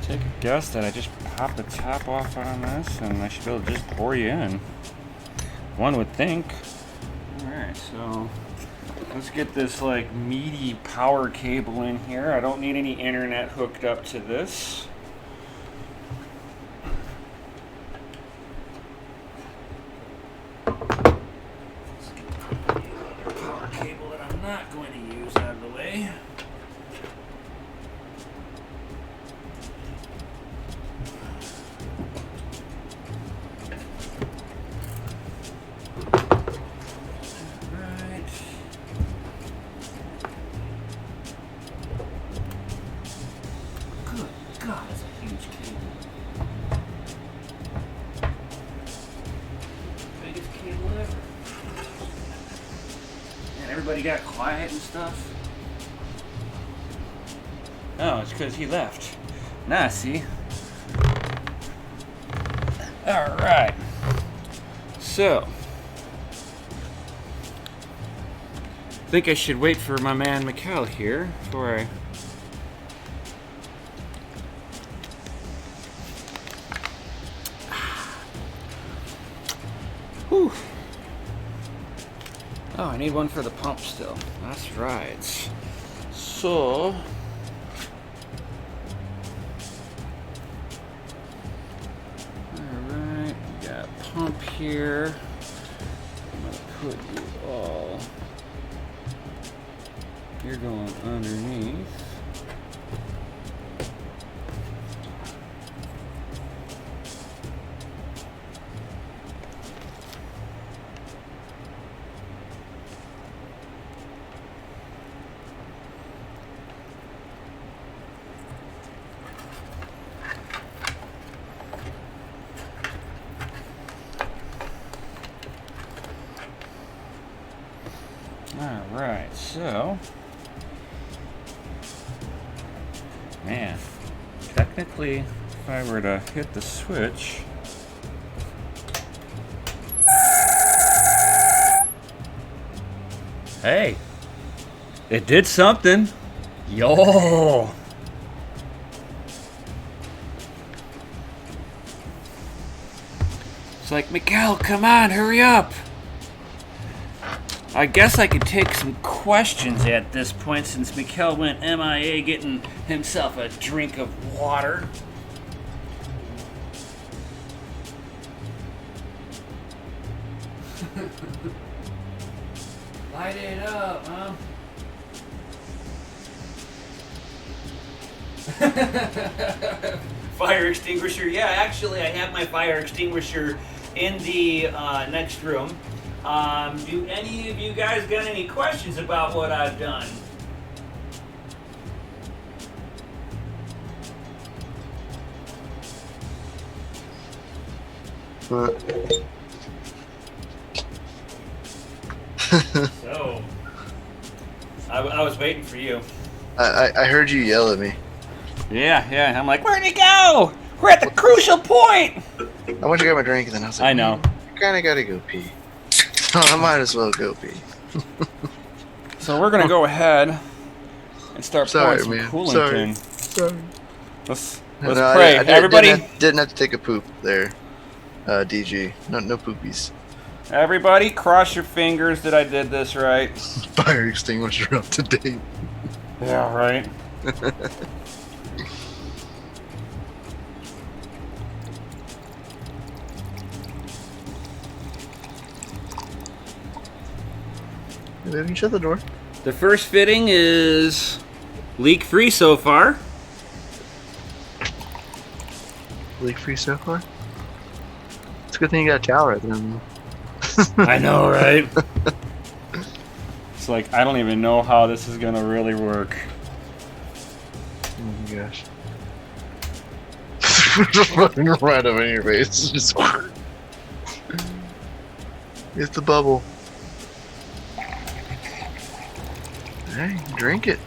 take a guess that I just pop the top off on this and I should be able to just pour you in. One would think. Alright, so let's get this like meaty power cable in here. I don't need any internet hooked up to this. Power cable that I'm not going to use out of the way. God, that's a huge cable. Biggest cable ever. And everybody got quiet and stuff. Oh, it's because he left. Nah, see? Alright. So. I think I should wait for my man Mikkel here before I... Whew. Oh, I need one for the pump still. That's right. So... Alright, we got pump here. I'm gonna put you all... You're going underneath. Alright, so Man, technically, if I were to hit the switch... Hey, it did something. Yo! It's like, Miguel, come on, hurry up. I guess I could take some questions at this point since Miguel went MIA getting himself a drink of water. Light it up, huh? Fire extinguisher. Yeah, actually, I have my fire extinguisher in the next room. Do any of you guys got any questions about what I've done? So, I was waiting for you. I heard you yell at me. Yeah. I'm like, where'd he go? We're at the crucial point. I went to get my drink and then I was like, I know. You kind of got to go pee. I might as well go pee. So we're gonna go ahead and start pouring some coolant in. Sorry. Let's No, pray. Everybody, didn't have to take a poop there. DG. No poopies. everybody, cross your fingers that I did this right. Fire extinguisher up to date. Yeah, right. Maybe we can shut the door. The first fitting is leak-free so far. Leak free so far? It's a good thing you got a towel right there. I know, right? It's like, I don't even know how this is gonna really work. Oh my gosh. Just fucking right up in your face. Just it's the bubble. Hey, drink it.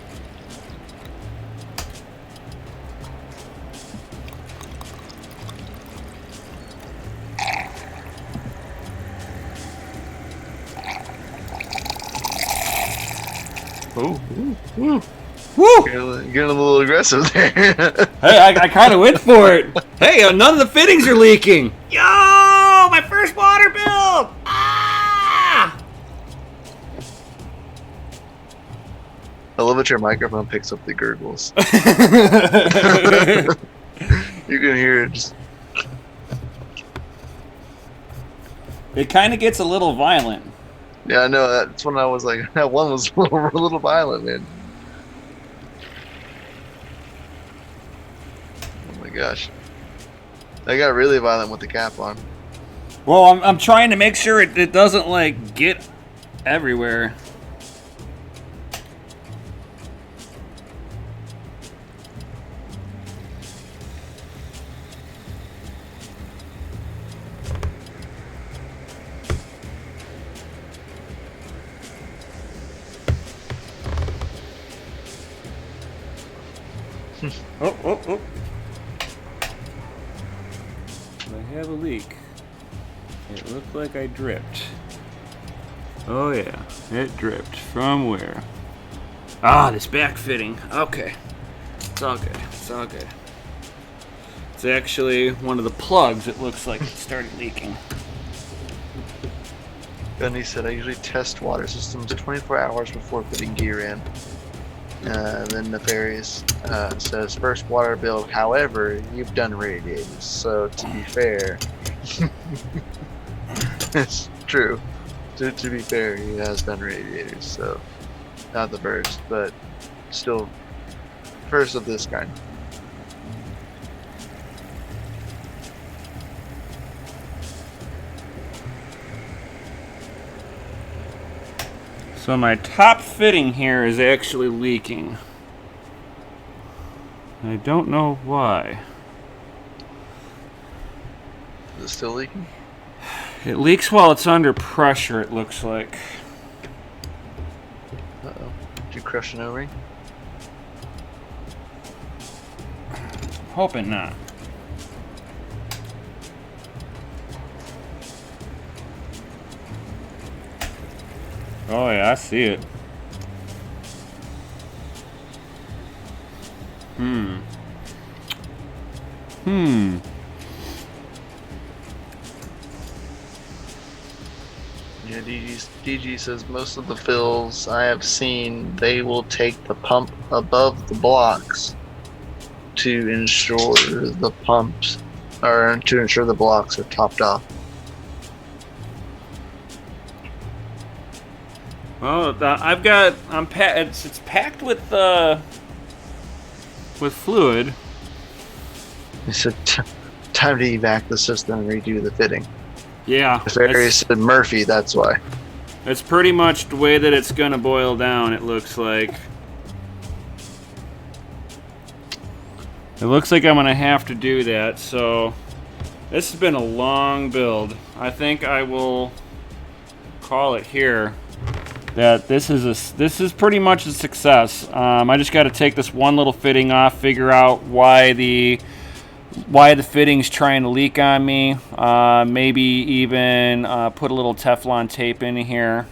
Ooh. Woo! Woo! Getting a little aggressive there. Hey, I kind of went for it. Hey, none of the fittings are leaking. Yo, my first water bill. Ah! I love that your microphone picks up the gurgles. You can hear it. Just... It kind of gets a little violent. Yeah, I know. That's when I was like, that one was a little violent, man. Oh my gosh. I got really violent with the cap on. Well, I'm trying to make sure it doesn't like get everywhere. Oh. I have a leak. It looked like I dripped. Oh yeah, it dripped. From where? Ah, this back fitting. Okay. It's all good. It's all good. It's actually one of the plugs. It looks like it started leaking. Gunny said, I usually test water systems 24 hours before putting gear in. Then Nefarious says, first water bill, however, you've done radiators. So, to be fair, it's true. To be fair, he has done radiators. So, not the first, but still first of this kind. So my top fitting here is actually leaking. I don't know why. Is it still leaking? It leaks while it's under pressure, it looks like. Uh-oh. Did you crush an O-ring? hoping not. Oh yeah, I see it. Yeah, DG says most of the fills I have seen, they will take the pump above the blocks to ensure the blocks are topped off. Well, it's packed with fluid. He said, time to evac the system and redo the fitting. Yeah. If Barry said Murphy, that's why. That's pretty much the way that it's gonna boil down, it looks like. It looks like I'm gonna have to do that, so this has been a long build. I think I will call it here. That this is pretty much a success. I just got to take this one little fitting off, figure out why the fitting's trying to leak on me. Maybe even put a little Teflon tape in here,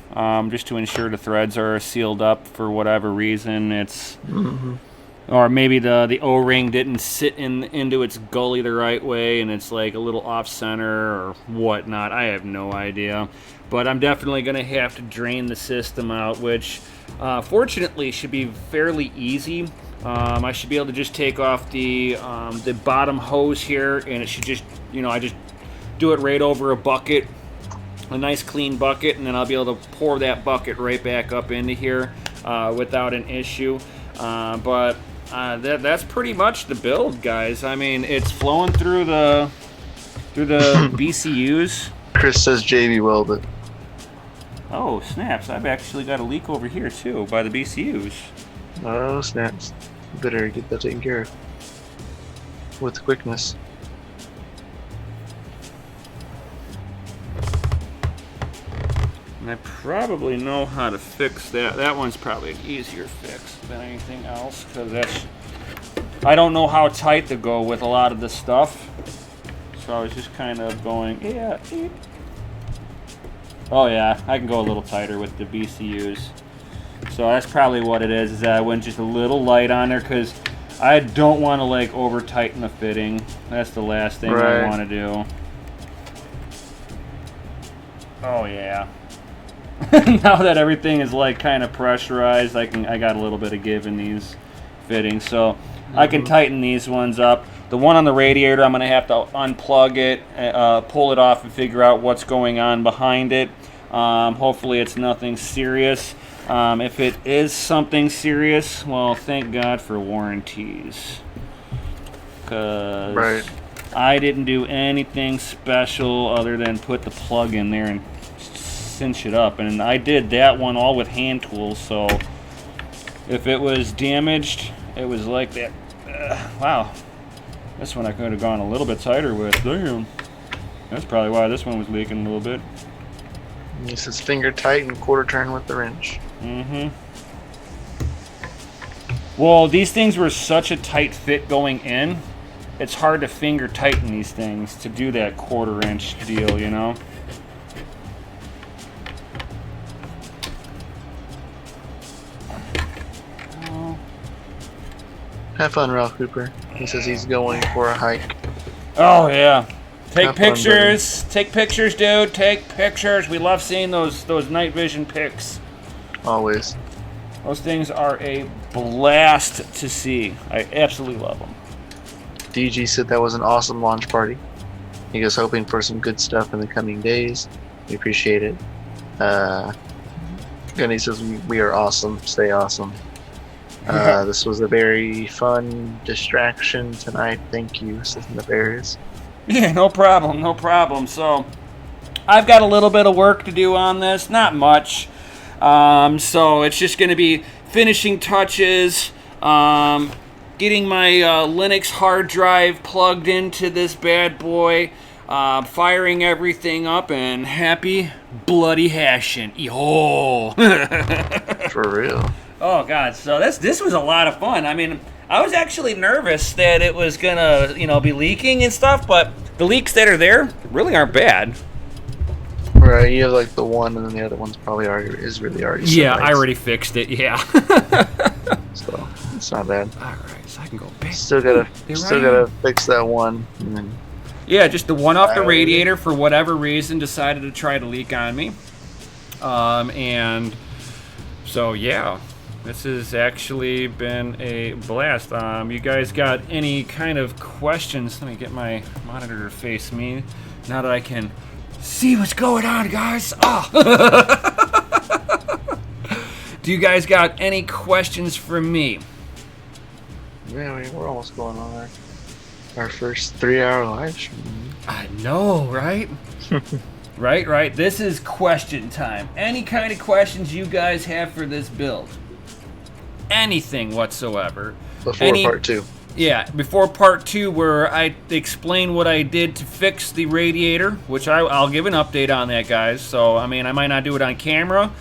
just to ensure the threads are sealed up for whatever reason. It's or maybe the O-ring didn't sit into its gully the right way, and it's like a little off center or whatnot. I have no idea. But I'm definitely going to have to drain the system out, which fortunately should be fairly easy. I should be able to just take off the bottom hose here, and it should just, I just do it right over a bucket, a nice clean bucket, and then I'll be able to pour that bucket right back up into here without an issue. But that's pretty much the build, guys. I mean, it's flowing through the BCUs. Chris says JV welded. Oh, snaps. I've actually got a leak over here, too, by the BCUs. Oh, snaps. You better get that taken care of. With quickness. And I probably know how to fix that. That one's probably an easier fix than anything else, because I don't know how tight to go with a lot of this stuff. So I was just kind of going, yeah. Oh yeah, I can go a little tighter with the BCUs. So that's probably what it is that I went just a little light on there, because I don't want to like over tighten the fitting. That's the last thing I want to do. Oh yeah. Now that everything is like kind of pressurized, I got a little bit of give in these fittings, so I can tighten these ones up. The one on the radiator, I'm going to have to unplug it, pull it off, and figure out what's going on behind it. Hopefully it's nothing serious. If it is something serious, well, thank God for warranties. Because I didn't do anything special other than put the plug in there and cinch it up. And I did that one all with hand tools, so if it was damaged, it was like that. Wow. This one I could have gone a little bit tighter with. Damn. That's probably why this one was leaking a little bit. He says finger tight and quarter turn with the wrench. Well, these things were such a tight fit going in, it's hard to finger tighten these things to do that quarter-inch deal, you know? Have fun, Ralph Cooper. He says he's going for a hike. Oh, yeah. Take Have fun, pictures. Take pictures, dude. Take pictures. We love seeing those night vision pics. Always. Those things are a blast to see. I absolutely love them. DG said that was an awesome launch party. He goes hoping for some good stuff in the coming days. We appreciate it. And he says we are awesome. Stay awesome. This was a very fun distraction tonight. Thank you, says Nefarious. Yeah, no problem, no problem. So, I've got a little bit of work to do on this, not much. So it's just going to be finishing touches, getting my Linux hard drive plugged into this bad boy, firing everything up, and happy bloody hashing. Yo! For real. Oh God! So this was a lot of fun. I mean, I was actually nervous that it was gonna, be leaking and stuff, but the leaks that are there really aren't bad. Right, you have like the one, and then the other one's probably already already. Yeah, separate. I already fixed it. Yeah. So it's not bad. All right, so I can go back. Still gotta fix that one. And then Yeah, just the one off the radiator for whatever reason decided to try to leak on me. And so yeah, this has actually been a blast. You guys got any kind of questions? Let me get my monitor to face me now that I can see what's going on, guys. Oh. Do you guys got any questions for me? yeah, we're almost going on our first 3-hour live stream. I know, right? Right. This is question time. Any kind of questions you guys have for this build? Anything whatsoever. Before part 2. Yeah, before part 2, where I explain what I did to fix the radiator, which I'll give an update on that, guys. So, I mean, I might not do it on camera,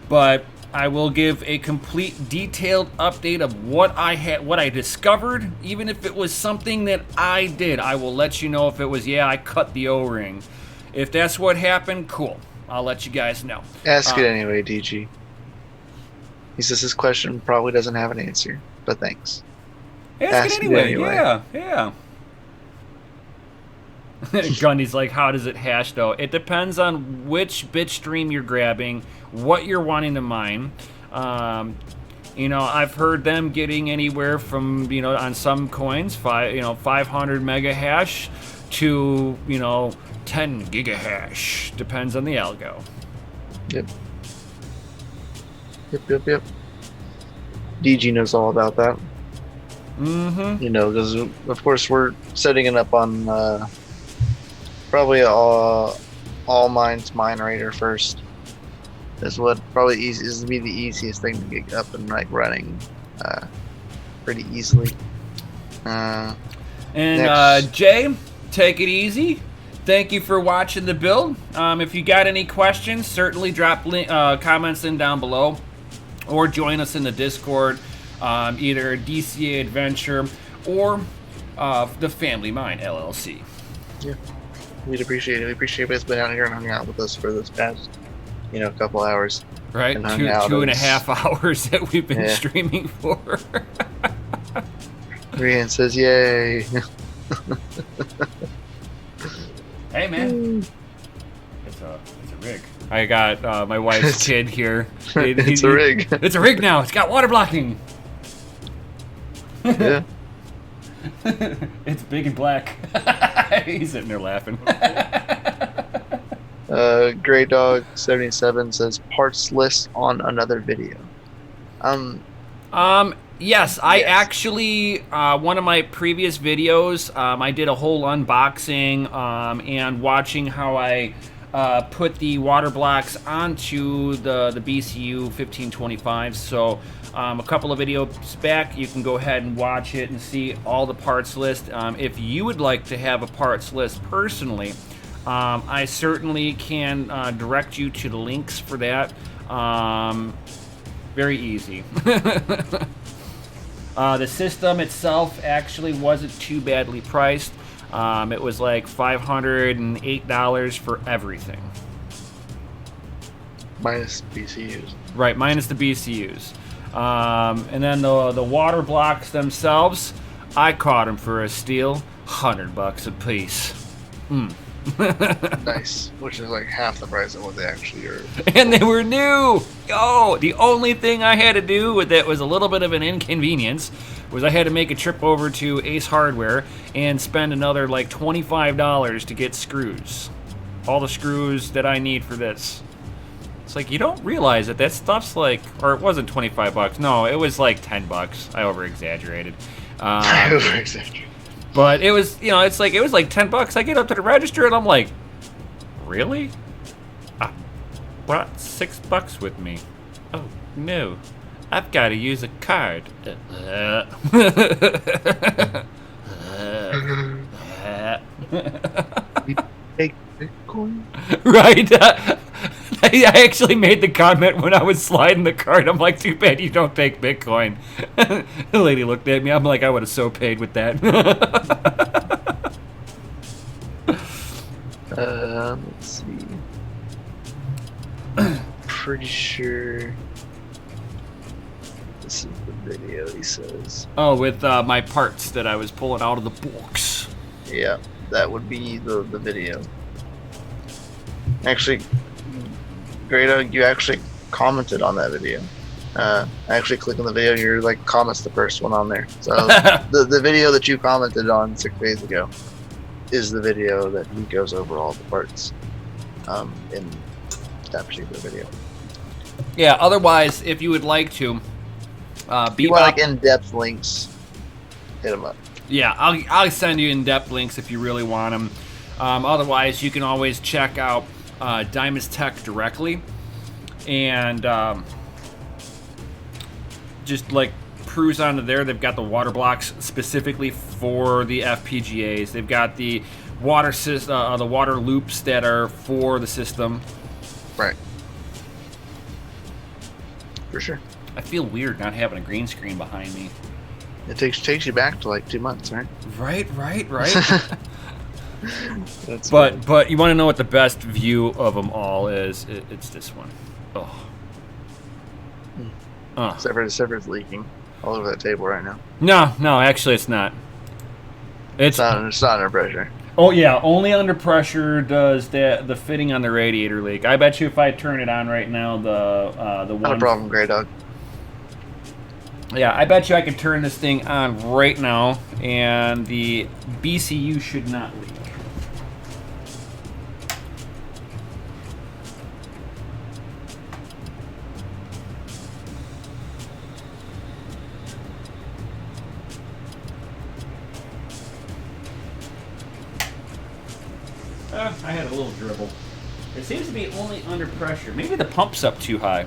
but I will give a complete, detailed update of what I discovered. Even if it was something that I did, I will let you know. If it was, I cut the O-ring. If that's what happened, cool. I'll let you guys know. Ask it anyway, DG. He says his question probably doesn't have an answer, but thanks. Ask it anyway. Yeah. Gundy's like, how does it hash though? It depends on which bit stream you're grabbing, what you're wanting to mine. I've heard them getting anywhere from, on some coins, 500 mega hash to, 10 giga hash. Depends on the algo. Yep. DG knows all about that. Mm-hmm. Because of course we're setting it up on probably all mines minerator first. Is what probably is to be the easiest thing to get up and running pretty easily. Jay, take it easy. Thank you for watching the build. If you got any questions, certainly drop comments in down below, or join us in the Discord, either DCA Adventure or the Family Mine LLC. Yeah, we'd appreciate it. We appreciate you guys being out here and hanging out with us for this past, couple hours. Right, and 2.5 hours that we've been streaming for. Rian says, "Yay!" Hey man, it's a rig. I got my wife's kid here. It's a rig. It's a rig now. It's got water blocking. Yeah. It's big and black. He's sitting there laughing. Grey Dog 77 says parts list on another video. Yes, I actually, one of my previous videos, I did a whole unboxing and watching how I put the water blocks onto the BCU 1525. So a couple of videos back, you can go ahead and watch it and see all the parts list. If you would like to have a parts list personally, I certainly can direct you to the links for that. Very easy. The system itself actually wasn't too badly priced. It was like $508 for everything. Minus BCUs. Right, minus the BCUs. And then the water blocks themselves, I caught them for a steal, $100 a piece. Nice, which is like half the price of what they actually are. And they were new. The only thing I had to do with it was a little bit of an inconvenience. Was I had to make a trip over to Ace Hardware and spend another like $25 to get screws. All the screws that I need for this. It's like you don't realize that stuff's like, or it wasn't $25. No, it was like $10. I over exaggerated. But it was, it's like, it was like $10. I get up to the register and I'm like, really? I brought $6 with me. Oh, no. I've got to use a card. Take Bitcoin? Right? I actually made the comment when I was sliding the cart. I'm like, too bad you don't take Bitcoin. The lady looked at me. I'm like, I would have so paid with that. Let's see. Pretty sure this is the video, he says. Oh, with my parts that I was pulling out of the box. Yeah, that would be the video. Actually, Grado, you actually commented on that video. I actually click on the video, your like comment's the first one on there. So the video that you commented on 6 days ago is the video that he goes over all the parts in that particular video. Yeah, otherwise, if you would like to, If you want like in-depth links, hit him up. Yeah, I'll send you in-depth links if you really want them. Otherwise, you can always check out Diamond's Tech directly, and just like cruise onto there. They've got the water blocks specifically for the FPGAs. They've got the water the water loops that are for the system. Right. For sure. I feel weird not having a green screen behind me. It takes you back to like 2 months, right? Right. That's But you want to know what the best view of them all is? It's this one. Oh. Server's leaking all over that table right now. No, actually it's not. It's not under pressure. Oh yeah, only under pressure does the fitting on the radiator leak. I bet you if I turn it on right now, the one. Not a problem, Grey Dog. Yeah, I bet you I could turn this thing on right now, and the BCU should not leak. I had a little dribble. It seems to be only under pressure. Maybe the pump's up too high.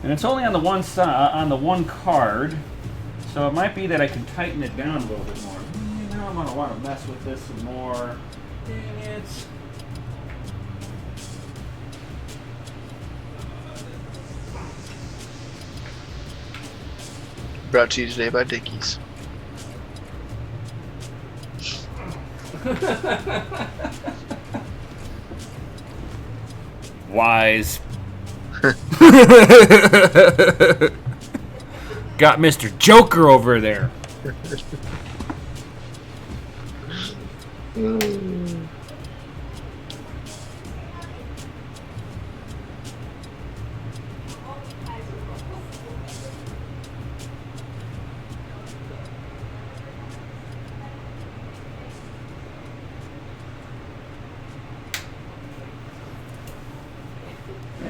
And it's only on the one side, on the one card, so it might be that I can tighten it down a little bit more. Now I'm gonna want to mess with this some more. Dang it! Brought to you today by Dickies. Wise. Got Mr. Joker over there.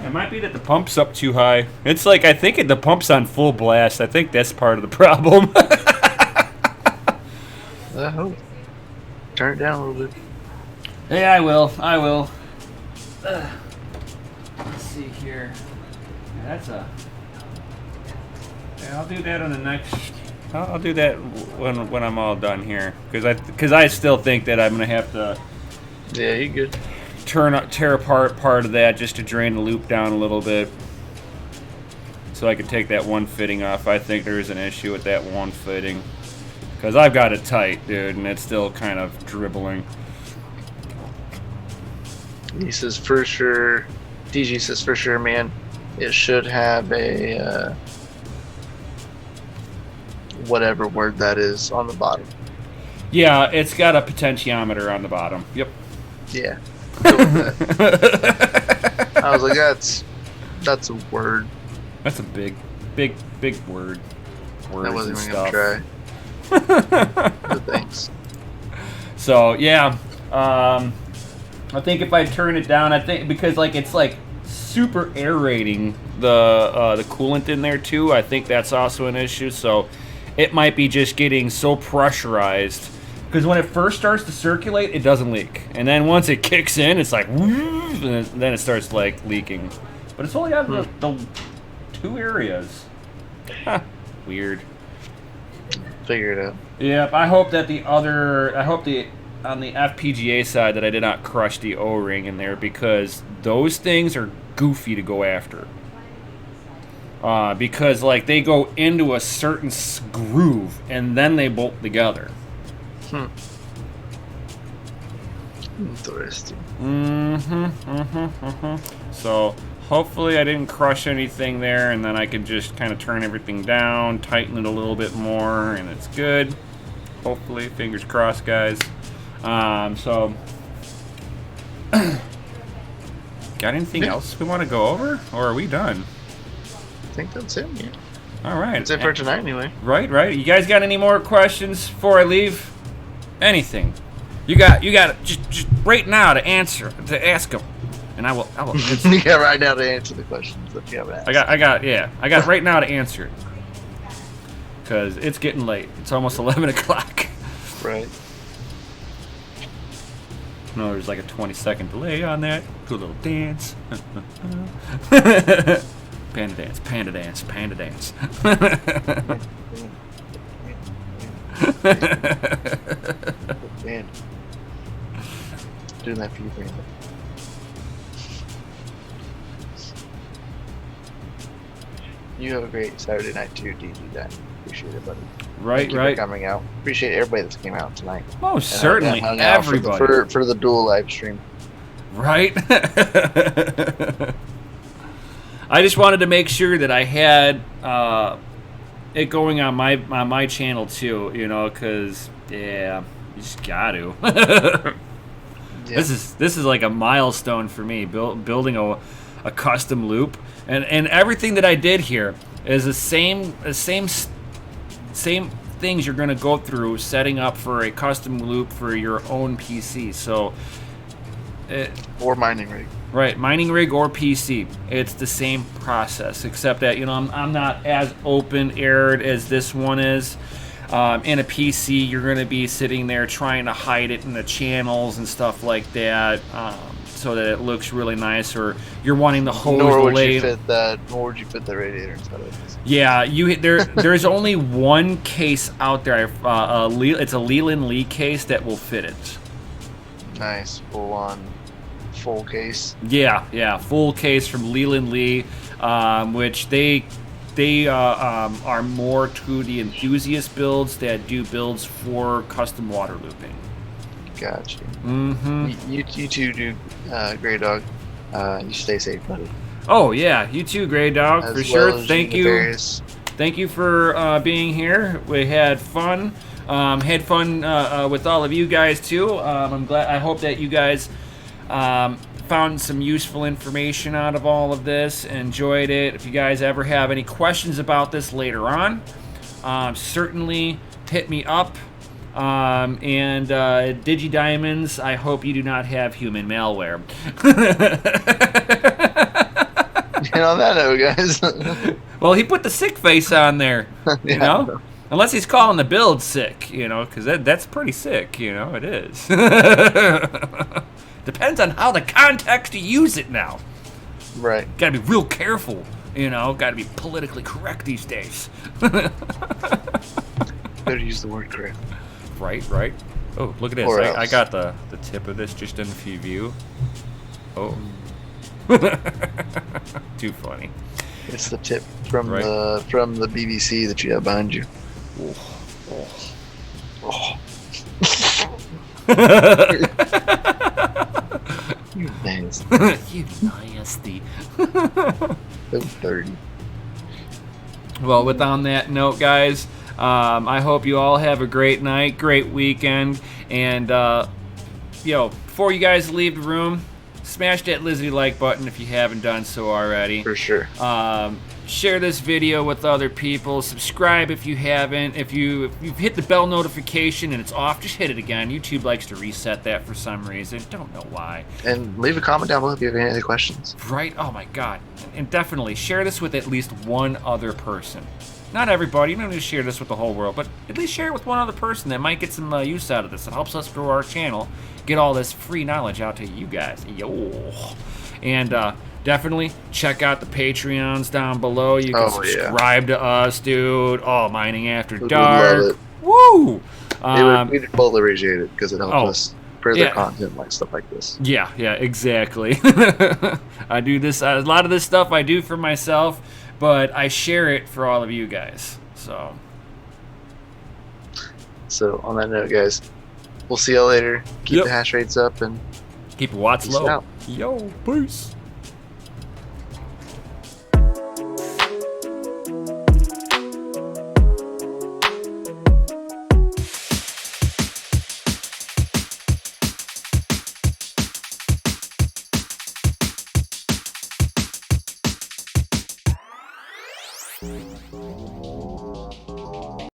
It might be that the pump's up too high. It's like, I think the pump's on full blast. I think that's part of the problem. I hope. Turn it down a little bit. Yeah, I will. Let's see here. Yeah, that's a... Yeah, I'll do that on the next... I'll do that when I'm all done here. Because I still think that I'm going to have to... Yeah, you good. Tear apart part of that just to drain the loop down a little bit, so I can take that one fitting off. I think there is an issue with that one fitting because I've got it tight, dude, and it's still kind of dribbling. He says for sure. DG says for sure, man. It should have a whatever word that is on the bottom. Yeah, it's got a potentiometer on the bottom. Yep. Yeah. I was like, that's a word. That's a big word. Words I wasn't and even stuff. gonna try. But thanks. So yeah, I think if I turn it down, I think because like it's like super aerating the coolant in there too. I think that's also an issue. So it might be just getting so pressurized. Because when it first starts to circulate, it doesn't leak. And then once it kicks in, it's like, and then it starts like leaking. But it's only on the two areas. Huh. Weird. Figure it out. Yeah, I hope that the on the FPGA side that I did not crush the O-ring in there because those things are goofy to go after. Because like they go into a certain groove and then they bolt together. Interesting. So hopefully I didn't crush anything there, and then I can just kind of turn everything down, tighten it a little bit more, and it's good. Hopefully, fingers crossed, guys. So, got anything else we want to go over, or are we done? I think that's it. Yeah. All right. That's it for tonight, anyway. Right. You guys got any more questions before I leave? Anything? You got just right now to ask them, and I will. You got right now to answer the questions that you have asked. I got right now to answer it, because it's getting late. It's almost 11 o'clock. Right. No, there's like a 20-second delay on that. Do a little dance. Panda dance, panda dance, panda dance. Man. Doing that for you, Brandon. You have a great Saturday night too, DG. Appreciate it, buddy. Right. Thank you for coming out. Appreciate everybody that came out tonight. Most certainly, everybody. For the dual live stream. Right. I just wanted to make sure that I had it going on my channel too, you know, because you just got to. Yeah. This is like a milestone for me, building a custom loop, and everything that I did here is the same things you're going to go through setting up for a custom loop for your own PC. So, or mining rig. Right, mining rig or PC. It's the same process, except that, you know, I'm not as open-aired as this one is. In a PC, you're going to be sitting there trying to hide it in the channels and stuff like that, so that it looks really nice. Or you're wanting the hose Nor would lay. you fit the radiator inside of it. Yeah, there's only one case out there. It's a Leland Lee case that will fit it. Nice, full case. Yeah, full case from Leland Lee, which they are more to the enthusiast builds that do builds for custom water looping. Gotcha. Mm-hmm. You two do, Grey Dog. You stay safe, buddy. Oh yeah, you too, Grey Dog, As for sure. well as Thank you. Nefarious. Thank you for being here. We had fun. With all of you guys too. I'm glad. I hope that you guys found some useful information out of all of this. Enjoyed it. If you guys ever have any questions about this later on, certainly hit me up. And DigiDiamonds, I hope you do not have human malware. And on that note, guys. Well, he put the sick face on there, you know? Unless he's calling the build sick, you know, because that's pretty sick, you know, it is. Depends on how the context you use it now. Right. Gotta be real careful, you know, gotta be politically correct these days. Better use the word correct. Right. Oh, look at this. I got the tip of this just in view. Oh. Too funny. It's the tip from Right. the BBC that you have behind you. Oh. You nasty. You nasty. So dirty. Well, on that note, guys, I hope you all have a great night, great weekend, and before you guys leave the room, smash that Lizzie like button if you haven't done so already. For sure. Share this video with other people. Subscribe if you haven't. If you've hit the bell notification and it's off, just hit it again. YouTube likes to reset that for some reason. Don't know why. And leave a comment down below if you have any other questions. Right? Oh my God. And definitely share this with at least one other person. Not everybody. You don't need to share this with the whole world, but at least share it with one other person that might get some use out of this. It helps us grow our channel, get all this free knowledge out to you guys. Yo. And definitely check out the Patreons down below. You can subscribe to us, dude. Oh, Mining After We would Dark. love it. Woo! We'd both appreciate it because it helps Oh, us further yeah. content like stuff like this. Yeah, exactly. I do this, a lot of this stuff I do for myself, but I share it for all of you guys. So on that note, guys, we'll see y'all later. Keep Yep. the hash rates up and Keep watts peace low. out. Yo, peace.